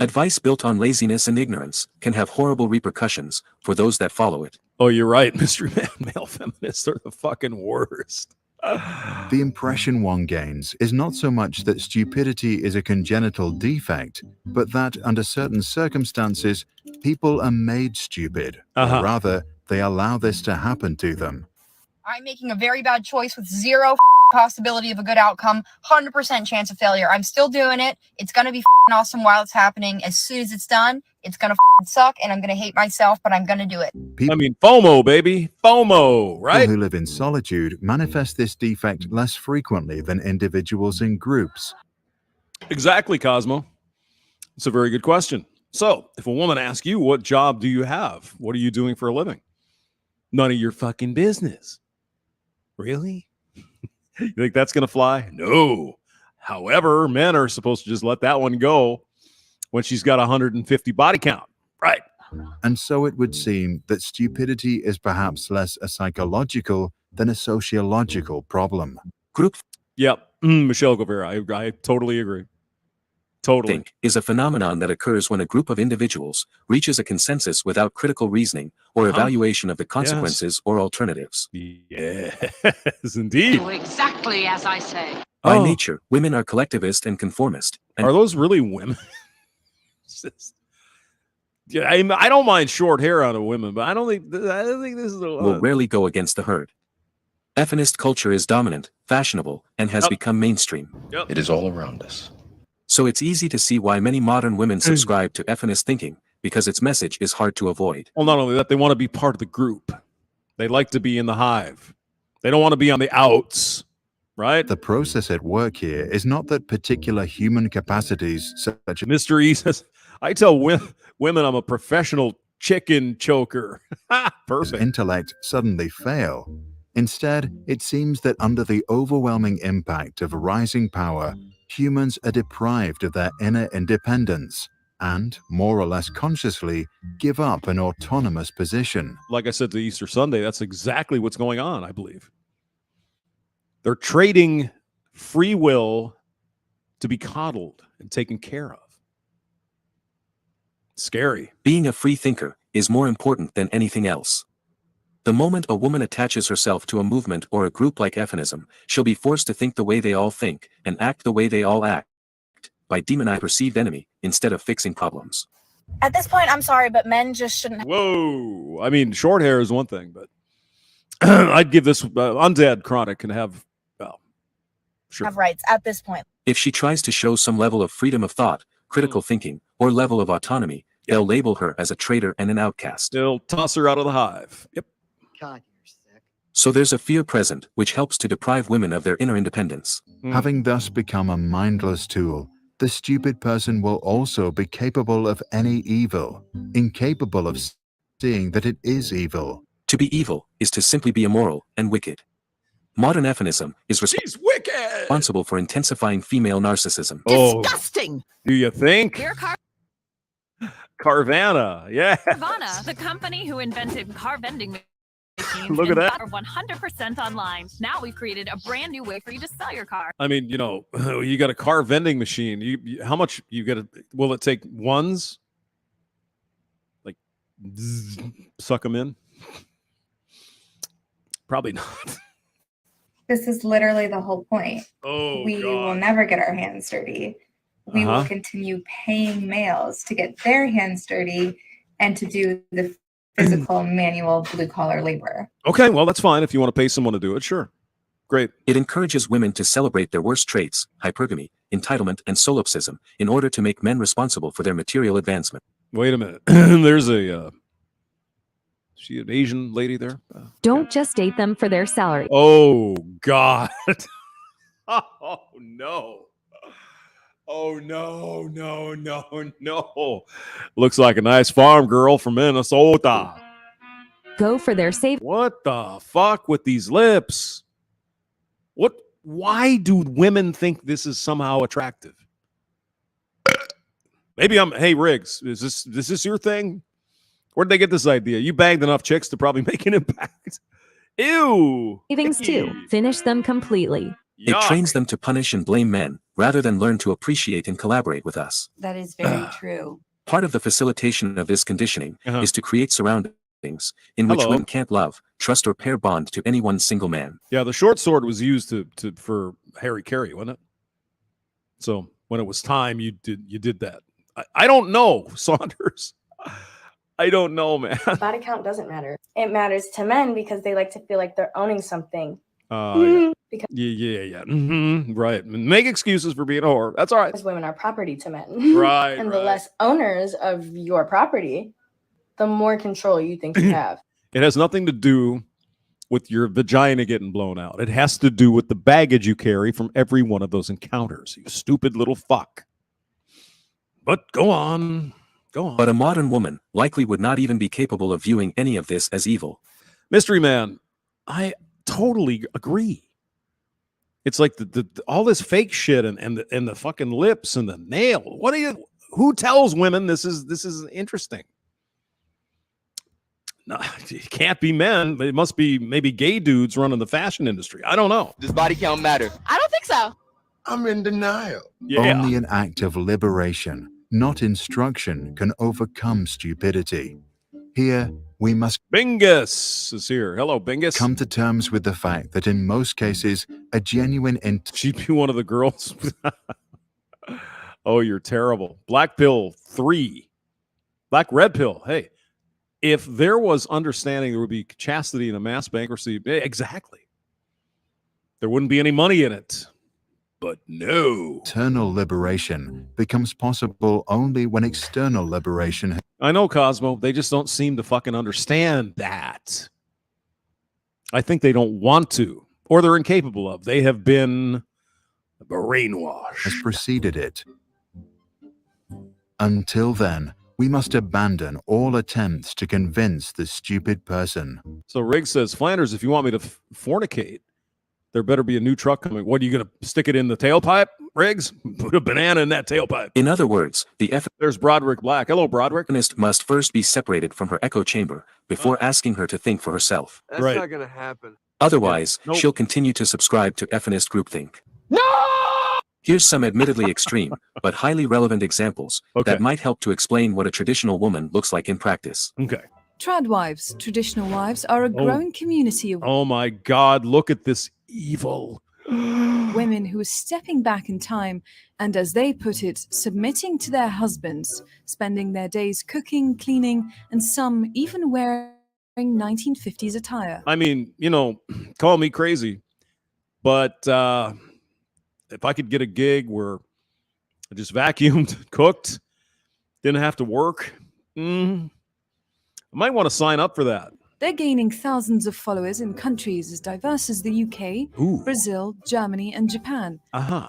Advice built on laziness and ignorance can have horrible repercussions for those that follow it. Oh, you're right, Mystery Man. Male feminists are the fucking worst. The impression one gains is not so much that stupidity is a congenital defect, but that under certain circumstances, people are made stupid, or rather, they allow this to happen to them. I'm making a very bad choice with 0 possibility of a good outcome, 100% chance of failure. I'm still doing it. It's going to be awesome while it's happening. As soon as it's done, it's going to suck and I'm going to hate myself, but I'm going to do it. FOMO, baby. FOMO, right? People who live in solitude manifest this defect less frequently than individuals in groups. Exactly, Cosmo. It's a very good question. So, if a woman asks you, what job do you have? What are you doing for a living? None of your fucking business. Really? You think that's going to fly? No. However, men are supposed to just let that one go when she's got 150 body count. Right. And so it would seem that stupidity is perhaps less a psychological than a sociological problem. Group. Yep. Michelle Guevara. I totally agree. Totally. Think is a phenomenon that occurs when a group of individuals reaches a consensus without critical reasoning or evaluation of the consequences or alternatives. Yes, indeed. Do exactly as I say. By nature, women are collectivist and conformist. Are those really women? Yeah, I don't mind short hair on a woman, but I don't think this is a lot. Will rarely go against the herd. Feminist culture is dominant, fashionable, and has become mainstream. It is all around us. So it's easy to see why many modern women subscribe to feminist thinking, because its message is hard to avoid. Well, not only that, they want to be part of the group. They like to be in the hive. They don't want to be on the outs, right? The process at work here is not that particular human capacities such as Mr. E says, I tell women I'm a professional chicken choker. Perfect. Intellect suddenly fail. Instead, it seems that under the overwhelming impact of rising power, humans are deprived of their inner independence and, more or less consciously, give up an autonomous position. Like I said to Easter Sunday, that's exactly what's going on, I believe. They're trading free will to be coddled and taken care of. Scary. Being a free thinker is more important than anything else. The moment a woman attaches herself to a movement or a group like feminism, she'll be forced to think the way they all think, and act the way they all act, by demonizing perceived enemy, instead of fixing problems. At this point, I'm sorry, but men just shouldn't. Whoa! I mean, short hair is one thing, but I'd give this undead chronic can have, well, sure, have rights at this point. If she tries to show some level of freedom of thought, critical thinking, or level of autonomy, they'll label her as a traitor and an outcast. They'll toss her out of the hive. Yep. God, you're sick. So there's a fear present which helps to deprive women of their inner independence. Having thus become a mindless tool, the stupid person will also be capable of any evil, incapable of seeing that it is evil. To be evil is to simply be immoral and wicked. Modern feminism is responsible for intensifying female narcissism. Disgusting! Do you think? Dear Carvana, yeah. Carvana, the company who invented car vending machines. Look at that. Are 100% online. Now we've created a brand new way for you to sell your car. I mean, you know, you got a car vending machine. How much you get? Will it take ones? Like, suck them in? Probably not. This is literally the whole point. Oh, we God. will never get our hands dirty. We will continue paying males to get their hands dirty and to do the physical, manual, blue-collar labor. Okay, well, that's fine if you want to pay someone to do it. Sure. Great. It encourages women to celebrate their worst traits, hypergamy, entitlement, and solipsism, in order to make men responsible for their material advancement. Wait a minute. There's a... she an Asian lady there? Don't just date them for their salary. Oh, God. Oh, no. Oh, no, no, no, no. Looks like a nice farm girl from Minnesota. Go for their save. What the fuck with these lips? Why do women think this is somehow attractive? Maybe hey, Riggs, is this your thing? Where'd they get this idea? You bagged enough chicks to probably make an impact. Ew. Savings too. Finish them completely. It trains them to punish and blame men, rather than learn to appreciate and collaborate with us. That is very true. Part of the facilitation of this conditioning is to create surroundings in which women can't love, trust, or pair bond to any one single man. Yeah, the short sword was used for Harry Carey, wasn't it? So when it was time, you did that. I don't know, Saunders. I don't know, man. Body count doesn't matter. It matters to men because they like to feel like they're owning something. Yeah. Right. Make excuses for being a whore. That's all right. Because women are property to men. Right. And the less owners of your property, the more control you think you have. It has nothing to do with your vagina getting blown out. It has to do with the baggage you carry from every one of those encounters. You stupid little fuck. But go on. Go on. But a modern woman likely would not even be capable of viewing any of this as evil. Mystery Man, I totally agree. It's like the all this fake shit and the fucking lips and the nail. Who tells women this is interesting? No, it can't be men. It must be maybe gay dudes running the fashion industry. I don't know. Does body count matter? I don't think so. I'm in denial. Yeah. Only an act of liberation, not instruction, can overcome stupidity. Here, we must Bingus is here. Hello, Bingus. Come to terms with the fact that in most cases, a genuine she'd be one of the girls. Oh, you're terrible. Black pill 3. Black red pill. Hey, if there was understanding, there would be chastity in a mass bankruptcy. Exactly. There wouldn't be any money in it. But no. Internal liberation becomes possible only when external liberation. I know, Cosmo. They just don't seem to fucking understand that. I think they don't want to, or they're incapable of. They have been brainwashed. Has preceded it. Until then, we must abandon all attempts to convince the stupid person. So Riggs says, Flanders, if you want me to fornicate, there better be a new truck coming. What, are you going to stick it in the tailpipe, Riggs? Put a banana in that tailpipe. In other words, there's Broderick Black. Hello, Broderick. Feminist must first be separated from her echo chamber before asking her to think for herself. That's not going to happen. Otherwise, she'll continue to subscribe to feminist groupthink. No! Here's some admittedly extreme, but highly relevant examples that might help to explain what a traditional woman looks like in practice. Okay. Trad wives, traditional wives, are a growing community of Oh my God, look at this evil. women who are stepping back in time and, as they put it, submitting to their husbands, spending their days cooking, cleaning, and some even wearing 1950s attire. I mean, you know, call me crazy, but if I could get a gig where I just vacuumed, cooked, didn't have to work, I might want to sign up for that. They're gaining thousands of followers in countries as diverse as the UK, Brazil, Germany, and Japan.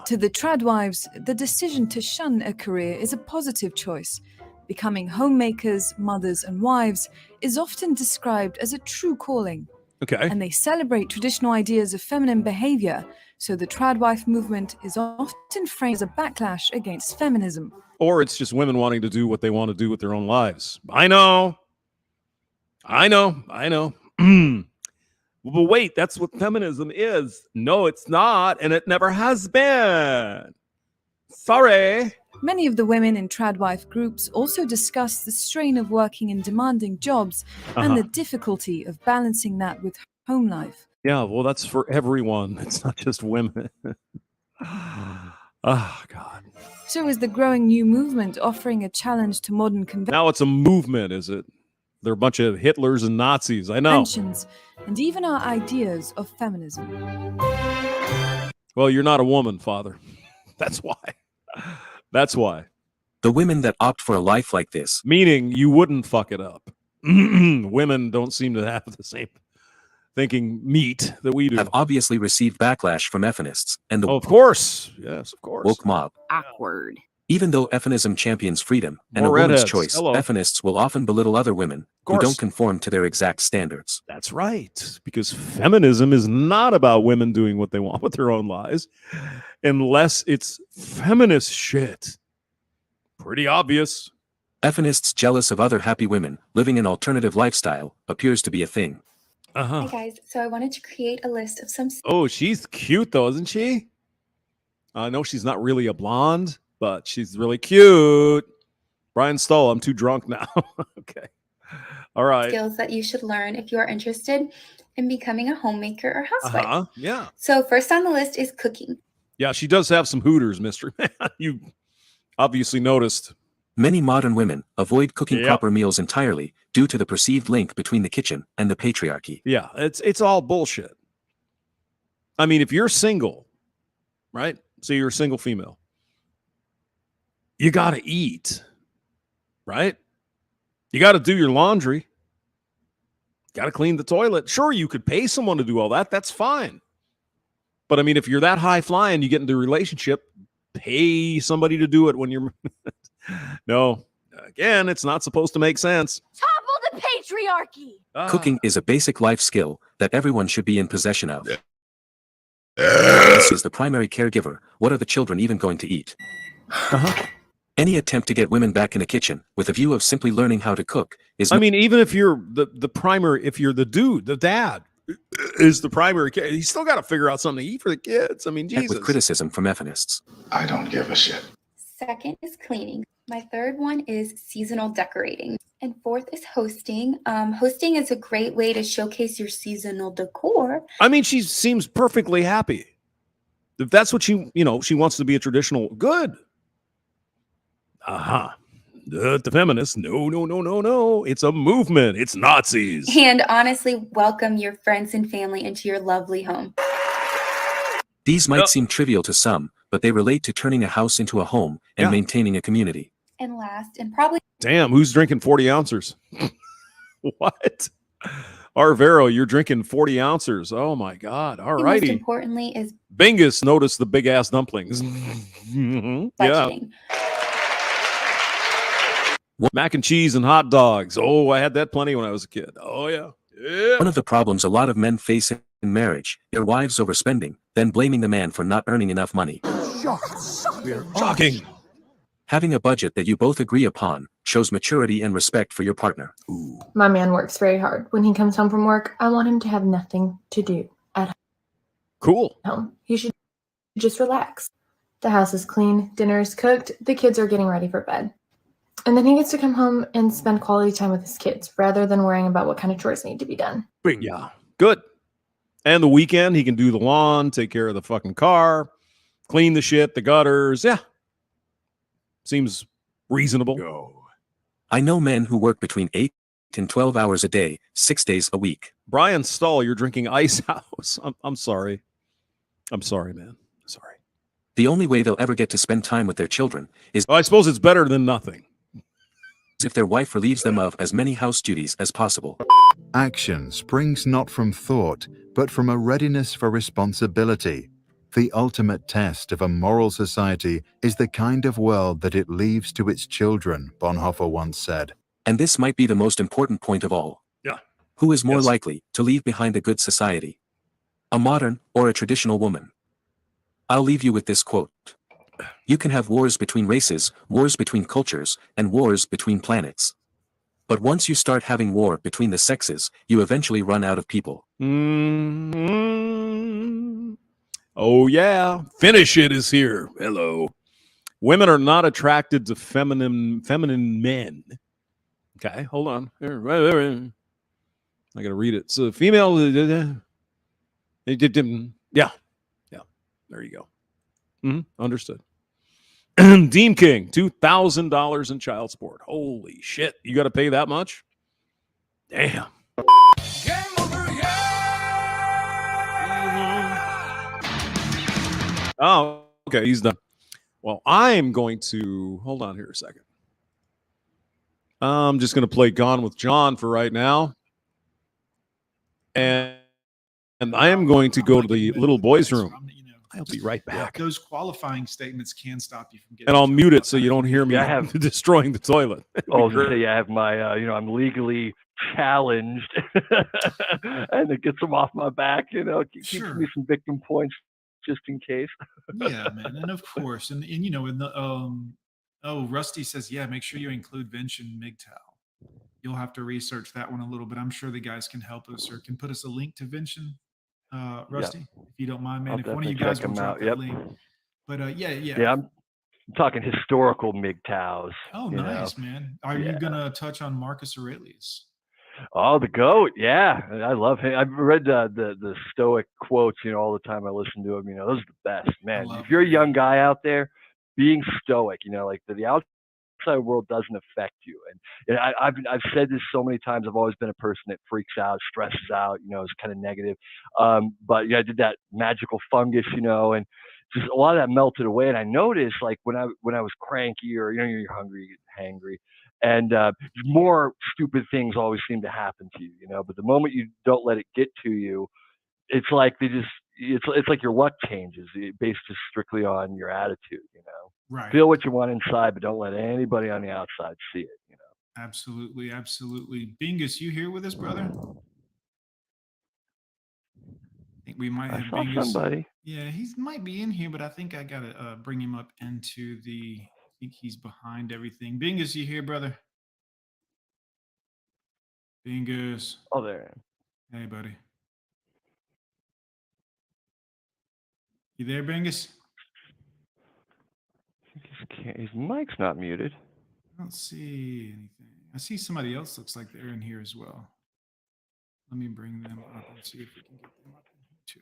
To the trad wives, the decision to shun a career is a positive choice. Becoming homemakers, mothers, and wives is often described as a true calling. Okay. And they celebrate traditional ideas of feminine behavior, so the trad wife movement is often framed as a backlash against feminism. Or it's just women wanting to do what they want to do with their own lives. I know. But wait, that's what feminism is. No, it's not, and it never has been. Sorry. Many of the women in tradwife groups also discuss the strain of working in demanding jobs and the difficulty of balancing that with home life. Yeah, well, that's for everyone. It's not just women. Oh, God. So is the growing new movement offering a challenge to modern Now it's a movement, is it? They're a bunch of Hitlers and Nazis. I know. conventions and even our ideas of feminism? Well, you're not a woman, Father. That's why. That's why. The women that opt for a life like this, meaning you wouldn't fuck it up. Women don't seem to have the same thinking meat that we do. have obviously received backlash from feminists and the Of course. Yes, of course. woke mob. Awkward. Even though feminism champions freedom and More a woman's redheads. choice, Hello. feminists will often belittle other women who course. don't conform to their exact standards. That's right. Because feminism is not about women doing what they want with their own lives, unless it's feminist shit. Pretty obvious. Feminists jealous of other happy women living an alternative lifestyle appears to be a thing. Hi guys, so I wanted to create a list of some Oh, she's cute though, isn't she? I know she's not really a blonde, but she's really cute. Brian Stoll, I'm too drunk now. Okay. All right. skills that you should learn if you are interested in becoming a homemaker or housewife. Yeah. So first on the list is cooking. Yeah, she does have some Hooters, Mystery Man. You obviously noticed. Many modern women avoid cooking Yep. proper meals entirely due to the perceived link between the kitchen and the patriarchy. Yeah, it's all bullshit. I mean, if you're single, right? So you're a single female. You got to eat, right? You got to do your laundry. Got to clean the toilet. Sure, you could pay someone to do all that. That's fine. But I mean, if you're that high flying, you get into a relationship, pay somebody to do it when you're. No, again, it's not supposed to make sense. Topple the patriarchy. Cooking is a basic life skill that everyone should be in possession of. This is the primary caregiver. What are the children even going to eat? Any attempt to get women back in the kitchen with a view of simply learning how to cook is. I mean, even if you're the primary, if you're the dude, the dad is the primary care, you still got to figure out something to eat for the kids. I mean, met Jesus. with criticism from feminists. I don't give a shit. Second is cleaning. My third one is seasonal decorating. And fourth is hosting. Hosting is a great way to showcase your seasonal decor. I mean, she seems perfectly happy. If that's what she wants to be a traditional, good. The feminists, no. It's a movement. It's Nazis. And honestly, welcome your friends and family into your lovely home. These might seem trivial to some, but they relate to turning a house into a home and maintaining a community. And last, and probably Damn, who's drinking 40 ounces? What? Arvero, you're drinking 40 ounces. Oh my God. All most righty. importantly is Bingus noticed the big ass dumplings. Yeah. budgeting. Mac and cheese and hot dogs. Oh, I had that plenty when I was a kid. Oh, yeah. Yeah. One of the problems a lot of men face in marriage, their wives overspending, then blaming the man for not earning enough money. Shocking. Having a budget that you both agree upon shows maturity and respect for your partner. My man works very hard. When he comes home from work, I want him to have nothing to do at Cool. home. He should just relax. The house is clean, dinner is cooked, the kids are getting ready for bed. And then he gets to come home and spend quality time with his kids rather than worrying about what kind of chores need to be done. Yeah. Good. And the weekend, he can do the lawn, take care of the fucking car, clean the shit, the gutters. Yeah. Seems reasonable. I know men who work between 8 and 12 hours a day, 6 days a week. Brian Stahl, you're drinking Ice House. I'm sorry. I'm sorry, man. Sorry. The only way they'll ever get to spend time with their children is, I suppose it's better than nothing, if their wife relieves them of as many house duties as possible. Action springs not from thought, but from a readiness for responsibility. The ultimate test of a moral society is the kind of world that it leaves to its children, Bonhoeffer once said. And this might be the most important point of all. Yeah. Who is more likely to leave behind a good society? A modern or a traditional woman? I'll leave you with this quote. You can have wars between races, wars between cultures, and wars between planets. But once you start having war between the sexes, you eventually run out of people. Mm-hmm. Oh, yeah. Finish it is here. Hello. Women are not attracted to feminine men. Okay, hold on. I got to read it. So female. Yeah. There you go. Understood. Dean King, $2,000 in child support. Holy shit. You got to pay that much? Damn. Oh, okay. He's done. Well, I'm going to hold on here a second. I'm just going to play Gone with John for right now. And I am going to go to the little boys' room. I'll be right back. Those qualifying statements can stop you from getting. And I'll mute it so you don't hear me destroying the toilet. Oh, say I have my, I'm legally challenged, and it gets them off my back. Keeps me some victim points just in case. Yeah, man, and of course, and in the Rusty says, yeah, make sure you include Vinch and MGTOW. You'll have to research that one a little bit. I'm sure the guys can help us or can put us a link to Vinch and Rusty, if you don't mind, man. If one of you guys will drop that link. But yeah, I'm talking historical MGTOWs. Oh, nice, man. Are you gonna touch on Marcus Aurelius? Oh, the GOAT. Yeah, I love him. I've read the Stoic quotes, all the time. I listen to them. Those are the best, man. If you're a young guy out there, being stoic, like the outside world doesn't affect you. And I've said this so many times. I've always been a person that freaks out, stresses out, is kind of negative. But I did that magical fungus, and just a lot of that melted away. And I noticed, like when I was cranky or you're hungry, you get hangry, and more stupid things always seem to happen to you, But the moment you don't let it get to you, it's like it's like your luck changes based just strictly on your attitude, Right. Feel what you want inside, but don't let anybody on the outside see it, Absolutely, absolutely. Bingus, you here with us, brother? I think we might have Bingus. Somebody. Yeah, he might be in here, but I think I gotta bring him up into the. I think he's behind everything. Bingus, you here, brother? Bingus. Oh, there. Hey, buddy. You there, Bingus? His mic's not muted. I don't see anything. I see somebody else looks like they're in here as well. Let me bring them up and see if we can get them up in here too.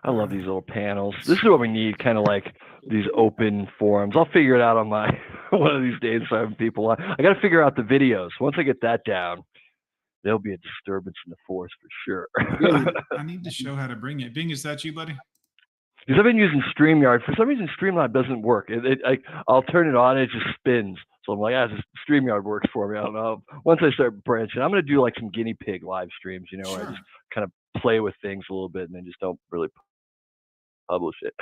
I love these little panels. This is what we need, kind of like these open forums. I'll figure it out on my one of these days. So I have people on. I got to figure out the videos. Once I get that down, there'll be a disturbance in the force for sure. Yeah, I need to show how to bring it. Bing, is that you, buddy? Because I've been using StreamYard. For some reason, StreamYard doesn't work. I'll turn it on, and it just spins. So I'm like, StreamYard works for me. I don't know. Once I start branching, I'm going to do like some guinea pig live streams, where I just kind of play with things a little bit and then just don't really publish it.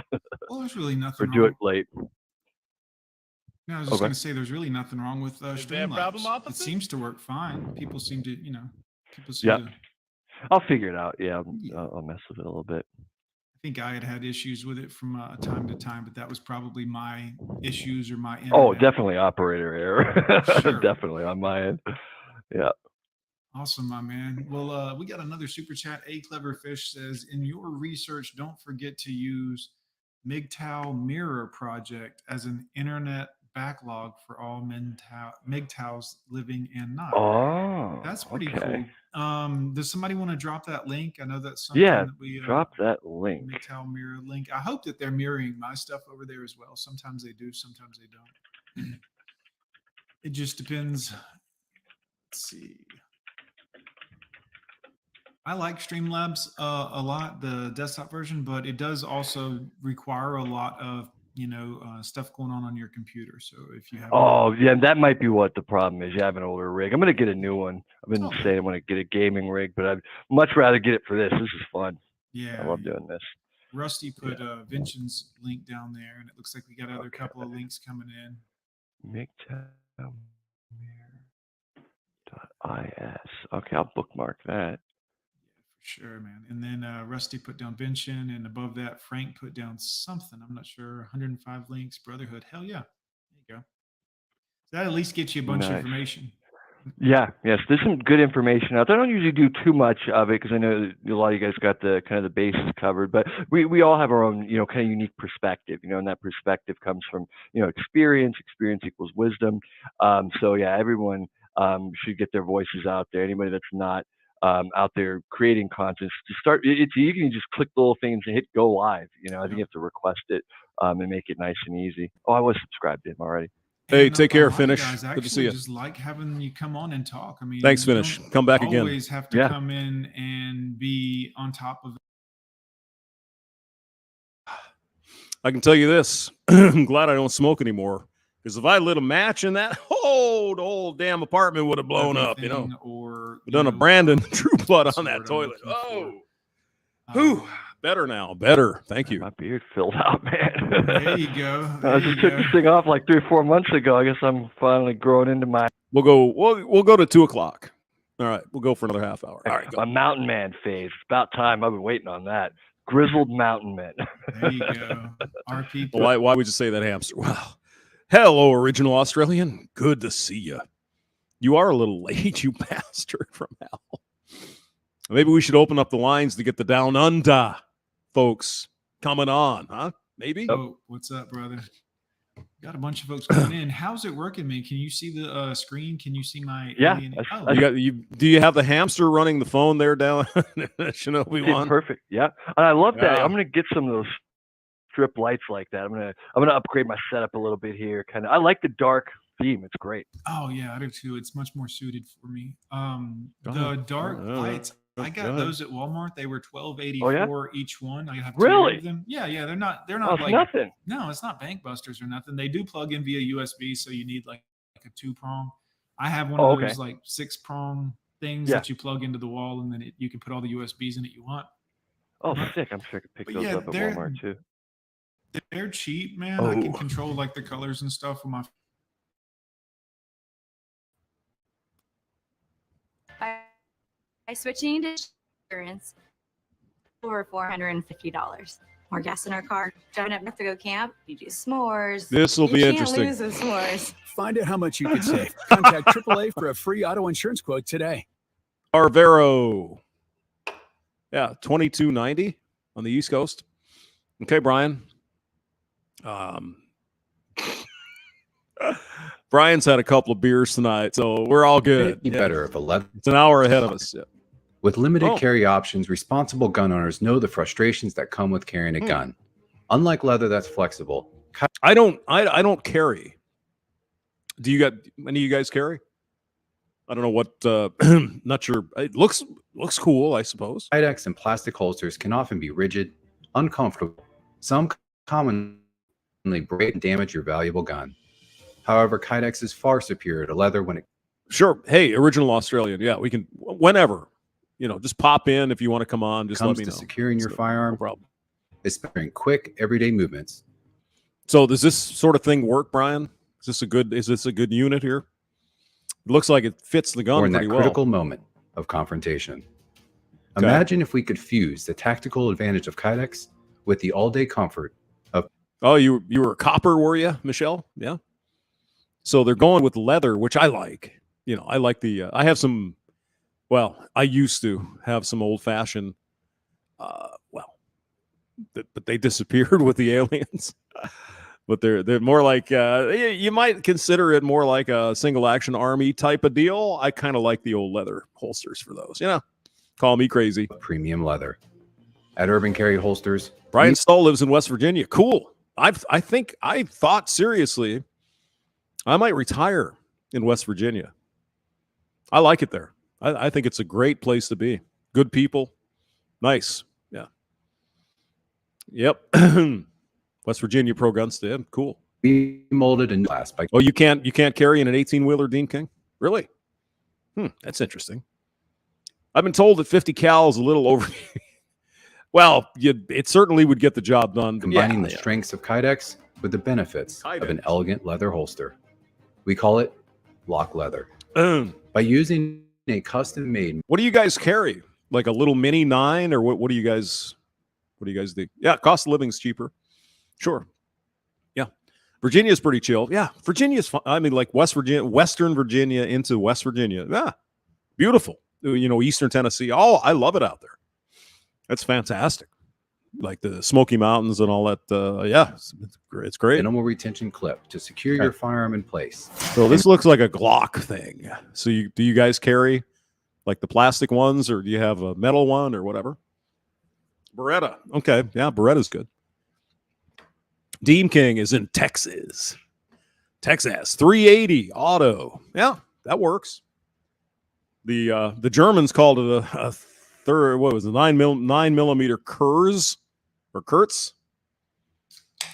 Well, there's really nothing or do it late. No, I was just going to say there's really nothing wrong with Streamlabs. It seems to work fine. People seem to, I'll figure it out. Yeah, I'll mess with it a little bit. I think I had issues with it from time to time, but that was probably my issues or my internet. Oh, definitely operator error. Sure. Definitely on my end. Yeah. Awesome, my man. Well, we got another super chat. A Clever Fish says, in your research, don't forget to use MGTOW Mirror Project as an internet backlog for all MGTOWs living and not. Oh, That's pretty okay. cool. Does somebody want to drop that link? I know that's something Yeah, that we drop that link. MGTOW mirror link. I hope that they're mirroring my stuff over there as well. Sometimes they do, sometimes they don't. It just depends. Let's see. I like Streamlabs a lot, the desktop version, but it does also require a lot of stuff going on your computer. So if you have Yeah, that might be what the problem is. You have an older rig. I'm gonna get a new one. I've been saying I want to get a gaming rig, but I'd much rather get it for this. This is fun. Yeah, I love doing this. Rusty put Vincent's link down there, and it looks like we got other couple of links coming in. MGTOW.is. Okay, I'll bookmark that. Sure, man. And then Rusty put down Vincent, and above that, Frank put down something. I'm not sure. 105 links, Brotherhood. Hell yeah. There you go. That at least gets you a bunch of information. Yeah, yes, there's some good information out there. I don't usually do too much of it because I know a lot of you guys got the kind of the bases covered, but we all have our own, kind of unique perspective, and that perspective comes from, experience. Experience equals wisdom. So yeah, everyone should get their voices out there. Anybody that's not out there creating content, to start, it's you can just click the little things and hit go live. I think you have to request it and make it nice and easy. Oh, I was subscribed to him already. Hey, take care, Finish. Good to see you. Just like having you come on and talk. I mean, thanks, Finish. Come back again. Always have to come in and be on top of it. I can tell you this. I'm glad I don't smoke anymore. Because if I lit a match in that, the whole damn apartment would have blown up, Or done a Brandon True Blood on that toilet. Whew. Better now. Better. Thank you. My beard filled out, man. There you go. I just took this thing off like 3 or 4 months ago. I guess I'm finally growing into my. We'll go to 2 o'clock. All right. We'll go for another half hour. All right. My mountain man phase. It's about time. I've been waiting on that. Grizzled mountain man. There you go. RP. Why would you say that, hamster? Wow. Hello, original Australian. Good to see you. You are a little late, you bastard from hell. Maybe we should open up the lines to get the down under folks coming on, huh? Maybe. Oh, what's up, brother? Got a bunch of folks coming in. How's it working, man? Can you see the screen? Can you see my? Do you have the hamster running the phone there down? Shinobi One. Perfect. Yeah, and I love that. I'm gonna get some of those strip lights like that. I'm gonna upgrade my setup a little bit here. I like the dark theme. It's great. Oh yeah, I do too. It's much more suited for me. The dark lights. I got those at Walmart. They were $12.84 each one. I have 2 of them. Yeah, they're not like nothing. No, it's not bank busters or nothing. They do plug in via USB, so you need like a 2-prong. I have one of those like 6-prong things that you plug into the wall, and then you can put all the USBs in it you want. Oh, sick! I'm sure I could pick those up at Walmart too. They're cheap, man. I can control like the colors and stuff with my. By switching to insurance for $450. More gas in our car. Driving up north to go camp. You do s'mores. This will be interesting. Lose the s'mores. Find out how much you could save. Contact AAA for a free auto insurance quote today. Arvero. Yeah, $22.90 on the East Coast. Okay, Brian. Brian's had a couple of beers tonight, so we're all good. It'd be better if 11. It's an hour ahead of us. Yeah. With limited carry options, responsible gun owners know the frustrations that come with carrying a gun. Unlike leather that's flexible. I don't carry. Do you got any of you guys carry? I don't know what. Not sure. It looks cool, I suppose. Kydex and plastic holsters can often be rigid, uncomfortable. Some commonly break and damage your valuable gun. However, Kydex is far superior to leather when it. Sure. Hey, original Australian. Yeah, we can whenever. Just pop in if you want to come on. Just let me know. Securing your firearm, no problem. Especially quick, everyday movements. So, does this sort of thing work, Brian? Is this a good unit here? It looks like it fits the gun or in pretty that well. Critical moment of confrontation. Okay. Imagine if we could fuse the tactical advantage of Kydex with the all-day comfort of. Oh, you were a copper, were you, Michelle? Yeah. So they're going with leather, which I like. I like the. I have some. Well, I used to have some old-fashioned. But they disappeared with the aliens. but they're more like you might consider it more like a single action army type of deal. I kind of like the old leather holsters for those. Call me crazy. Premium leather. At Urban Carry Holsters, Brian Stoll lives in West Virginia. Cool. I thought seriously I might retire in West Virginia. I like it there. I think it's a great place to be. Good people. Nice. Yeah. Yep. West Virginia pro gun stand. Cool. We molded in glass by. Oh, you can't carry in an 18-wheeler, Dean King? Really? That's interesting. I've been told that 50 cal is a little over. Well, it certainly would get the job done. Combining the strengths of Kydex with the benefits of an elegant leather holster. We call it lock leather. By using a custom-made. What do you guys carry? Like a little mini 9, or what do you guys do? Yeah, cost of living's cheaper. Sure. Yeah. Virginia's pretty chill. Yeah, Virginia's fun. I mean, like Western Virginia into West Virginia. Yeah, beautiful. Eastern Tennessee. Oh, I love it out there. That's fantastic. Like the Smoky Mountains and all that. Yeah, it's great. Minimal retention clip to secure your firearm in place. So this looks like a Glock thing. So do you guys carry like the plastic ones, or do you have a metal one or whatever? Beretta. Okay. Yeah, Beretta's good. Dean King is in Texas. 380 auto. Yeah, that works. The Germans called it a third. What was it? 9mm Kurz or Kurtz.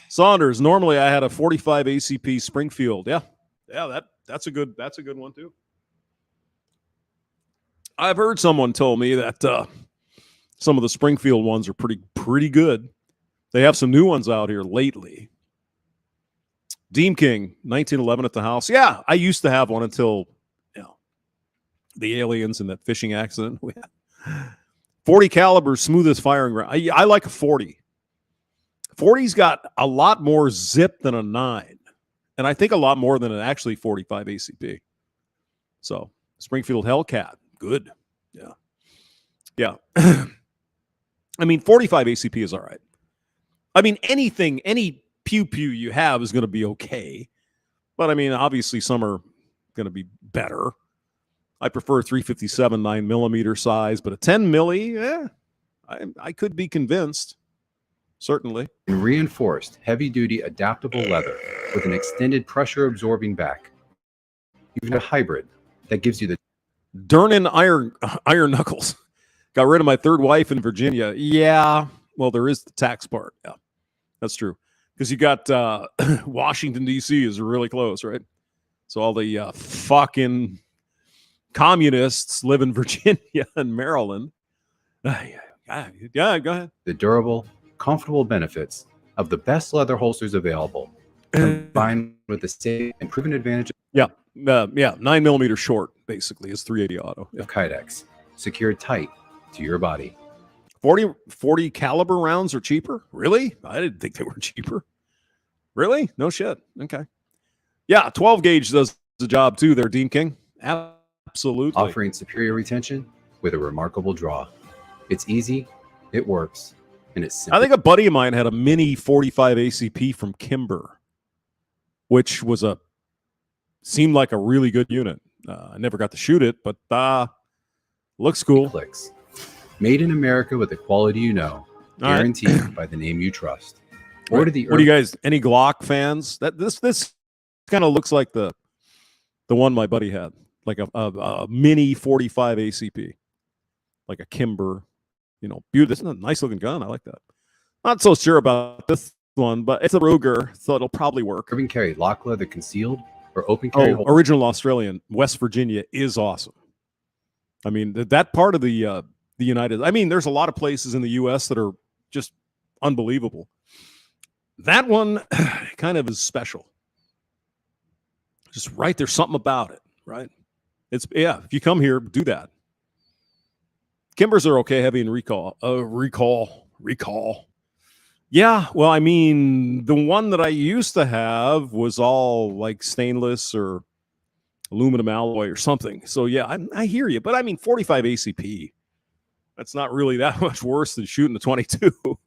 Saunders. Normally, I had a 45 ACP Springfield. Yeah. That's a good one too. I've heard someone told me that some of the Springfield ones are pretty good. They have some new ones out here lately. Dean King, 1911 at the house. Yeah, I used to have one until the aliens and that fishing accident. 40 caliber, smoothest firing round. I like a 40. 40's got a lot more zip than a 9, and I think a lot more than an actually 45 ACP. So Springfield Hellcat, good. Yeah. I mean, 45 ACP is all right. I mean, any pew you have is going to be okay, but I mean, obviously some are going to be better. I prefer 357 9mm size, but a 10 milli, I could be convinced. Certainly. And reinforced heavy-duty adaptable leather with an extended pressure-absorbing back. Even a hybrid that gives you the Durnin iron knuckles. Got rid of my third wife in Virginia. Yeah, well, there is the tax part. Yeah, that's true. Because you got Washington, D.C. is really close, right? So all the fucking communists live in Virginia and Maryland. Yeah, go ahead. The durable, comfortable benefits of the best leather holsters available, combined with the safe and proven advantage. Yeah, 9mm short basically is 380 auto. Of Kydex, secured tight to your body. 40 caliber rounds are cheaper? Really? I didn't think they were cheaper. Really? No shit. Okay. Yeah, 12 gauge does the job too there, Dean King. Absolutely. Offering superior retention with a remarkable draw. It's easy, it works, and it's simple. I think a buddy of mine had a mini 45 ACP from Kimber, which seemed like a really good unit. I never got to shoot it, but looks cool. Clicks. Made in America with the quality you know, guaranteed by the name you trust. What do you guys? Any Glock fans? This kind of looks like the one my buddy had, like a mini 45 ACP, like a Kimber. Beautiful. This is a nice looking gun. I like that. Not so sure about this one, but it's a Ruger, so it'll probably work. Urban carry, lock leather concealed or open carry. Original Australian, West Virginia is awesome. I mean, that part of the United. I mean, there's a lot of places in the U.S. that are just unbelievable. That one kind of is special. Just right, there's something about it, right? If you come here, do that. Kimbers are okay, heavy and recall. Yeah, well, I mean, the one that I used to have was all like stainless or aluminum alloy or something. So yeah, I hear you, but I mean, 45 ACP. That's not really that much worse than shooting the 22.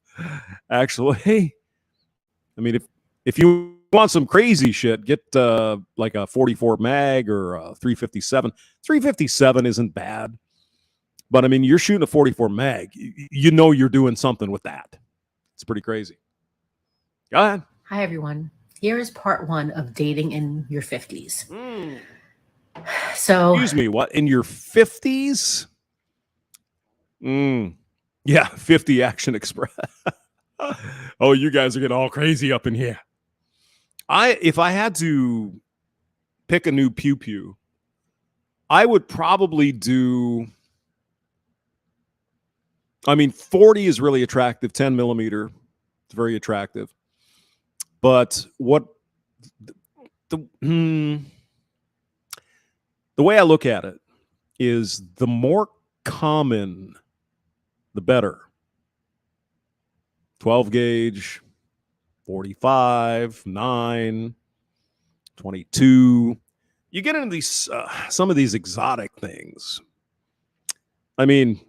Actually, I mean, if you want some crazy shit, get like a 44 mag or a 357. 357 isn't bad. But, I mean, you're shooting a 44 mag. You know you're doing something with that. It's pretty crazy. Go ahead. Hi, everyone. Here is part 1 of dating in your 50s. So, excuse me, what? In your 50s? Yeah, 50 Action Express. Oh, you guys are getting all crazy up in here. If I had to pick a new pew-pew, I would probably do... I mean, 40 is really attractive. 10 millimeter, it's very attractive. But what the way I look at it is the more common, the better. 12 gauge, 45, 9, 22. You get into these some of these exotic things. I mean,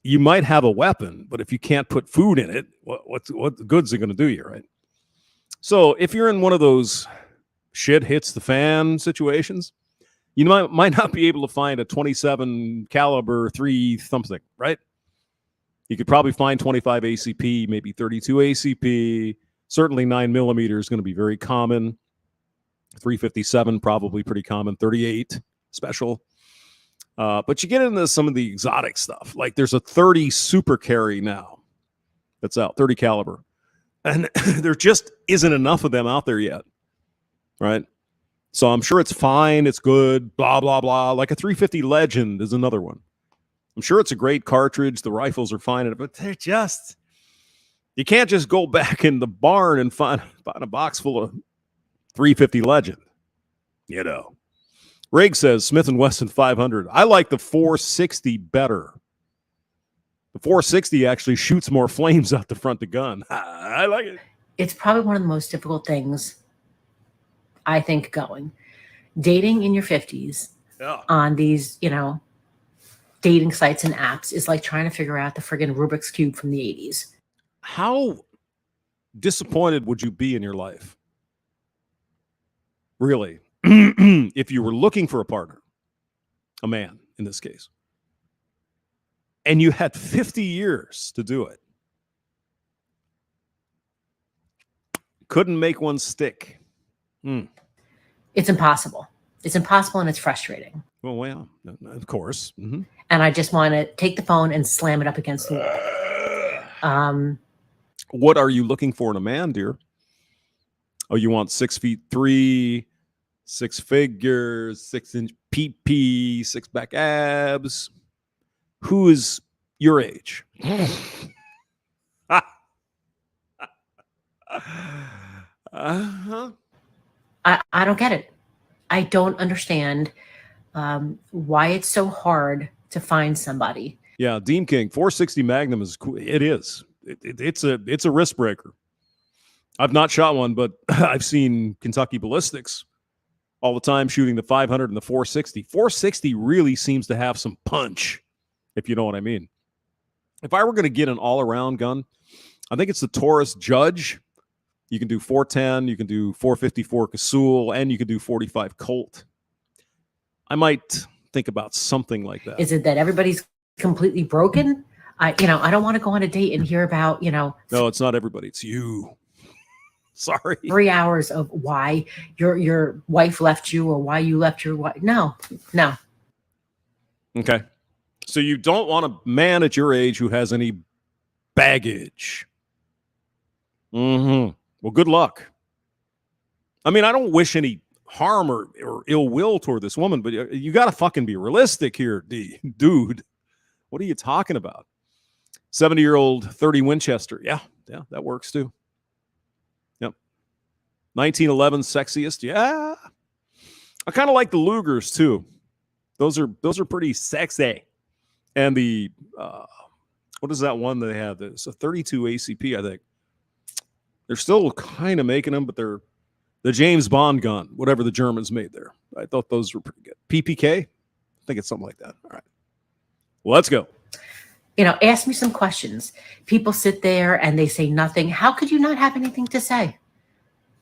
you might have a weapon, but if you can't put food in it, what good's it going to do you, right? So if you're in one of those shit hits the fan situations, you might not be able to find a 27 caliber 3 thumbstick, right? You could probably find 25 ACP, maybe 32 ACP. Certainly 9 millimeter is going to be very common. 357 probably pretty common. 38 special. But you get into some of the exotic stuff. Like there's a 30 super carry now that's out, 30 caliber. And there just isn't enough of them out there yet, right? So I'm sure it's fine, it's good, blah, blah, blah. Like a 350 Legend is another one. I'm sure it's a great cartridge. The rifles are fine, but they're just... You can't just go back in the barn and find a box full of 350 Legend, you know. Rig says Smith & Wesson 500. I like the 460 better. The 460 actually shoots more flames out the front of the gun. I like it. it's probably one of the most difficult things, I think, going. Dating in your 50s on these, dating sites and apps is like trying to figure out the friggin' Rubik's Cube from the 80s. How disappointed would you be in your life? Really? If you were looking for a partner, a man in this case, and you had 50 years to do it, couldn't make one stick. It's impossible. It's impossible and it's frustrating. Well, of course. Mm-hmm. And I just want to take the phone and slam it up against the wall. What are you looking for in a man, dear? Oh, you want 6'3", 6 figures, 6-inch PP, 6-pack abs. Who is your age? I don't get it. I don't understand why it's so hard to find somebody. Yeah, Dean King, 460 Magnum is cool. It is. It's a wrist breaker. I've not shot one, but I've seen Kentucky Ballistics all the time shooting the 500 and the 460. 460 really seems to have some punch, if you know what I mean. If I were going to get an all-around gun, I think it's the Taurus Judge. You can do 410, you can do 454 Casull, and you can do 45 Colt. I might think about something like that. Is it that everybody's completely broken? I don't want to go on a date and hear about, No, it's not everybody. It's you. Sorry. 3 hours of why your wife left you or why you left your wife. No. Okay. So you don't want a man at your age who has any baggage. Well, good luck. I mean, I don't wish any harm or ill will toward this woman, but you got to fucking be realistic here, dude. What are you talking about? 70-year-old 30 Winchester. Yeah, that works too. Yep. 1911 sexiest. Yeah. I kind of like the Lugers too. Those are pretty sexy. And the what is that one that they have? It's a 32 ACP, I think. They're still kind of making them, but they're the James Bond gun, whatever the Germans made there. I thought those were pretty good. PPK? I think it's something like that. All right. Well, let's go. Ask me some questions. People sit there and they say nothing. How could you not have anything to say?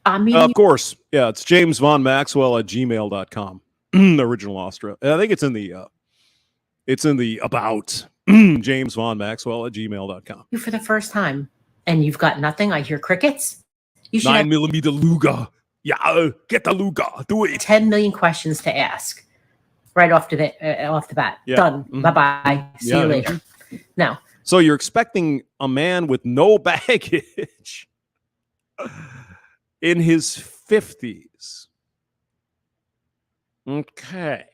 I mean, of course. Yeah, it's James Von Maxwell at gmail.com. The original Austria. I think it's in the about James Von Maxwell at gmail.com. you for the first time and you've got nothing. I hear crickets. You should 9mm Luger. Yeah, get the Luger. Do it. 10 million questions to ask right off the bat. Yeah. Done. Mhm. Bye-bye. See Yeah. you later. No. So you're expecting a man with no baggage in his 50s. Okay.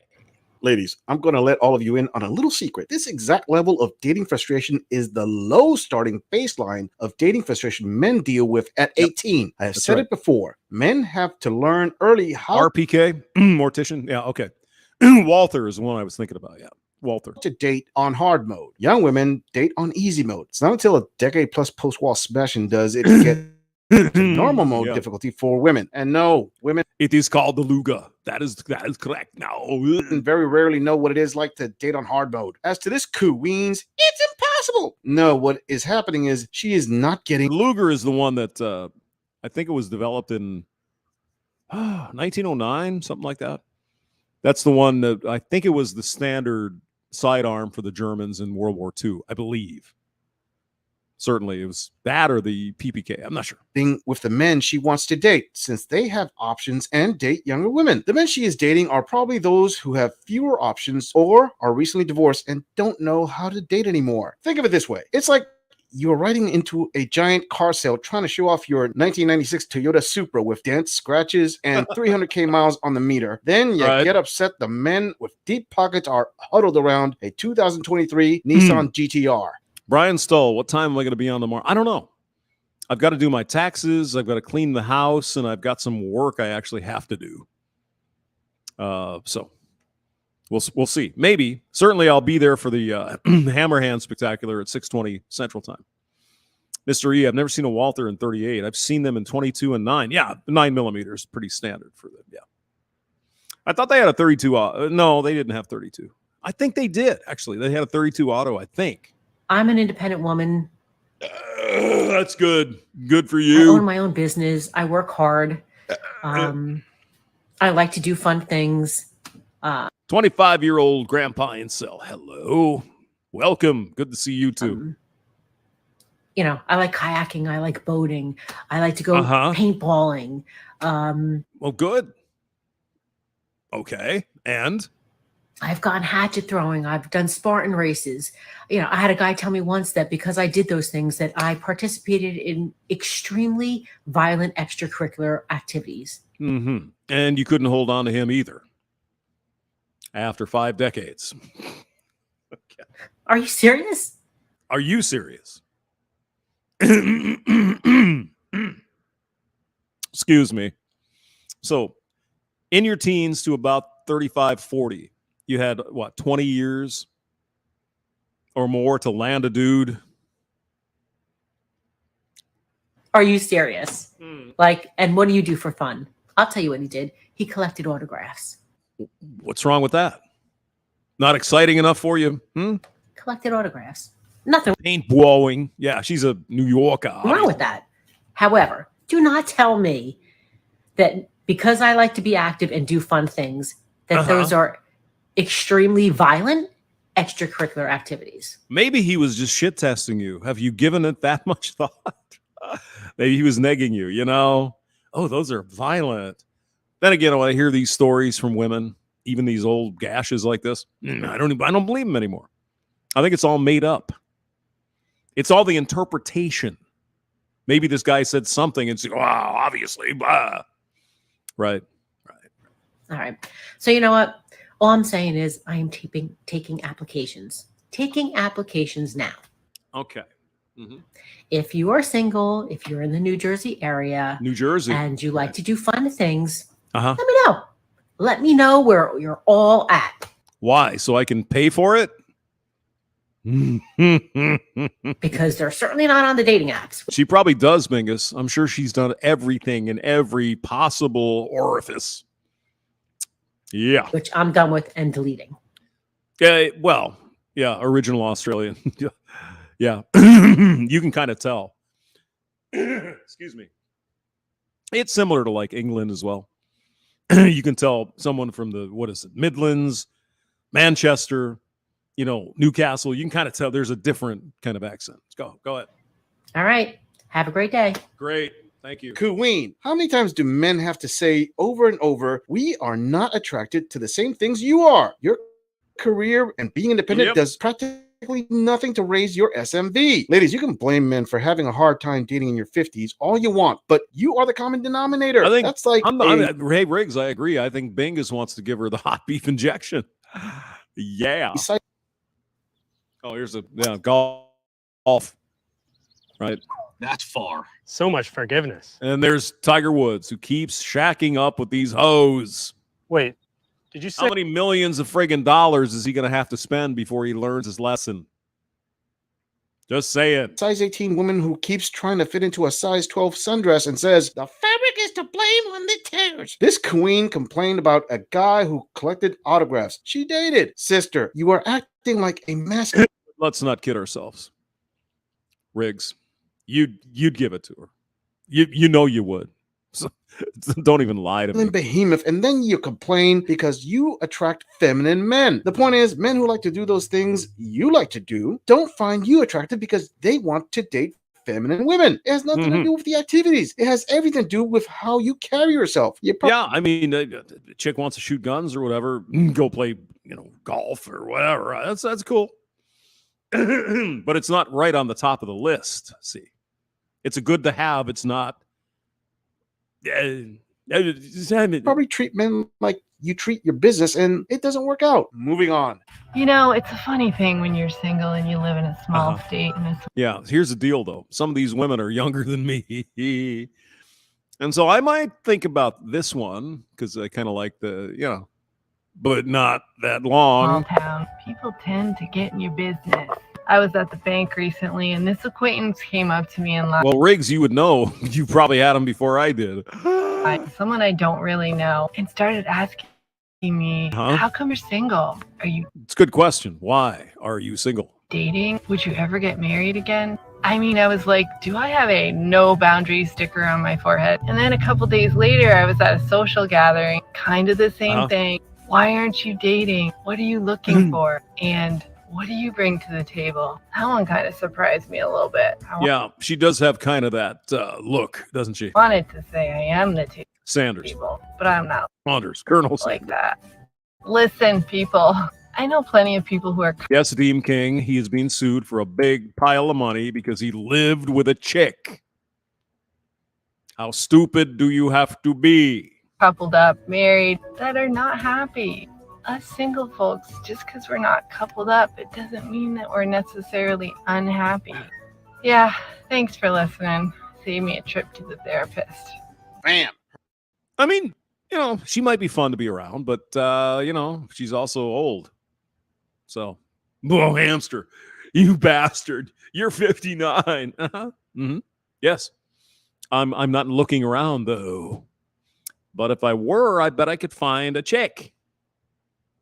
Ladies, I'm going to let all of you in on a little secret. This exact level of dating frustration is the low starting baseline of dating frustration men deal with at 18. I have That's said right. it before. Men have to learn early how RPK, mortician. Yeah, okay. Walther is the one I was thinking about. Yeah, Walther. to date on hard mode. Young women date on easy mode. It's not until a decade plus post-wall smashing does it get to normal mode Yeah. difficulty for women. And no, women It is called the Luga. That is correct. Now, very rarely know what it is like to date on hard mode. As to this queens, it's impossible. No, what is happening is she is not getting. Luger is the one that I think it was developed in 1909, something like that. That's the one that I think it was the standard sidearm for the Germans in World War II, I believe. Certainly, it was that or the PPK. I'm not sure. Thing with the men she wants to date, since they have options and date younger women. The men she is dating are probably those who have fewer options or are recently divorced and don't know how to date anymore. Think of it this way. It's like you're riding into a giant car sale trying to show off your 1996 Toyota Supra with dents, scratches, and 300k miles on the meter. Then you Right. get upset the men with deep pockets are huddled around a 2023 Nissan GTR. Brian Stull, what time am I going to be on tomorrow? I don't know. I've got to do my taxes. I've got to clean the house, and I've got some work I actually have to do. So we'll see. Maybe. Certainly, I'll be there for the Hammerhand Spectacular at 6:20 Central Time. Mr. E, I've never seen a Walther in 38. I've seen them in 22 and 9. Yeah, 9mm is pretty standard for them. Yeah. I thought they had a 32. No, they didn't have 32. I think they did, actually. They had a 32 auto, I think. I'm an independent woman. That's good. Good for I you. own my own business. I work hard. I like to do fun things. 25-year-old grandpa incel. Hello. Welcome. Good to see you too. I like kayaking. I like boating. I like to go Uh-huh. paintballing. Well, good. Okay. And? I've gone hatchet throwing. I've done Spartan races. I had a guy tell me once that because I did those things that I participated in extremely violent extracurricular activities. Mm-hmm. And you couldn't hold on to him either. After 5 decades. Are you serious? Are you serious? Excuse me. So, in your teens to about 35, 40, you had, 20 years or more to land a dude? Are you serious? And what do you do for fun? I'll tell you what he did. He collected autographs. What's wrong with that? Not exciting enough for you? Collected autographs. Nothing Paintballing. Yeah, she's a New Yorker. wrong with that. However, do not tell me that because I like to be active and do fun things, that those are extremely violent extracurricular activities. Maybe he was just shit testing you. Have you given it that much thought? Maybe he was negging you, Oh, those are violent. Then again, when I hear these stories from women, even these old gashes like this, I don't believe them anymore. I think it's all made up. It's all the interpretation. Maybe this guy said something and said, wow, obviously, blah. Right. All right. So you know what? All I'm saying is I am taking applications. Taking applications now. Okay. Mm-hmm. If you are single, if you're in the New Jersey area, New Jersey, and you like to do fun things, Uh-huh. let me know. Let me know where you're all at. Why? So I can pay for it? Because they're certainly not on the dating apps. She probably does, Mingus. I'm sure she's done everything in every possible orifice. Yeah. Which I'm done with and deleting. Well, yeah, original Australian. Yeah. You can kind of tell. Excuse me. It's similar to like England as well. You can tell someone from the, what is it, Midlands, Manchester, you know, Newcastle. You can kind of tell there's a different kind of accent. Go ahead. All right. Have a great day. Great. Thank you. Queen, how many times do men have to say over and over, we are not attracted to the same things you are? Your career and being independent does practically nothing to raise your SMV. Ladies, you can blame men for having a hard time dating in your 50s all you want, but you are the common denominator. I think that's like hey, Riggs, I agree. I think Bingus wants to give her the hot beef injection. Yeah. Oh, here's a golf. Right. That's far. So much forgiveness. And there's Tiger Woods, who keeps shacking up with these hoes. Wait, did you say how many millions of friggin' dollars is he going to have to spend before he learns his lesson? Just say it. Size 18 woman who keeps trying to fit into a size 12 sundress and says, the fabric is to blame when it tears. This queen complained about a guy who collected autographs she dated. Sister, you are acting like a mess. Let's not kid ourselves. Riggs, you'd give it to her. You know you would. So, don't even lie to me. Behemoth, and then you complain because you attract feminine men. The point is, men who like to do those things you like to do don't find you attractive because they want to date feminine women. It has nothing to do with the activities. It has everything to do with how you carry yourself. Yeah, I mean, a chick wants to shoot guns or whatever, go play, golf or whatever. That's cool. But it's not right on the top of the list. See, it's a good to have. It's not. Probably treat men like you treat your business, and it doesn't work out. Moving on. It's a funny thing when you're single and you live in a small state. Yeah, here's the deal, though. Some of these women are younger than me. And so I might think about this one because I kind of like the, but not that long. Small town. People tend to get in your business. I was at the bank recently, and this acquaintance came up to me and laughed. Well, Riggs, you would know. You probably had him before I did. Someone I don't really know, and started asking me, how come you're single? Are you It's a good question. Why are you single? dating? Would you ever get married again? I mean, I was like, do I have a no boundaries sticker on my forehead? And then a couple days later, I was at a social gathering, kind of the same thing. Why aren't you dating? What are you looking for? And what do you bring to the table? That one kind of surprised me a little bit. Yeah, she does have kind of that look, doesn't she? Wanted to say I am the Sanders. people, but I'm not Saunders. Colonel like that. Listen, people, I know plenty of people who are Yes, Deem King, he is being sued for a big pile of money because he lived with a chick. How stupid do you have to be? coupled up, married, that are not happy. Us single folks, just because we're not coupled up, it doesn't mean that we're necessarily unhappy. Yeah, thanks for listening. Save me a trip to the therapist. Bam. I mean, she might be fun to be around, but, she's also old. So, whoa, hamster, you bastard. You're 59. Yes. I'm not looking around, though. But if I were, I bet I could find a chick.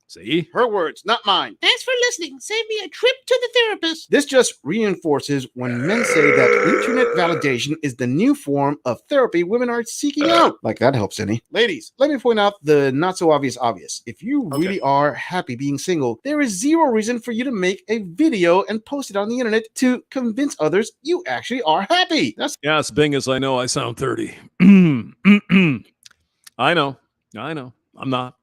See? Her words, not mine. Thanks for listening. Save me a trip to the therapist. This just reinforces when men say that internet validation is the new form of therapy women are seeking out. Like that helps any. Ladies, let me point out the not so obvious. If you really are happy being single, there is zero reason for you to make a video and post it on the internet to convince others you actually are happy. Yes, Bingus, I know I sound 30. I know. I'm not.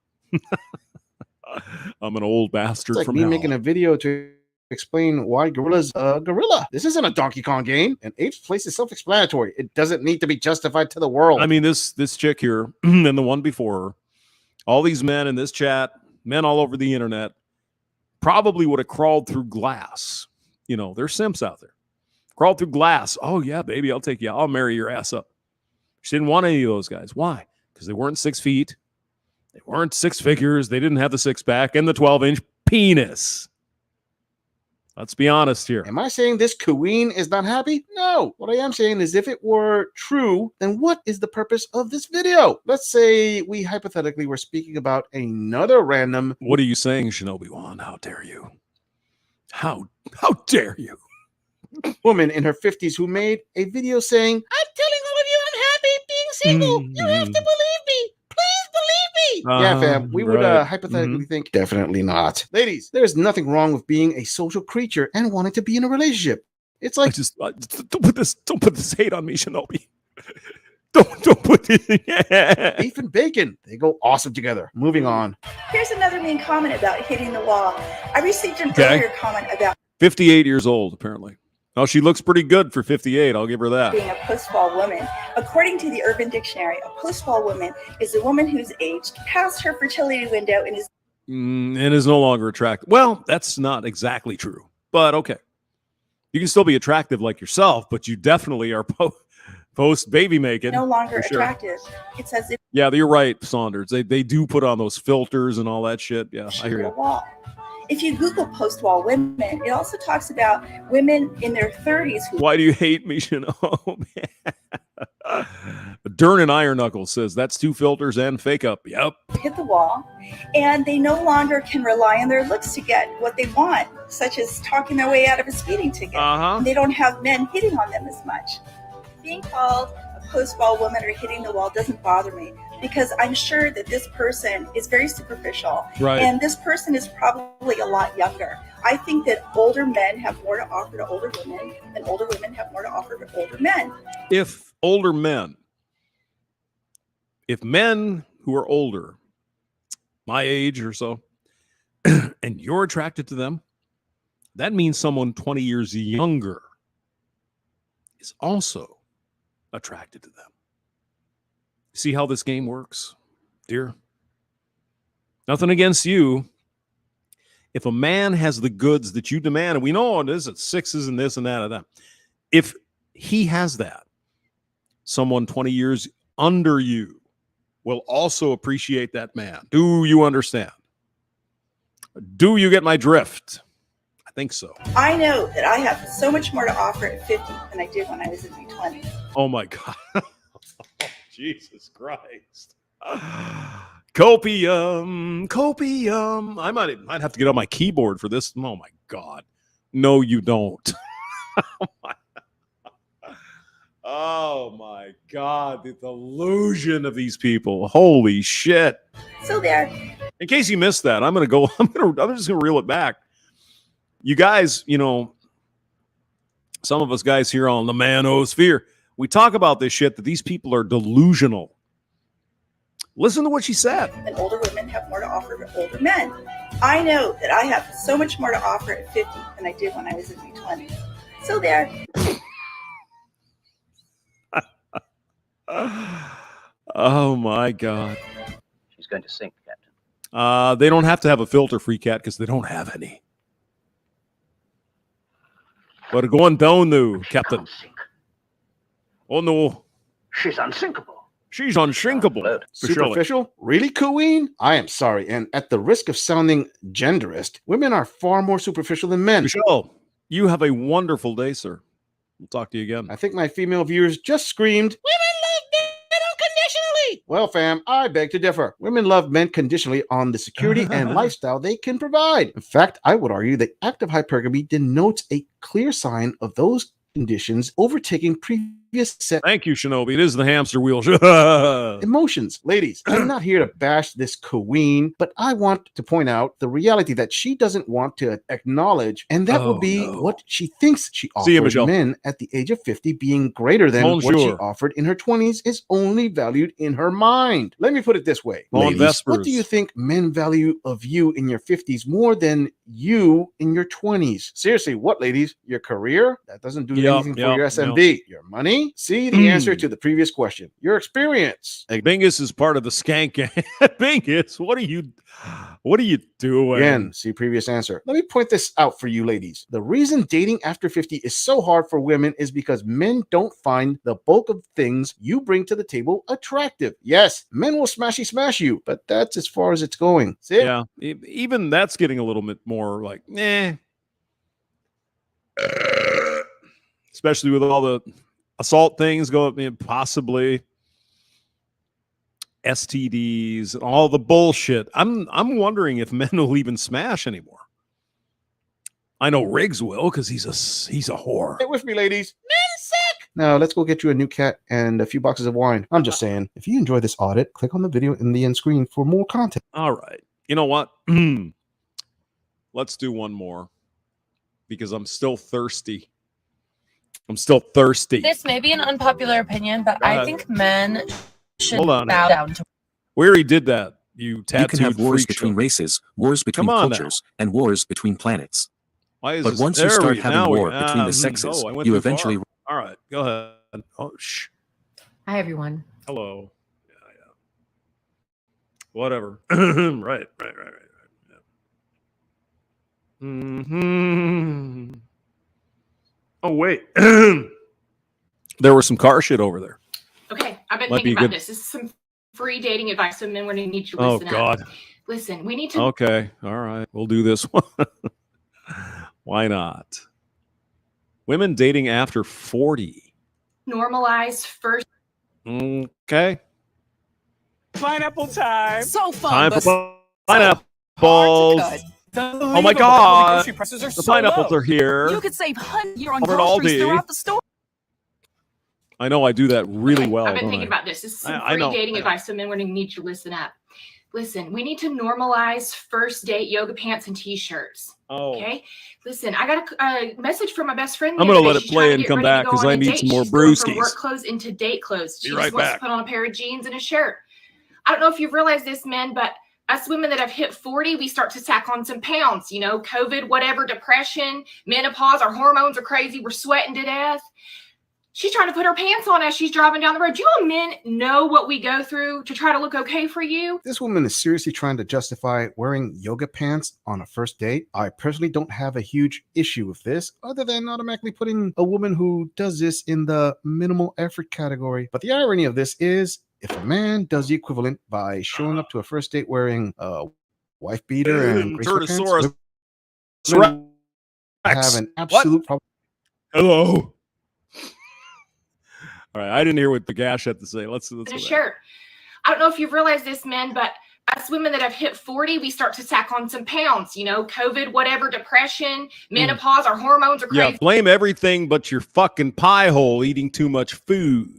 I'm an old bastard It's like from me hell. making a video to explain why Gorilla's a gorilla. This isn't a Donkey Kong game, and eighth place is self-explanatory. It doesn't need to be justified to the world. I mean, this chick here and the one before her, all these men in this chat, men all over the internet, probably would have crawled through glass. There's simps out there. Crawled through glass. Oh, yeah, baby, I'll take you. I'll marry your ass up. She didn't want any of those guys. Why? Because they weren't 6 feet. They weren't six figures. They didn't have the six-pack and the 12-inch penis. Let's be honest here. Am I saying this queen is not happy? No. What I am saying is if it were true, then what is the purpose of this video? Let's say we hypothetically were speaking about another random... What are you saying, Shinobi Wan? How dare you? How dare you? Woman in her 50s who made a video saying, I'm telling all of you I'm happy being single. You have to believe me. Please believe me. Yeah, fam. We would right. hypothetically think definitely not. Ladies, there's nothing wrong with being a social creature and wanting to be in a relationship. It's like don't put this hate on me, Shinobi. Don't put this. beef and bacon. They go awesome together. Moving on. Here's another mean comment about hitting the wall. I received an earlier comment about 58 years old, apparently. Oh, she looks pretty good for 58. I'll give her that. being a post-fall woman. According to the Urban Dictionary, a post-fall woman is a woman who's aged past her fertility window and is no longer attractive. Well, that's not exactly true, but okay. You can still be attractive like yourself, but you definitely are post baby making. no longer for sure. attractive. It's as if Yeah, you're right, Saunders. They do put on those filters and all that shit. Yeah, I hear a you. wall. If you Google post-wall women, it also talks about women in their 30s who Why do you hate me, Shinobi? Dern and Iron Knuckles says that's 2 filters and fake up. Yep. hit the wall, and they no longer can rely on their looks to get what they want, such as talking their way out of a speeding ticket. And they don't have men hitting on them as much. Being called a post-wall woman or hitting the wall doesn't bother me because I'm sure that this person is very superficial, Right. and this person is probably a lot younger. I think that older men have more to offer to older women, and older women have more to offer to older men. If men who are older, my age or so, and you're attracted to them, that means someone 20 years younger is also attracted to them. See how this game works, dear? Nothing against you. If a man has the goods that you demand, and we know it is at 6s and this and that and that, if he has that, someone 20 years under you will also appreciate that man. Do you understand? Do you get my drift? I think so. I know that I have so much more to offer at 50 than I did when I was in my 20s. Oh my God. Jesus Christ. Copium. I might have to get on my keyboard for this. Oh my God. No, you don't. Oh my God. The delusion of these people. Holy shit. So there. In case you missed that, I'm just gonna reel it back. You guys, some of us guys here on the Manosphere, we talk about this shit that these people are delusional. Listen to what she said. And older women have more to offer to older men. I know that I have so much more to offer at 50 than I did when I was in my 20s. So there. Oh my God. She's going to sink, Captain. They don't have to have a filter-free cat because they don't have any. But going down now, Captain. Oh no. She's unsinkable. She's unsinkable. Superficial? Really, Queen? I am sorry, and at the risk of sounding genderist, women are far more superficial than men. Michelle, you have a wonderful day, sir. We'll talk to you again. I think my female viewers just screamed, "Women love men unconditionally!" Well, fam, I beg to differ. Women love men conditionally on the security and lifestyle they can provide. In fact, I would argue that active hypergamy denotes a clear sign of those conditions overtaking previous set. Thank you, Shinobi. It is the hamster wheel. Emotions. Ladies, I'm not here to bash this queen, but I want to point out the reality that she doesn't want to acknowledge, and that would be what she thinks she offers men at the age of 50, being greater than what she offered in her 20s is only valued in her mind. Let me put it this way. Ladies, what do you think men value of you in your 50s more than you in your 20s? Seriously, what, ladies? Your career? That doesn't do anything for your SMB. Your money? See the answer to the previous question. Your experience. Hey, Bingus is part of the skank gang. Bingus, what are you doing? Again, see previous answer. Let me point this out for you ladies. The reason dating after 50 is so hard for women is because men don't find the bulk of things you bring to the table attractive. Yes, men will smash you, but that's as far as it's going. See? Yeah, even that's getting a little bit more like, especially with all the assault things going, possibly STDs, all the bullshit. I'm wondering if men will even smash anymore. I know Riggs will because he's a whore. Stay with me, ladies. Men suck. Now let's go get you a new cat and a few boxes of wine. I'm just saying, if you enjoy this audit, click on the video in the end screen for more content. All right. You know what? Let's do one more because I'm still thirsty. This may be an unpopular opinion, but I think men should bow down to. We already did that. You tattooed can have wars freak between show. races, wars between Come on cultures, and wars between planets. Why is But this? once you There start we- having now we- war between the sexes, I went you too eventually. far. All right, go ahead. Oh, shh. Hi, everyone. Hello. Yeah. Whatever. Right. Yeah. Oh, wait. There was some car shit over there. Okay, I've been Might thinking be about good. this. This is some free dating advice, so men would need to Oh, listen God. up. Listen, we need to Okay. All right. We'll do this one. Why not? Women dating after 40. normalize first. Okay. Pineapple time. So fun. Time but for pineapples. Oh my God. Grocery prices are The so pineapples low. are here. You could save hundreds on Over at groceries Aldi. throughout the store. I know I do that really well. I've been don't thinking I? about this. This is some I free know. dating advice, so men would need to listen up. Listen, we need to normalize first date yoga pants and t-shirts. Oh. Okay. Listen, I got a message from my best friend. I'm the gonna other let day. it She's play trying to and get come ready to back go 'cause on I a need date. some more She's going from brewskis. work clothes into date clothes. She Be just right wants back. to put on a pair of jeans and a shirt. I don't know if you've realized this, men, but us women that have hit 40, we start to tack on some pounds. You know, COVID, whatever, depression, menopause, our hormones are crazy. We're sweating to death. She's trying to put her pants on as she's driving down the road. Do you all men know what we go through to try to look okay for you? This woman is seriously trying to justify wearing yoga pants on a first date. I personally don't have a huge issue with this, other than automatically putting a woman who does this in the minimal effort category. But the irony of this is, if a man does the equivalent by showing up to a first date wearing a wife beater and gray sweatpants, women have an absolute problem. Hello. All right, I didn't hear what the gash had to say. Let's In a go back. shirt. I don't know if you've realized this, men, but us women that have hit 40, we start to tack on some pounds. You know, COVID, whatever, depression, menopause, our hormones are crazy. Yeah, blame everything but your fucking pie hole eating too much food.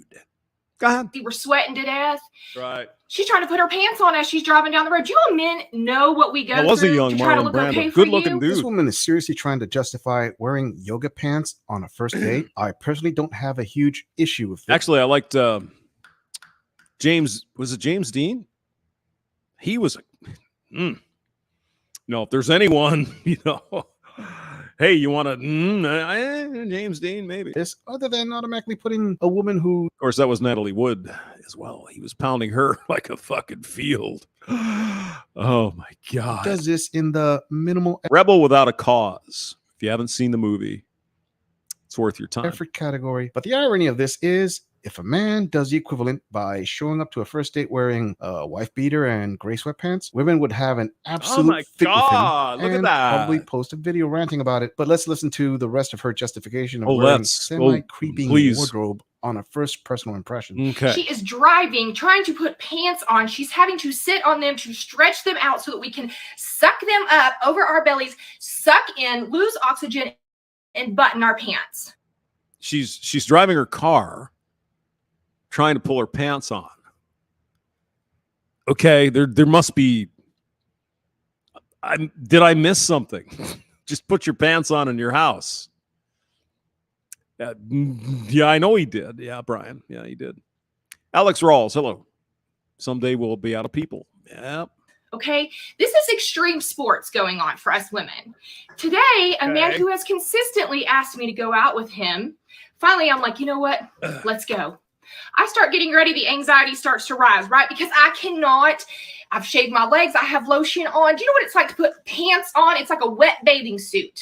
Go ahead. We're sweating to death. Right. She's trying to put her pants on as she's driving down the road. Do you all men know what we go I was a through young to try to Marlon look Brando. okay for Good-looking you? This woman is seriously trying to justify wearing yoga pants on a first date. I personally don't have a huge issue with this. Actually, I liked James. Was it James Dean? He was a. No, if there's anyone, you know. Hey, you want to James Dean? Maybe this, other than automatically putting a woman who, of course, that was Natalie Wood as well. He was pounding her like a fucking field. Oh my God! does this in the minimal Rebel Without a Cause. If you haven't seen the movie, it's worth your time. effort category. But the irony of this is, if a man does the equivalent by showing up to a first date wearing a wife beater and gray sweatpants, women would have an absolute my fit God, with him look at and that. probably post a video ranting about it. But let's listen to the rest of her justification of Oh, wearing let's. semi-creeping Please. wardrobe on a first personal impression. Okay. She is driving, trying to put pants on. She's having to sit on them to stretch them out so that we can suck them up over our bellies, suck in, lose oxygen, and button our pants. She's driving her car, trying to pull her pants on. Okay, there must be. Did I miss something? Just put your pants on in your house. Yeah, I know he did. Yeah, Brian. Yeah, he did. Alex Rawls, hello. Someday we'll be out of people. Yeah. Okay, this is extreme sports going on for us women. Today, a man Okay. who has consistently asked me to go out with him, finally I'm like, you know what? Let's go. I start getting ready. The anxiety starts to rise, right? Because I cannot. I've shaved my legs. I have lotion on. Do you know what it's like to put pants on? It's like a wet bathing suit.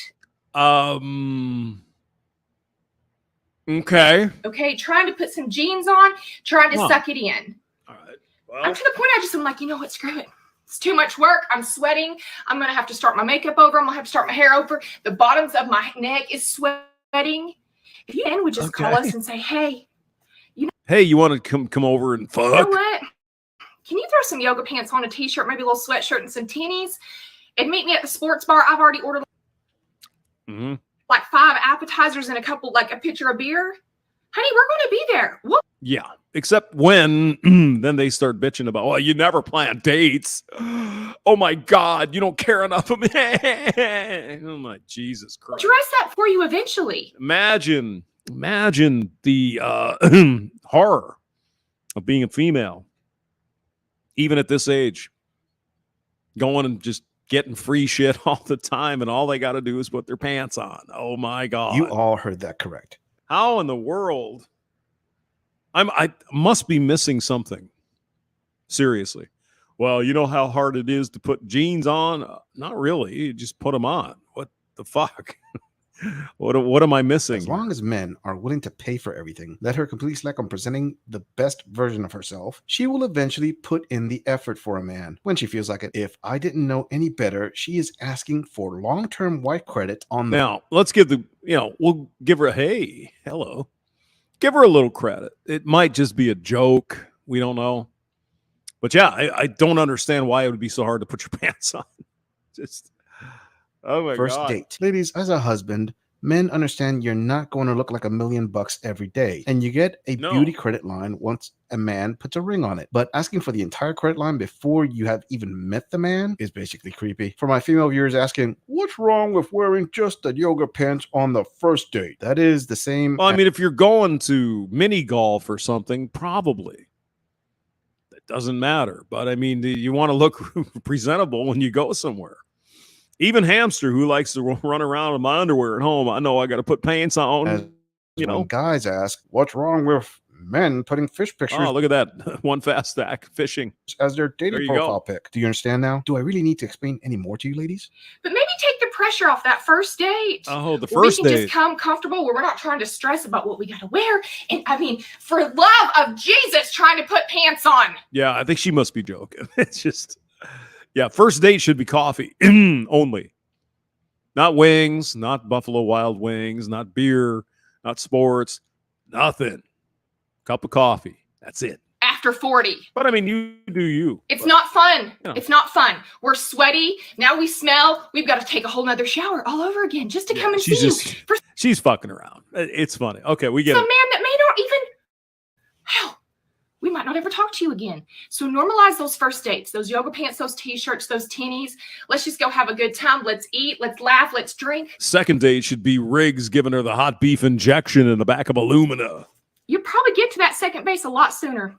Okay. Okay, trying to put some jeans on, trying to Huh. suck it in. Well, I'm to the point I'm like, you know what? Screw it. It's too much work. I'm sweating. I'm going to have to start my makeup over. I'm going to have to start my hair over. The bottoms of my neck is sweating. If you would just call Okay. us and say, hey, hey, you want to come over and fuck? you know what? Can you throw some yoga pants on, a t-shirt, maybe a little sweatshirt and some teenies, and meet me at the sports bar? I've already ordered Mhm. like 5 appetizers and a couple, like a pitcher of beer. Honey, we're going to be there. What? Yeah, except when then they start bitching about, well, you never plan dates. Oh my God, you don't care enough of me. Oh my Jesus Christ. Dress that for you eventually. Imagine the horror of being a female, even at this age, going and just getting free shit all the time, and all they got to do is put their pants on. Oh my God. You all heard that correct. How in the world? I must be missing something. Seriously. Well, you know how hard it is to put jeans on? Not really. You just put them on. What the fuck? What am I missing? As long as men are willing to pay for everything, let her complete slack on presenting the best version of herself, she will eventually put in the effort for a man when she feels like it. If I didn't know any better, she is asking for long-term white credit on the... Now, let's give we'll give her hello. Give her a little credit. It might just be a joke. We don't know. But yeah, I don't understand why it would be so hard to put your pants on. Just, oh my First God. date. Ladies, as a husband, men understand you're not going to look like $1 million every day. And you get a beauty credit line once a man puts a ring on it. But asking for the entire credit line before you have even met the man is basically creepy. For my female viewers asking, what's wrong with wearing just the yoga pants on the first date? That is the same. Well, I mean, if you're going to mini golf or something, probably. It doesn't matter. But I mean, you want to look presentable when you go somewhere. Even Hamster, who likes to run around in my underwear at home, I know I got to put pants on. When guys ask, what's wrong with men putting fish pictures? Oh, look at that. One fast stack fishing as their dating profile go. pic. Do you understand now? Do I really need to explain any more to you, ladies? But maybe take the pressure off that first date. Oh, the where first we can date. just come comfortable where we're not trying to stress about what we got to wear. And I mean, for love of Jesus, trying to put pants on. Yeah, I think she must be joking. It's just, yeah, first date should be coffee only. Not wings, not Buffalo Wild Wings, not beer, not sports, nothing. Cup of coffee. That's it. After 40. But I mean, you do you. It's not fun. It's not fun. We're sweaty. Now we smell. We've got to take a whole nother shower all over again just to come and see you. She's fucking around. It's funny. Okay, we get Some it. man that may not even, hell, we might not ever talk to you again. So normalize those first dates, those yoga pants, those t-shirts, those tinnies. Let's just go have a good time. Let's eat. Let's laugh. Let's drink. Second date should be Riggs giving her the hot beef injection in the back of Illumina. You probably get to that second base a lot sooner.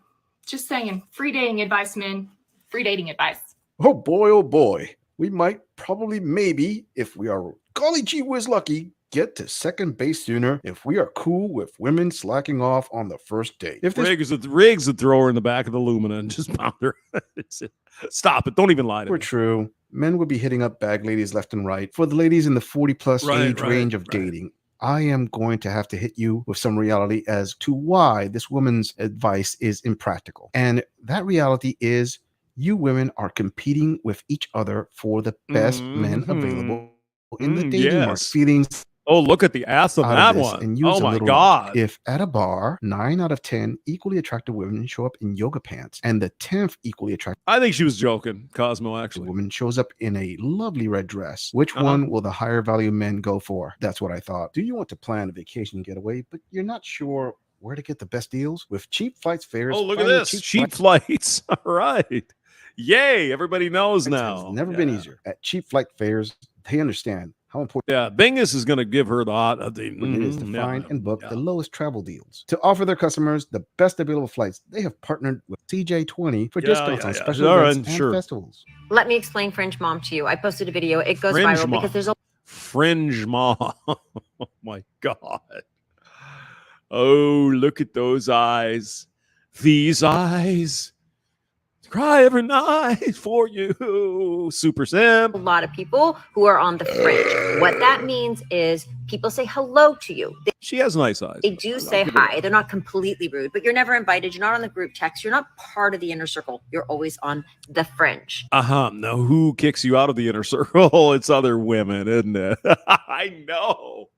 Just saying. Free dating advice, men. Free dating advice. Oh boy. We might probably maybe, if we are golly gee whiz lucky, get to second base sooner if we are cool with women slacking off on the first date. If Riggs would throw her in the back of the Lumina and just pound her. Stop it. Don't even lie to me. True. Men would be hitting up bag ladies left and right. For the ladies in the 40+ age range of dating, I am going to have to hit you with some reality as to why this woman's advice is impractical. And that reality is you women are competing with each other for the best men available in the dating market. Feelings. Oh, look at the ass of that one. And use Oh a my little God. logic. If at a bar, 9 out of 10 equally attractive women show up in yoga pants, and the 10th equally attractive, I think she was joking, Cosmo, actually. woman shows up in a lovely red dress, which one will the higher value men go for? That's what I thought. Do you want to plan a vacation getaway, but you're not sure where to get the best deals? With cheap flights fares. Oh, look at finding this. Cheap flights. All right. Yay. Everybody knows now. It's never been easier. At cheap flight fares, they understand how important Bingus is going to give her it is to find and book the lowest travel deals. To offer their customers the best available flights, they have partnered with CJ20 for discounts on special events and festivals. Let me explain Fringe Mom to you. I posted a video. It goes Fringe viral Mom. because there's a Fringe Mom. Oh my God. Oh, look at those eyes. These eyes. Cry every night for you. Super simp. a lot of people who are on the fringe. What that means is people say hello to you. She has nice eyes. They do say hi. They're not completely rude, but you're never invited. You're not on the group text. You're not part of the inner circle. You're always on the fringe. Now who kicks you out of the inner circle? It's other women, isn't it? I know.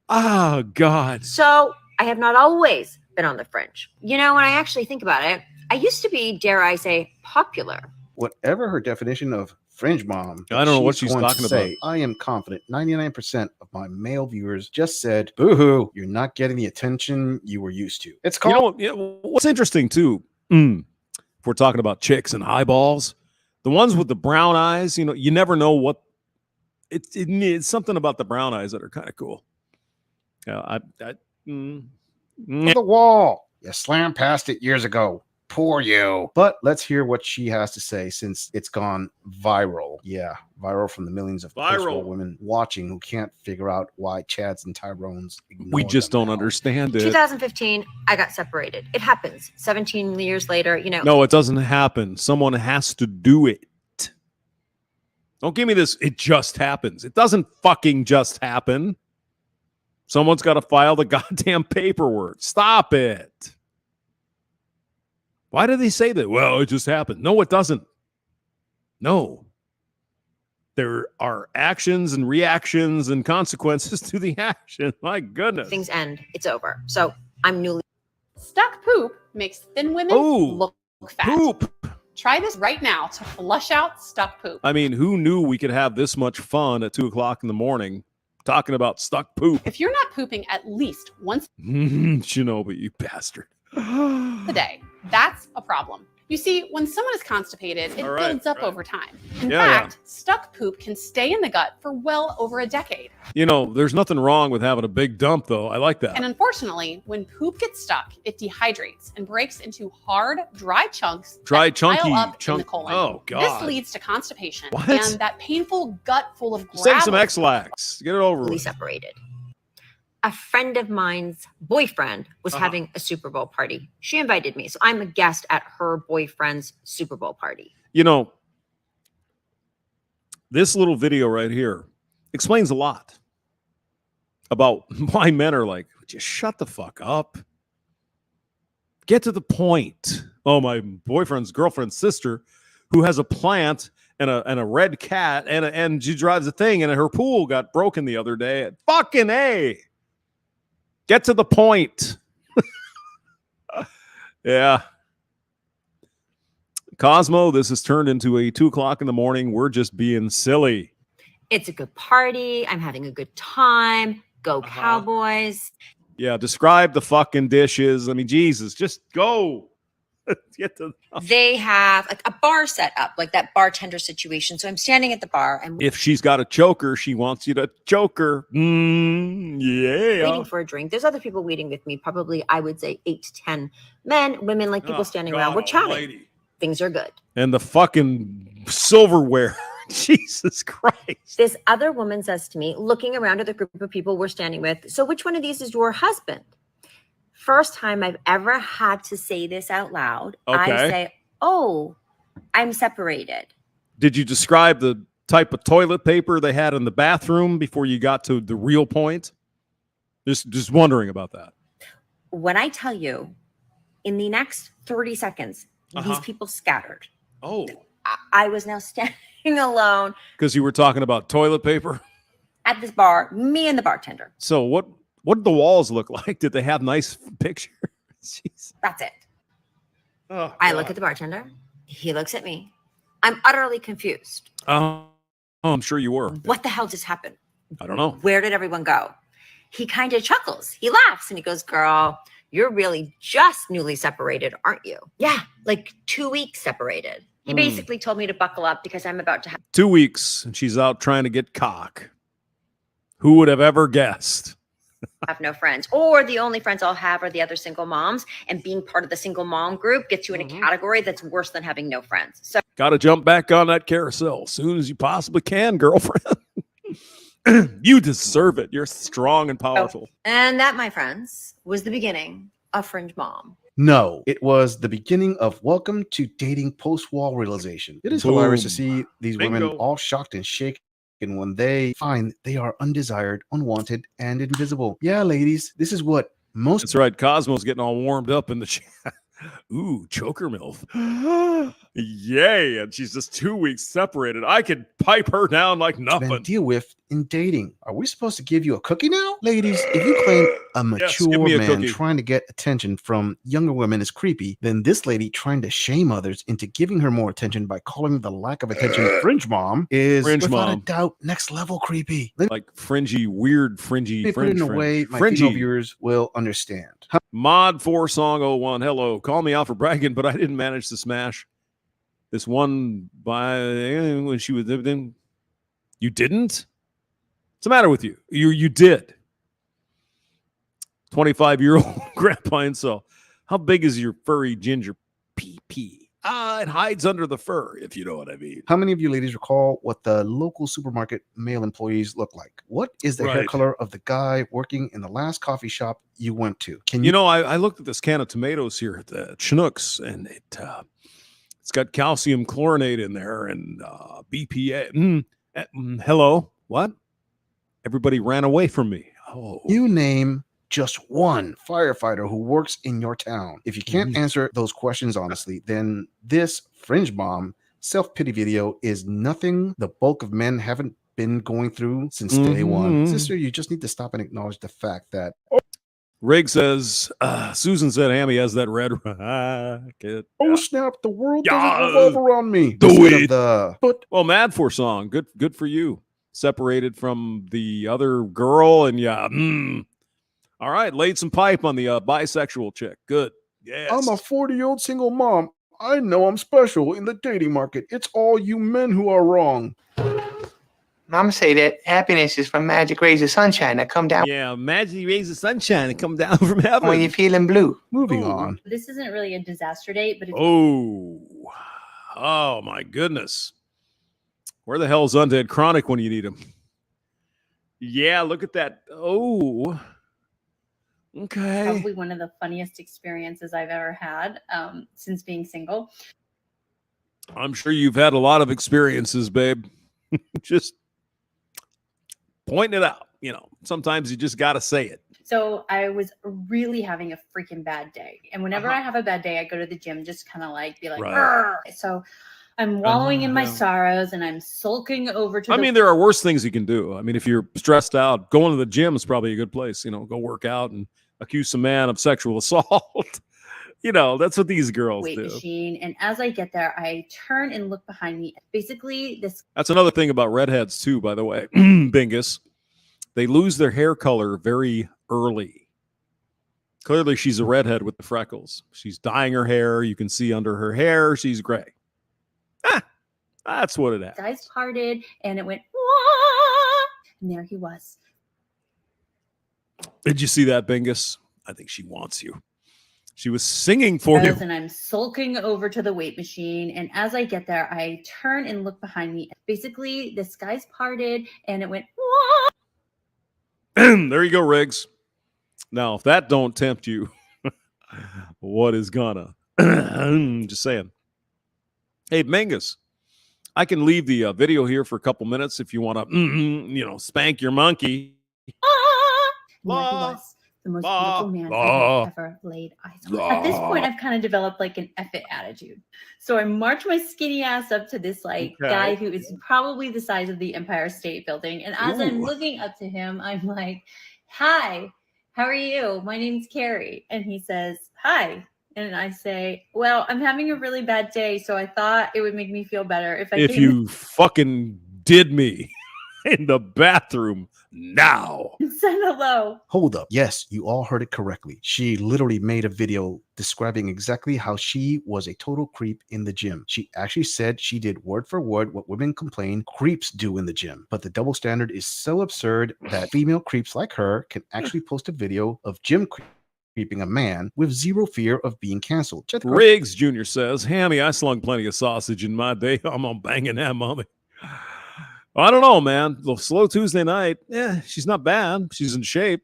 Oh, God. So I have not always been on the fringe. You know, when I actually think about it, I used to be, dare I say, popular. Whatever her definition of Fringe mom. I don't know what she's going to talking say, about. I am confident 99% of my male viewers just said, boo-hoo, you're not getting the attention you were used to. It's called... What's interesting, too, if we're talking about chicks and eyeballs, the ones with the brown eyes, you never know what... It's something about the brown eyes that are kind of cool. Yeah, the wall. You slammed past it years ago. Poor you. But let's hear what she has to say since it's gone viral. Yeah, viral from the millions of post-war women watching who can't figure out why Chads and Tyrones ignore we just don't understand it. 2015, I got separated. It happens. 17 years later, No, it doesn't happen. Someone has to do it. Don't give me this, it just happens. It doesn't fucking just happen. Someone's got to file the goddamn paperwork. Stop it. Why do they say that? Well, it just happened. No, it doesn't. No. There are actions and reactions and consequences to the action. My goodness. Things end. It's over. So I'm newly... Stuck poop makes thin women look fat. Poop. Try this right now to flush out stuck poop. I mean, who knew we could have this much fun at 2 o'clock in the morning talking about stuck poop? If you're not pooping at least once Shinobi, you bastard. a day, that's a problem. You see, when someone is constipated, it builds up over time. In fact, stuck poop can stay in the gut for well over a decade. There's nothing wrong with having a big dump, though. I like that. And unfortunately, when poop gets stuck, it dehydrates and breaks into hard, dry chunks that pile up in the colon. Oh, God. This leads to constipation What? and that painful gut full of gravel. Save some X-Lax. Get it over with. Separated. A friend of mine's boyfriend was having a Super Bowl party. She invited me, so I'm a guest at her boyfriend's Super Bowl party. This little video right here explains a lot about why men are like, just shut the fuck up. Get to the point. Oh, my boyfriend's girlfriend's sister, who has a plant and a red cat, and she drives a thing, and her pool got broken the other day. Fucking A. Get to the point. Yeah. Cosmo, this has turned into a 2 o'clock in the morning. We're just being silly. It's a good party. I'm having a good time. Go Cowboys. Yeah, describe the fucking dishes. I mean, Jesus, just go. Get to They have a bar set up, like that bartender situation. So I'm standing at the bar and if she's got a choker, she wants you to choke her. Yeah. waiting for a drink. There's other people waiting with me, probably I would say 8 to 10 men, women, like people standing around. We're chatting. Almighty. Things are good. And the fucking silverware. Jesus Christ. This other woman says to me, looking around at the group of people we're standing with, so which one of these is your husband? First time I've ever had to say this out loud. I say, oh, I'm separated. Did you describe the type of toilet paper they had in the bathroom before you got to the real point? Just wondering about that. When I tell you, in the next 30 seconds, these people scattered. Oh. I was now standing alone. Because you were talking about toilet paper? At this bar, me and the bartender. So what did the walls look like? Did they have nice pictures? Jeez. That's it. Oh, I look at the bartender. He looks at me. I'm utterly confused. Oh, I'm sure you were. What the hell just happened? I don't know. Where did everyone go? He kind of chuckles. He laughs and he goes, girl, you're really just newly separated, aren't you? Yeah, like 2 weeks separated. He basically told me to buckle up because I'm about to have 2 weeks and she's out trying to get cock. Who would have ever guessed? have no friends, or the only friends I'll have are the other single moms, and being part of the single mom group gets you in a category that's worse than having no friends. So got to jump back on that carousel as soon as you possibly can, girlfriend. You deserve it. You're strong and powerful. And that, my friends, was the beginning of Fringe Mom. No, it was the beginning of Welcome to Dating Post-Wall Realization. It is hilarious to see these women all shocked and shaken when they find they are undesired, unwanted, and invisible. Yeah, ladies, this is what most... That's right. Cosmo's getting all warmed up in the chat. Ooh, choker MILF. Yay. And she's just 2 weeks separated. I could pipe her down like nothing. Deal with in dating. Are we supposed to give you a cookie now? Ladies, if you claim a mature man trying to get attention from younger women is creepy, then this lady trying to shame others into giving her more attention by calling the lack of attention fringe mom is without a doubt next level creepy. Like fringy, weird, fringy, put it in a way my female viewers will understand. Mod 4 Song 01. Hello. Call me out for bragging, but I didn't manage to smash this one by when she was lived in. You didn't? What's the matter with you? You did. 25-year-old grandpa incel. How big is your furry ginger pee-pee? It hides under the fur, if you know what I mean. How many of you ladies recall what the local supermarket male employees look like? What is the hair color of the guy working in the last coffee shop you went to? You know, I looked at this can of tomatoes here at the Chinooks, and it's got calcium chlorinate in there and BPA. Hello? What? Everybody ran away from me. Oh. You name just one firefighter who works in your town. If you can't answer those questions honestly, then this fringe bomb self-pity video is nothing the bulk of men haven't been going through since day one. Sister, you just need to stop and acknowledge the fact that Rig says, Susan said Hammy has that red rocket. Oh snap, the world doesn't revolve around me. Well, Mad for song. Good for you. Separated from the other girl, and all right, laid some pipe on the bisexual chick. Good. Yes. I'm a 40-year-old single mom. I know I'm special in the dating market. It's all you men who are wrong. Mama say that happiness is from magic rays of sunshine that come down. Yeah, magic rays of sunshine that come down from heaven. When you're feeling blue. Moving on. This isn't really a disaster date, but it's oh my goodness. Where the hell's Undead Chronic when you need him? Yeah, look at that. Oh. Okay. Probably one of the funniest experiences I've ever had since being single. I'm sure you've had a lot of experiences, babe. Just pointing it out. You know, sometimes you just got to say it. So I was really having a freaking bad day. And whenever I have a bad day, I go to the gym, just kind of like be like, so I'm wallowing in my sorrows and I'm sulking over to mean, there are worse things you can do. I mean, if you're stressed out, going to the gym is probably a good place. You know, go work out and accuse some man of sexual assault. You know, that's what these girls weight do. Machine. And as I get there, I turn and look behind me. Basically, that's another thing about redheads too, by the way. Bingus. They lose their hair color very early. Clearly, she's a redhead with the freckles. She's dyeing her hair. You can see under her hair, she's gray. That's what it is. Eyes parted, and it went, wah! And there he was. Did you see that, Bingus? I think she wants you. She was singing for you. And I'm sulking over to the weight machine. And as I get there, I turn and look behind me. Basically, the skies parted, and it went, wah! There you go, Riggs. Now, if that don't tempt you, what is gonna? Just saying. Hey, Bingus. I can leave the video here for a couple minutes if you want to, spank your monkey. And there he was, the most beautiful man I've ever laid eyes on. At this point, I've kind of developed like an F it attitude. So I march my skinny ass up to this guy who is probably the size of the Empire State Building. And as I'm looking up to him, I'm like, hi, how are you? My name's Carrie. And he says, hi. And I say, well, I'm having a really bad day, so I thought it would make me feel better if you fucking did me in the bathroom now. Said hello. Hold up. Yes, you all heard it correctly. She literally made a video describing exactly how she was a total creep in the gym. She actually said she did word for word what women complain creeps do in the gym. But the double standard is so absurd that female creeps like her can actually post a video of gym creeping a man with zero fear of being canceled. Riggs Jr. says, Hammy, I slung plenty of sausage in my day. I'm on banging that mommy. I don't know, man. The slow Tuesday night. Yeah, she's not bad. She's in shape.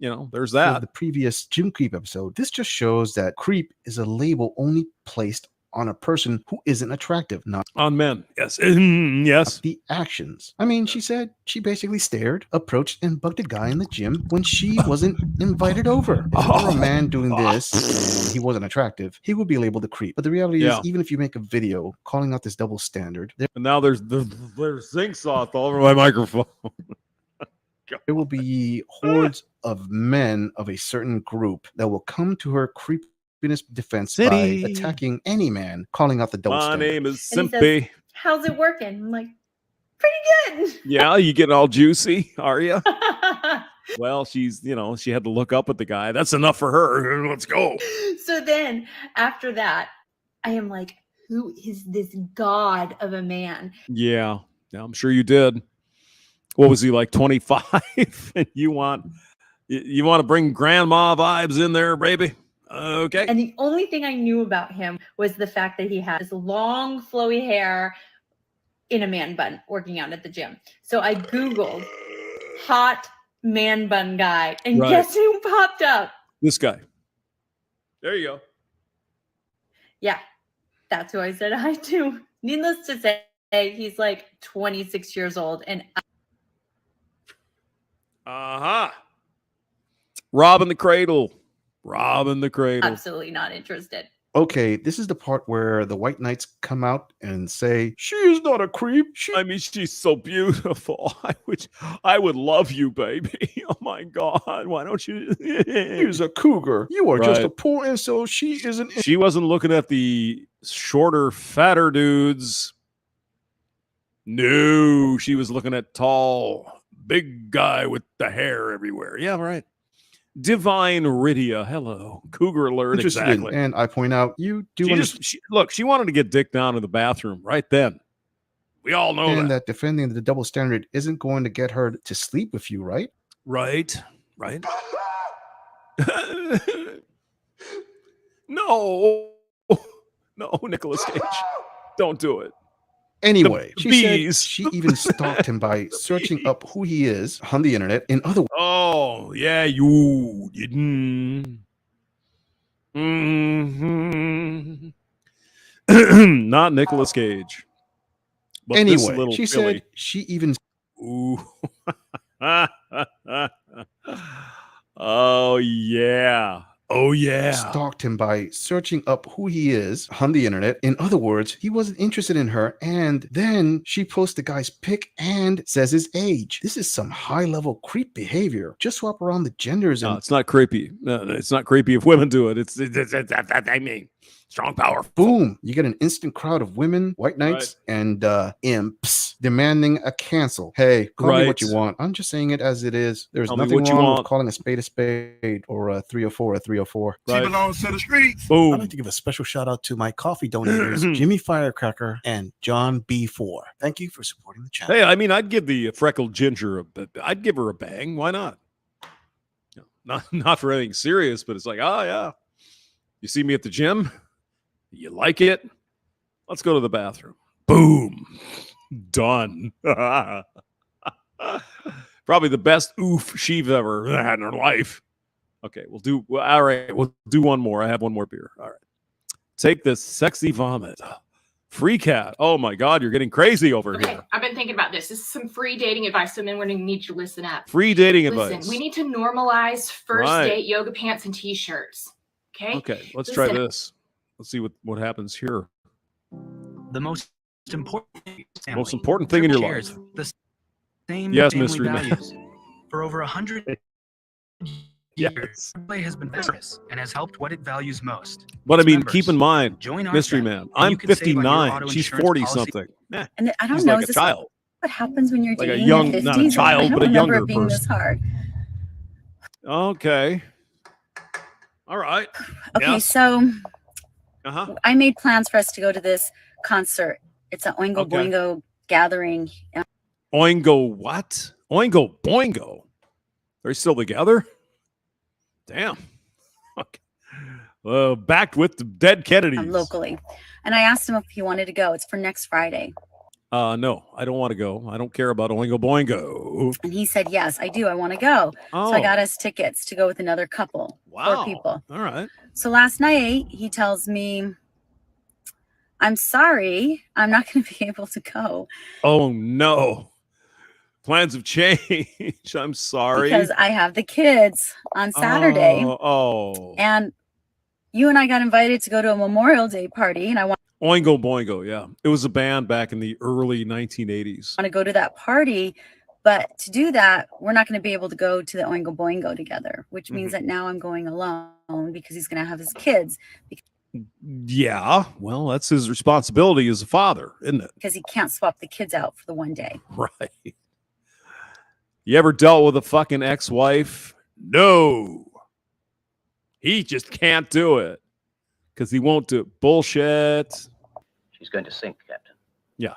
There's that. For the previous gym creep episode, this just shows that creep is a label only placed on a person who isn't attractive, not on men. Yes. Yes. The actions. I mean, she said she basically stared, approached, and bugged a guy in the gym when she wasn't invited over. If it were a man doing this and he wasn't attractive, he would be labeled a creep. But the reality is, even if you make a video calling out this double standard, and now there's zinc sauce all over my microphone. there will be hordes of men of a certain group that will come to her creepiness defense by attacking any man, calling out the double standard. My name is And he Simpy. says, how's it working? I'm like, pretty good. Yeah, you getting all juicy, are you? Well, she's, she had to look up at the guy. That's enough for her. Let's go. So then after that, I am like, who is this god of a man? Yeah, I'm sure you did. What was he, like 25? And you want to bring grandma vibes in there, baby? Okay. And the only thing I knew about him was the fact that he had this long, flowy hair in a man bun working out at the gym. So I Googled hot man bun guy, and guess who popped up? This guy. There you go. Yeah, that's who I said hi to. Needless to say, he's like 26 years old, and Robbing the cradle. Robbing the cradle. Absolutely not interested. Okay, this is the part where the white knights come out and say, she is not a creep. She's so beautiful. I would love you, baby. Oh my God. Why don't you? She's a cougar. You are just a poor incel. She isn't. She wasn't looking at the shorter, fatter dudes. No, she was looking at tall, big guy with the hair everywhere. Yeah, right. Divine Rydia, hello. Cougar alert, exactly. And I point out, you do she wanted to get dick down in the bathroom right then. We all know that defending the double standard isn't going to get her to sleep with you, right? Right. No, Nicolas Cage. Don't do it. Anyway, she said she even stalked him by searching up who he is on the internet. In other words, oh yeah, you didn't. Not Nicolas Cage. But anyway, she said she even. Ooh. Oh yeah. Oh, yeah. Stalked him by searching up who he is on the internet. In other words, he wasn't interested in her. And then she posts the guy's pic and says his age. This is some high-level creep behavior. Just swap around the genders. No, it's not creepy. No, it's not creepy if women do it. It's I mean, strong power. Boom. You get an instant crowd of women, white knights, and imps demanding a cancel. Hey, call me what you want. I'm just saying it as it is. There's nothing wrong with calling a spade or a 304 a 304. She belongs to the streets. Boom. I'd like to give a special shout out to my coffee donators, Jimmy Firecracker and John B4. Thank you for supporting the channel. Hey, I mean, I'd give the freckled ginger I'd give her a bang. Why not? Not for anything serious, but it's like, oh yeah. You see me at the gym? You like it? Let's go to the bathroom. Boom. Done. Probably the best oof she's ever had in her life. Okay, we'll do one more. I have one more beer. All right. Take this sexy vomit. Free cat. Oh my God, you're getting crazy over here. I've been thinking about this. This is some free dating advice, so men we're gonna need you to listen up. Free dating advice. We need to normalize first date yoga pants and t-shirts. Okay, let's try this. Let's see what happens here. The most important thing in your life. The same mystery values. For over 100 years, yes. has been famous and has helped what it values most. But I mean, keep in mind, mystery man. I'm 59. She's 40 something. And I don't know. Like a child. What happens when you're like dating a young, in the 50s? not a child, but a younger being person. This hard. Okay. All right. Okay, so I made plans for us to go to this concert. It's an Oingo Boingo gathering. Oingo what? Oingo Boingo. They're still together? Damn. Okay. Backed with the dead Kennedys. Locally. And I asked him if he wanted to go. It's for next Friday. No, I don't want to go. I don't care about Oingo Boingo. And he said, yes, I do. I want to go. So I got us tickets to go with another couple. Wow. 4 people. All right. So last night he tells me, I'm sorry, I'm not going to be able to go. Oh, no. Plans have changed. I'm sorry. Because I have the kids on Saturday. Oh. And you and I got invited to go to a Memorial Day party. And I want Oingo Boingo, yeah. It was a band back in the early 1980s. to go to that party. But to do that, we're not going to be able to go to the Oingo Boingo together, which means that now I'm going alone because he's going to have his kids. Yeah, well, that's his responsibility as a father, isn't it? Because he can't swap the kids out for the one day. Right. You ever dealt with a fucking ex-wife? No. He just can't do it because he won't do it. Bullshit. She's going to sink, Captain. Yeah.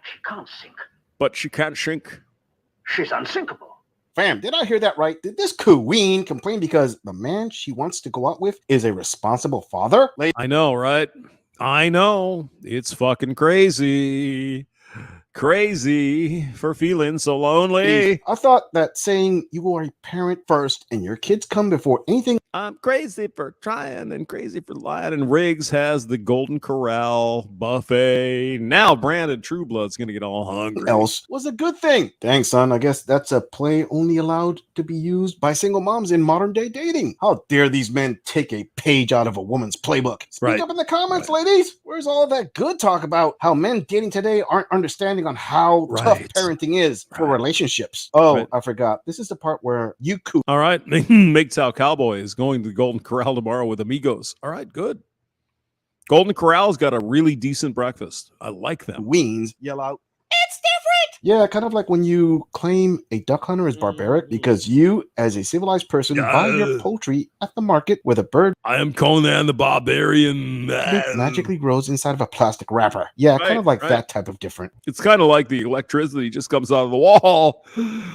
She can't sink. But she can't sink. She's unsinkable. Fam, did I hear that right? Did this queen complain because the man she wants to go out with is a responsible father? I know, right? I know. It's fucking crazy. Crazy for feeling so lonely. I thought that saying you are a parent first and your kids come before anything. I'm crazy for trying and crazy for lying. And Riggs has the Golden Corral buffet. Now Brandon Trueblood's going to get all hungry. Else was a good thing. Dang, son, I guess that's a play only allowed to be used by single moms in modern day dating. How dare these men take a page out of a woman's playbook? Speak up in the comments, ladies. Where's all that good talk about how men dating today aren't understanding on how tough parenting is for relationships? Oh, I forgot. This is the part where you cool. All right. MGTOW Cowboy is going to the Golden Corral tomorrow with amigos. All right, good. Golden Corral's got a really decent breakfast. I like them. Weens yell out, "It's different!" Yeah, kind of like when you claim a duck hunter is barbaric because you, as a civilized person, buy your poultry at the market with a bird. I am Conan the Barbarian. Magically grows inside of a plastic wrapper. Yeah, kind of like that type of different. It's kind of like the electricity just comes out of the wall.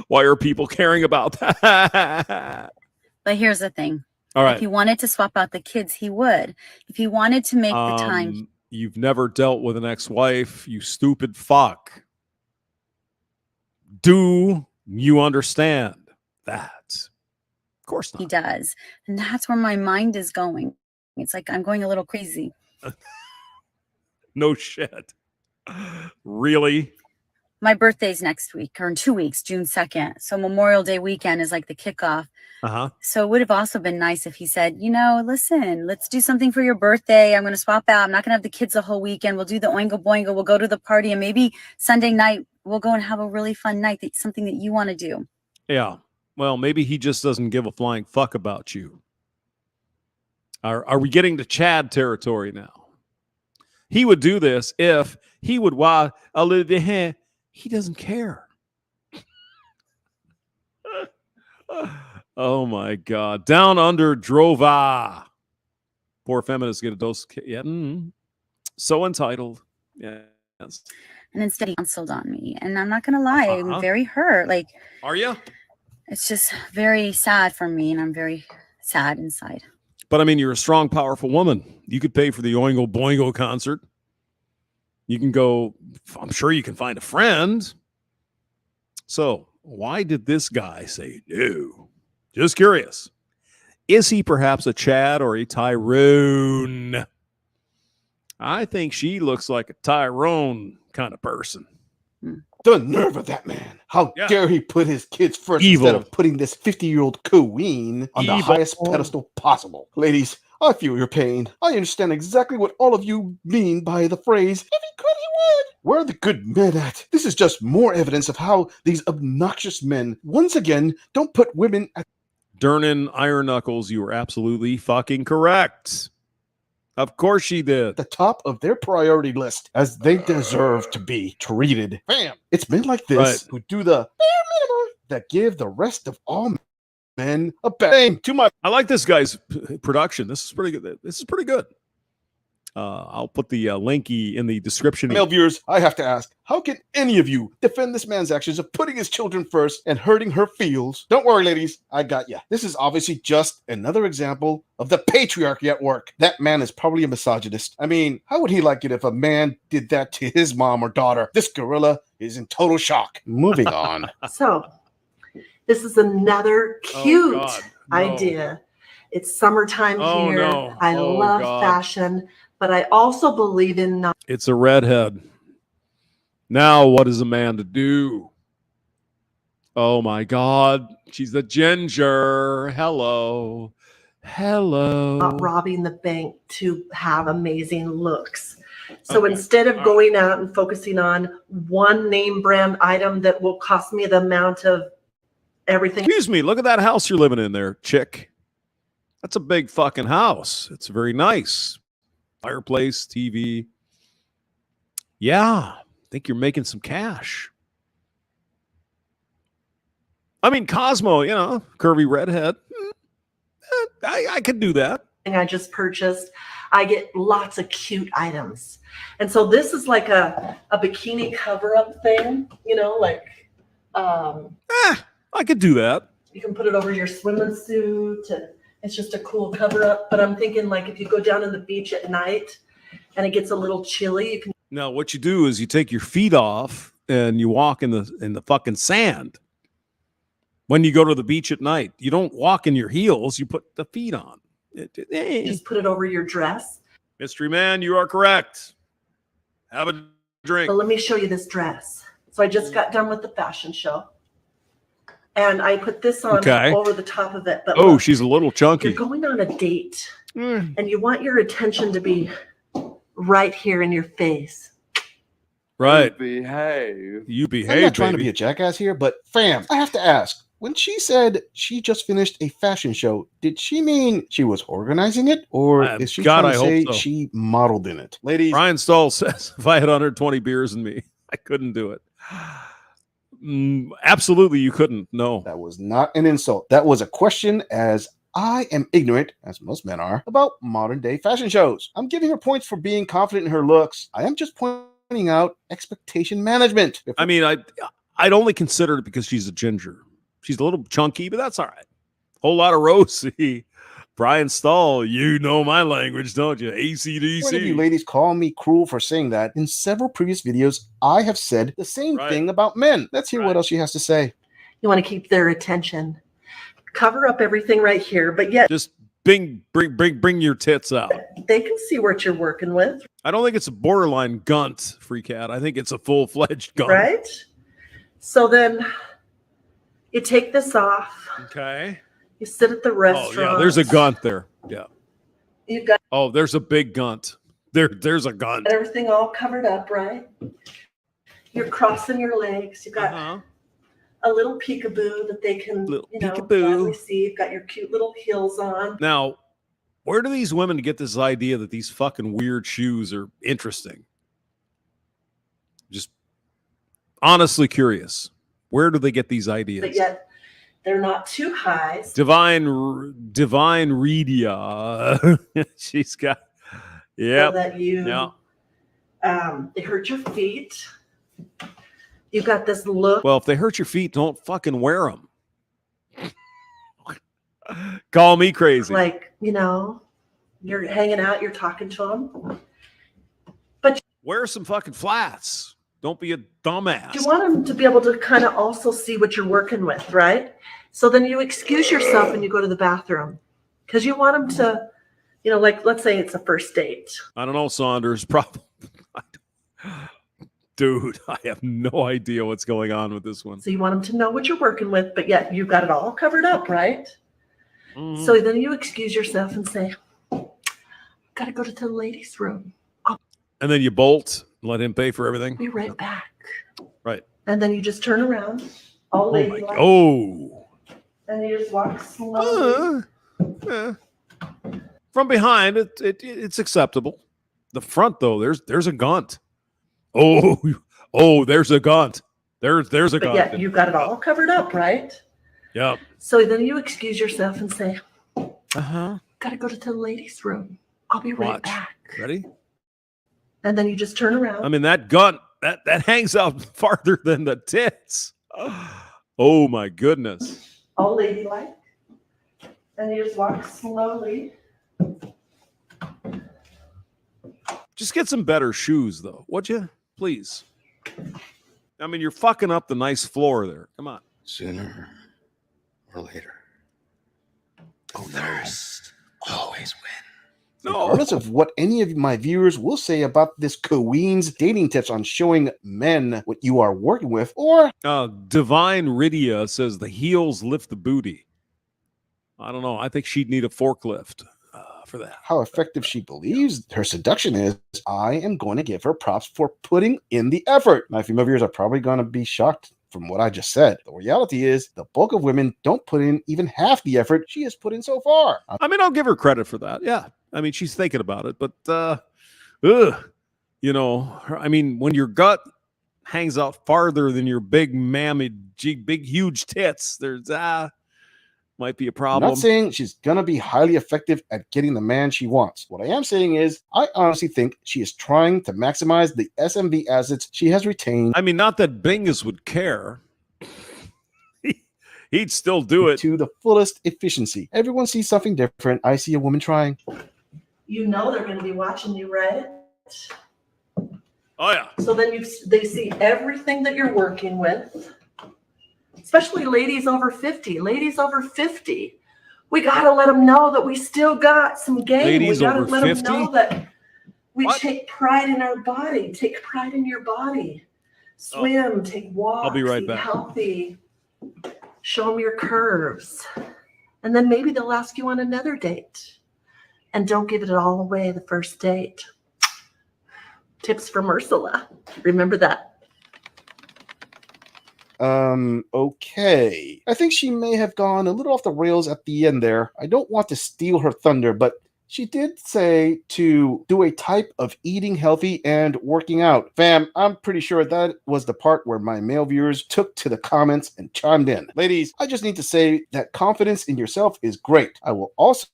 Why are people caring about that? But here's the thing. All right. If he wanted to swap out the kids, he would. If he wanted to make the time. You've never dealt with an ex-wife, you stupid fuck. Do you understand that? Of course not. He does. And that's where my mind is going. It's like I'm going a little crazy. No shit. Really? My birthday's next week, or in 2 weeks, June 2nd. So Memorial Day weekend is like the kickoff. So it would have also been nice if he said, you know, listen, let's do something for your birthday. I'm going to swap out. I'm not going to have the kids the whole weekend. We'll do the Oingo Boingo. We'll go to the party. And maybe Sunday night, we'll go and have a really fun night. That's something that you want to do. Yeah. Well, maybe he just doesn't give a flying fuck about you. Are we getting to Chad territory now? He would do this if he would he doesn't care. Oh my God. Down under Drova. Poor feminists get a dose. Yeah. So entitled. Yes. And instead he canceled on me. And I'm not going to lie. I'm very hurt. Like, are you? It's just very sad for me. And I'm very sad inside. But I mean, you're a strong, powerful woman. You could pay for the Oingo Boingo concert. You can go, I'm sure you can find a friend. So why did this guy say no? Just curious. Is he perhaps a Chad or a Tyrone? I think she looks like a Tyrone kind of person. The nerve of that man. How dare he put his kids first instead of putting this 50-year-old queen on the highest pedestal possible. Ladies, I feel your pain. I understand exactly what all of you mean by the phrase, if he could, he would. Where are the good men at? This is just more evidence of how these obnoxious men, once again, don't put women at... Dernan Iron Knuckles, you were absolutely fucking correct. Of course she did. The top of their priority list, as they deserve to be treated. Bam! It's men like this who do the bare minimum that give the rest of all men a bang. Too much. I like this guy's production. This is pretty good. This is pretty good. I'll put the linky in the description. Male viewers, I have to ask, how can any of you defend this man's actions of putting his children first and hurting her feels? Don't worry, ladies, I got ya. This is obviously just another example of the patriarchy at work. That man is probably a misogynist. I mean, how would he like it if a man did that to his mom or daughter? This gorilla is in total shock. Moving on. So, this is another cute idea. It's summertime here. I love fashion, but I also believe in not. It's a redhead. Now, what is a man to do? Oh my God. She's a ginger. Hello. Not robbing the bank to have amazing looks. So instead of going out and focusing on one name brand item that will cost me the amount of everything. Excuse me, look at that house you're living in there, chick. That's a big fucking house. It's very nice. Fireplace, TV. Yeah, I think you're making some cash. I mean, Cosmo, you know, curvy redhead. I could do that. I just purchased, I get lots of cute items. And so this is like a bikini cover-up thing, you know, like I could do that. You can put it over your swimming suit and it's just a cool cover-up. But I'm thinking like if you go down to the beach at night and it gets a little chilly, you can. Now what you do is you take your feet off and you walk in the fucking sand. When you go to the beach at night, you don't walk in your heels, you put the feet on. Just put it over your dress. Mystery man, you are correct. Have a drink. But let me show you this dress. So I just got done with the fashion show. And I put this on over the top of it. But look, she's a little chunky. You're going on a date. And you want your attention to be right here in your face. Right. You behave, I'm not trying to baby. be a jackass here, but fam, I have to ask. When she said she just finished a fashion show, did she mean she was organizing it? Or is she trying to say she modeled in it? Ladies. Brian Stahl says, if I had 120 beers in me, I couldn't do it. Absolutely, you couldn't. No. That was not an insult. That was a question, as I am ignorant, as most men are, about modern day fashion shows. I'm giving her points for being confident in her looks. I am just pointing out expectation management. I mean, I'd only consider it because she's a ginger. She's a little chunky, but that's all right. Whole lot of Rosie. Brian Stahl, you know my language, don't you? One of you ACDC. ladies call me cruel for saying that. In several previous videos, I have said the same thing about men. Let's hear what else she has to say. You want to keep their attention. Cover up everything right here, but yet Just bring your tits out. they can see what you're working with, I don't think it's a borderline gunt, free cat. I think it's a full-fledged gunt. right? So then you take this off. Okay. You sit at the Oh, restaurant. yeah, there's a gunt there. Yeah. You've got Oh, there's a big gunt. There's a gunt. everything all covered up, right? You're crossing your legs. You've got a little peekaboo that they can, gladly see. You've got your cute little heels on. Now, where do these women get this idea that these fucking weird shoes are interesting? Just honestly curious. Where do they get these ideas? But yet they're not too high. Divine Redia. She's got, So that you, they hurt your feet. You've got this look. Well, if they hurt your feet, don't fucking wear them. Call me crazy. Like, you're hanging out, you're talking to them. Wear some fucking flats. Don't be a dumbass. You want them to be able to kind of also see what you're working with, right? So then you excuse yourself and you go to the bathroom because you want them to, like, let's say it's a first date. I don't know, Saunders. Probably. Dude, I have no idea what's going on with this one. So you want them to know what you're working with, but yet you've got it all covered up, right? Mm-hmm. So then you excuse yourself and say, got to go to the ladies' room. And then you bolt, let him pay for everything. Be right back. Right. And then you just turn around, all Oh, ladylike, my. Oh. and you just walk slowly. From behind, it's acceptable. The front, though, there's a gunt. Oh, there's a gunt. There's a But gunt. yeah, you've got it all covered up, right? Yep. So then you excuse yourself and say, Uh-huh. got to go to the ladies' room. I'll be right Watch. back. Ready? And then you just turn around. I mean, that gunt, that hangs out farther than the tits. Oh, my goodness. All ladylike. And you just walk slowly. Just get some better shoes, though, would you? Please. I mean, you're fucking up the nice floor there. Come on. Sooner or later, thirst always wins. Regardless of what any of my viewers will say about this Queen's dating tips on showing men what you are working with, or Divine Ridia says the heels lift the booty. I don't know. I think she'd need a forklift for that. How effective she believes her seduction is, I am going to give her props for putting in the effort. Now, female viewers are probably going to be shocked from what I just said. The reality is the bulk of women don't put in even half the effort she has put in so far. I mean, I'll give her credit for that. Yeah. I mean, she's thinking about it, but, you know, I mean, when your gut hangs out farther than your big mammy, big, huge tits, there's, might be a problem. I'm not saying she's going to be highly effective at getting the man she wants. What I am saying is I honestly think she is trying to maximize the SMV assets she has retained. I mean, not that Bingus would care. He'd still do it. To the fullest efficiency. Everyone sees something different. I see a woman trying. You know they're going to be watching you, right? Oh, yeah. So then they see everything that you're working with. Especially ladies over 50. Ladies over 50. We got to let them know that we still got some game. Ladies we got to over let 50? them know that we take pride in our body. Take pride in your body. Swim, take walks, I'll be right eat back. healthy. Show them your curves. And then maybe they'll ask you on another date. And don't give it all away the first date. Tips from Ursula. Remember that. Okay. I think she may have gone a little off the rails at the end there. I don't want to steal her thunder, but she did say to do a type of eating healthy and working out. Fam, I'm pretty sure that was the part where my male viewers took to the comments and chimed in. Ladies, I just need to say that confidence in yourself is great. I will also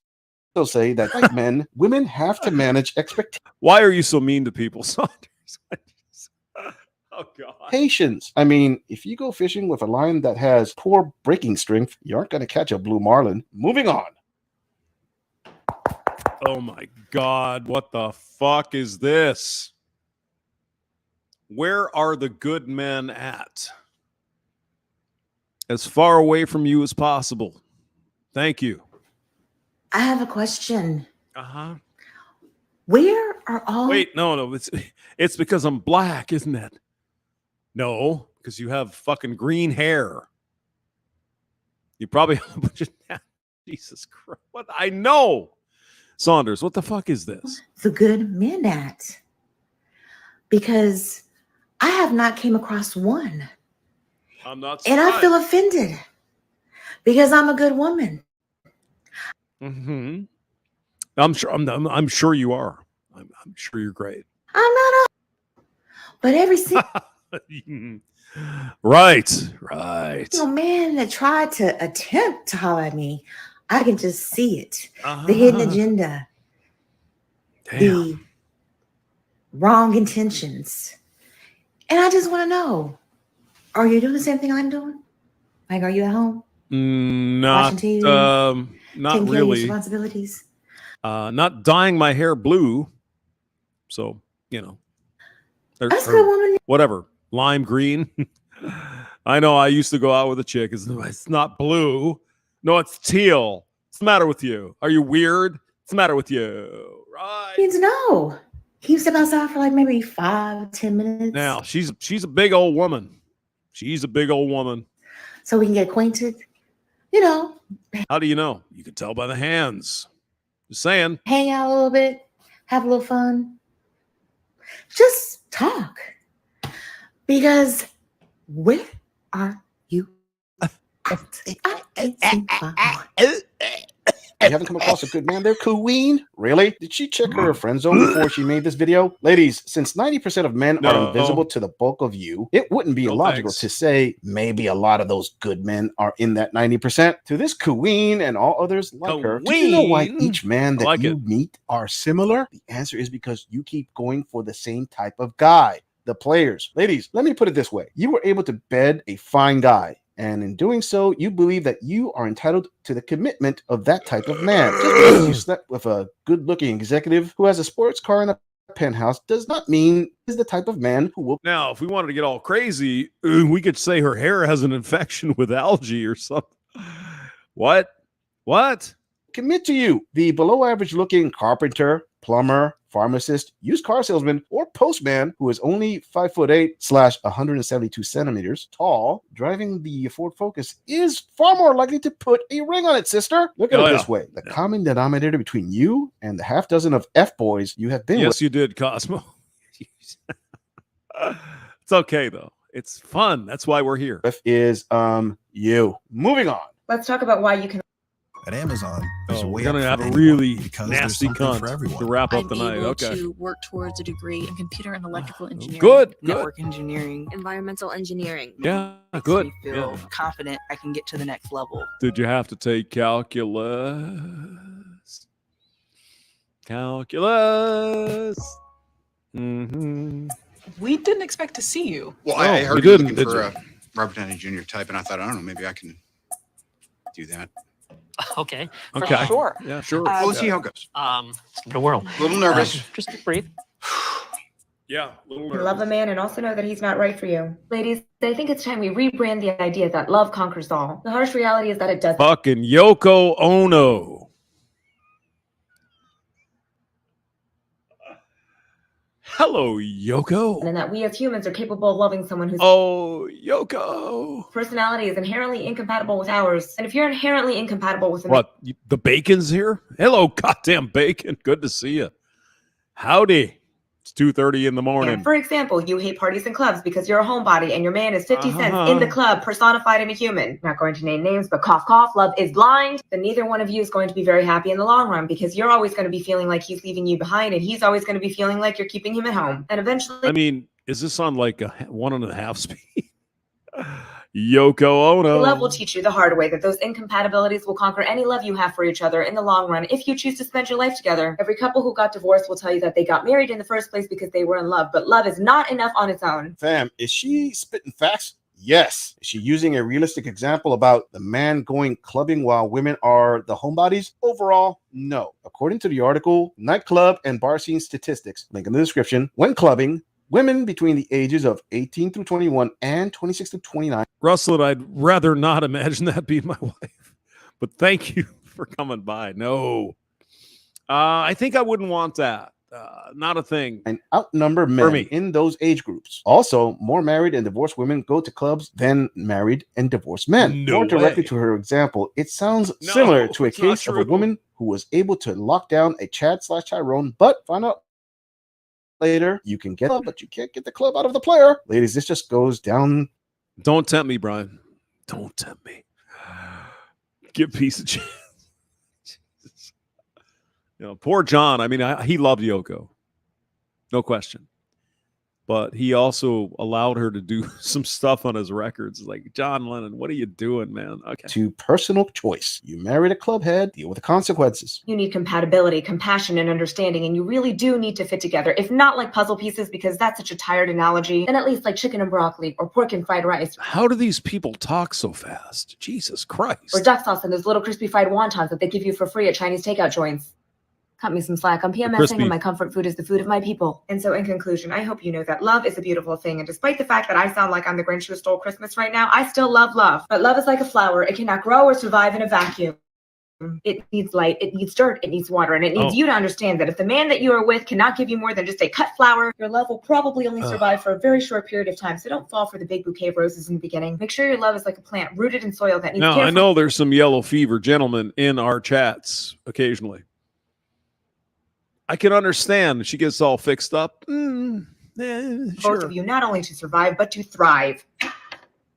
say that like men, women have to manage expectations. Why are you so mean to people, Saunders? Oh, God. Patience. I mean, if you go fishing with a line that has poor breaking strength, you aren't going to catch a blue marlin. Moving on. Oh, my God. What the fuck is this? Where are the good men at? As far away from you as possible. Thank you. I have a question. Uh-huh. Where are all... Wait, no. It's because I'm black, isn't it? No, because you have fucking green hair. You probably have a bunch of... Jesus Christ. What? I know. Saunders, what the fuck is this? The good men at? Because I have not came across one. I'm not surprised. And I feel offended because I'm a good woman. Mm-hmm. I'm sure you are. I'm sure you're great. I'm not a... But every single... Right. Man that tried to attempt to holler at me, I can just see it. The hidden agenda. Damn. The wrong intentions. And I just want to know, are you doing the same thing I'm doing? Like, are you at home? Not watching TV? Not taking care of your really. responsibilities? Not dyeing my hair blue. So, you know. That's a good woman. Whatever. Lime green. I know I used to go out with a chick. It's not blue. No, it's teal. What's the matter with you? Are you weird? What's the matter with you? Right. Means no. He step outside for like maybe 5-10 minutes. Now, she's a big old woman. She's a big old woman. So we can get acquainted. You know. How do you know? You can tell by the hands. Just saying. Hang out a little bit. Have a little fun. Just talk. Because where are you? You haven't come across a good man there, Queen? Really? Did she check her friend zone before she made this video? Ladies, since 90% of men are invisible to the bulk of you, it wouldn't be illogical to say maybe a lot of those good men are in that 90%. To this Queen and all others like her, do you know why each man that you meet are similar? The answer is because you keep going for the same type of guy. The players. Ladies, let me put it this way. You were able to bed a fine guy. And in doing so, you believe that you are entitled to the commitment of that type of man. Just because you slept with a good-looking executive who has a sports car and a penthouse does not mean is the type of man who will... Now, if we wanted to get all crazy, we could say her hair has an infection with algae or something. What? Commit to you. The below-average-looking carpenter, plumber, pharmacist, used car salesman, or postman who is only 5'8" / 172 centimeters tall, driving the Ford Focus is far more likely to put a ring on it, sister. Look at it this way. The common denominator between you and the half dozen of F-boys you have been with. Yes, you did, Cosmo. It's okay, though. It's fun. That's why we're here. Is you. Moving on. Let's talk about why you can. At Amazon, there's a way we're gonna up have for a anyone really because nasty there's something for cunt everyone. to wrap up I'm the night. able Okay. to work towards a degree in computer and electrical engineering, Good. network engineering, environmental engineering. Yeah, Makes good. me feel confident I can get to the next level. Did you have to take calculus? Calculus. Mm-hmm. We didn't expect to see you. Well, I heard you were looking for a Robert Downey Jr. type, and I thought, I don't know, maybe I can do that. Okay. Okay. Sure. Yeah, sure. Well, let's see how it goes. The world. A little nervous. Just breathe. Yeah. Love a man and also know that he's not right for you. Ladies, I think it's time we rebrand the idea that love conquers all. The harsh reality is that it doesn't. Fucking Yoko Ono. Hello, Yoko. And that we as humans are capable of loving someone whose Yoko personality is inherently incompatible with ours. And if you're inherently incompatible with what? The Bacon's here? Hello, goddamn Bacon. Good to see you. Howdy. It's 2:30 in the morning. And for example, you hate parties and clubs because you're a homebody and your man is 50 cents in the club personified in a human. Not going to name names, but cough, cough, love is blind. Then neither one of you is going to be very happy in the long run because you're always going to be feeling like he's leaving you behind and he's always going to be feeling like you're keeping him at home. And eventually... I mean, is this on like a 1.5 speed? Yoko Ono. Love will teach you the hard way that those incompatibilities will conquer any love you have for each other in the long run if you choose to spend your life together. Every couple who got divorced will tell you that they got married in the first place because they were in love, but love is not enough on its own. Fam, is she spitting facts? Yes. Is she using a realistic example about the man going clubbing while women are the homebodies? Overall, no. According to the article, nightclub and bar scene statistics, link in the description, when clubbing, women between the ages of 18 through 21 and 26 to 29. Russell, I'd rather not imagine that being my wife, but thank you for coming by. No, I think I wouldn't want that. Not a thing. And outnumber men in those age groups. Also, more married and divorced women go to clubs than married and divorced men. No More directly way. to her example, it sounds similar to a it's not case of a true. woman who was able to lock down a Chad/Tyrone, but found out later you can get up, but you can't get the club out of the player. Ladies, this just goes down. Don't tempt me, Brian. Don't tempt me. Give peace a chance. You know, poor John. I mean, he loved Yoko, no question. But he also allowed her to do some stuff on his records. Like, John Lennon, what are you doing, man? Okay. To personal choice. You married a clubhead, deal with the consequences. You need compatibility, compassion, and understanding, and you really do need to fit together. If not like puzzle pieces, because that's such a tired analogy, then at least like chicken and broccoli, or pork and fried rice. How do these people talk so fast? Jesus Christ. Or duck sauce and those little crispy fried wontons that they give you for free at Chinese takeout joints. Cut me some slack. I'm PMSing and my comfort food is the food of my people. And so in conclusion, I hope you know that love is a beautiful thing. And despite the fact that I sound like I'm the Grinch who stole Christmas right now, I still love love. But love is like a flower. It cannot grow or survive in a vacuum. It needs light, it needs dirt, it needs water, and it needs you to understand that if the man that you are with cannot give you more than just a cut flower, your love will probably only survive for a very short period of time. So don't fall for the big bouquet of roses in the beginning. Make sure your love is like a plant rooted in soil that needs Now, careful. I know there's some yellow fever gentlemen in our chats occasionally. I can understand she gets all fixed up. Both of you, not only to survive, but to thrive.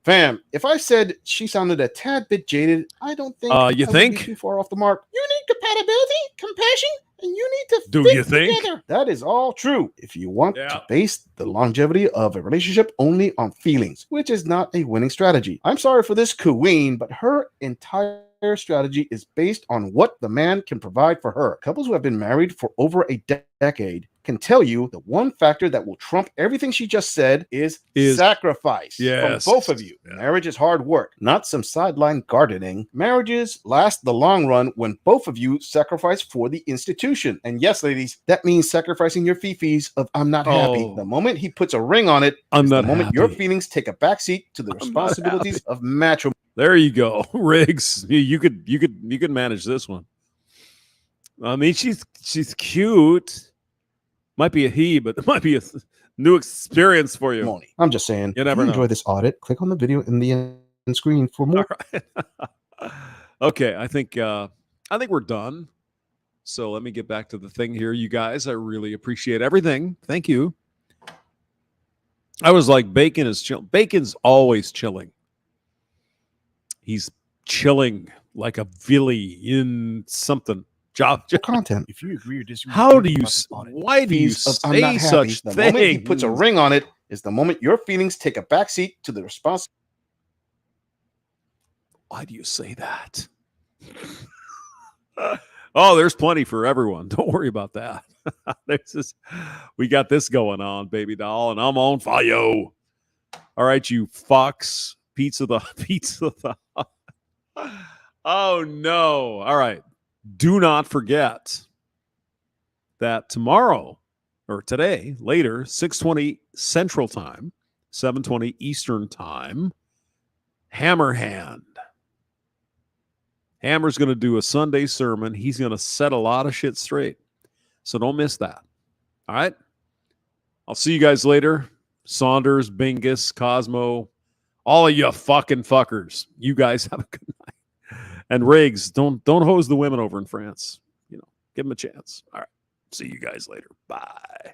Fam, if I said she sounded a tad bit jaded, I don't think you I would think? be too far off the mark. You need compatibility, compassion, and you need to Do fit you think? together. That is all true. If you want to base the longevity of a relationship only on feelings, which is not a winning strategy. I'm sorry for this queen, but her entire strategy is based on what the man can provide for her. Couples who have been married for over a decade can tell you the one factor that will trump everything she just said is sacrifice Yes. from both of you. Marriage is hard work, not some sideline gardening. Marriages last the long run when both of you sacrifice for the institution. And yes, ladies, that means sacrificing your fifis of I'm not happy. The moment he puts a ring on it, I'm is not the moment happy. your feelings take a backseat to the responsibilities of matrimony. There you go, Riggs. You could manage this one. I mean, she's cute. Might be a he, but it might be a new experience for you. Moni. I'm just saying. You never if you know. enjoy this audit, click on the video in the end screen for more. All right. Okay, I think we're done. So let me get back to the thing here, you guys. I really appreciate everything. Thank you. I was like, Bacon is chill. Bacon's always chilling. He's chilling like a villy in something. Job content. If you agree or disagree, how do you? Why do you I'm not say happy. such The things? moment he puts a ring on it is the moment your feelings take a backseat to the response. Why do you say that? Oh, there's plenty for everyone. Don't worry about that. We got this going on, baby doll, and I'm on fire. All right, you fucks. Pizza the. Oh no! All right. Do not forget that tomorrow or today, later, 6:20 Central Time, 7:20 Eastern Time, Hammerhand. Hammer's going to do a Sunday sermon. He's going to set a lot of shit straight. So don't miss that. All right? I'll see you guys later. Saunders, Bingus, Cosmo, all of you fucking fuckers. You guys have a good night. And Riggs, don't hose the women over in France. You know, give them a chance. All right. See you guys later. Bye.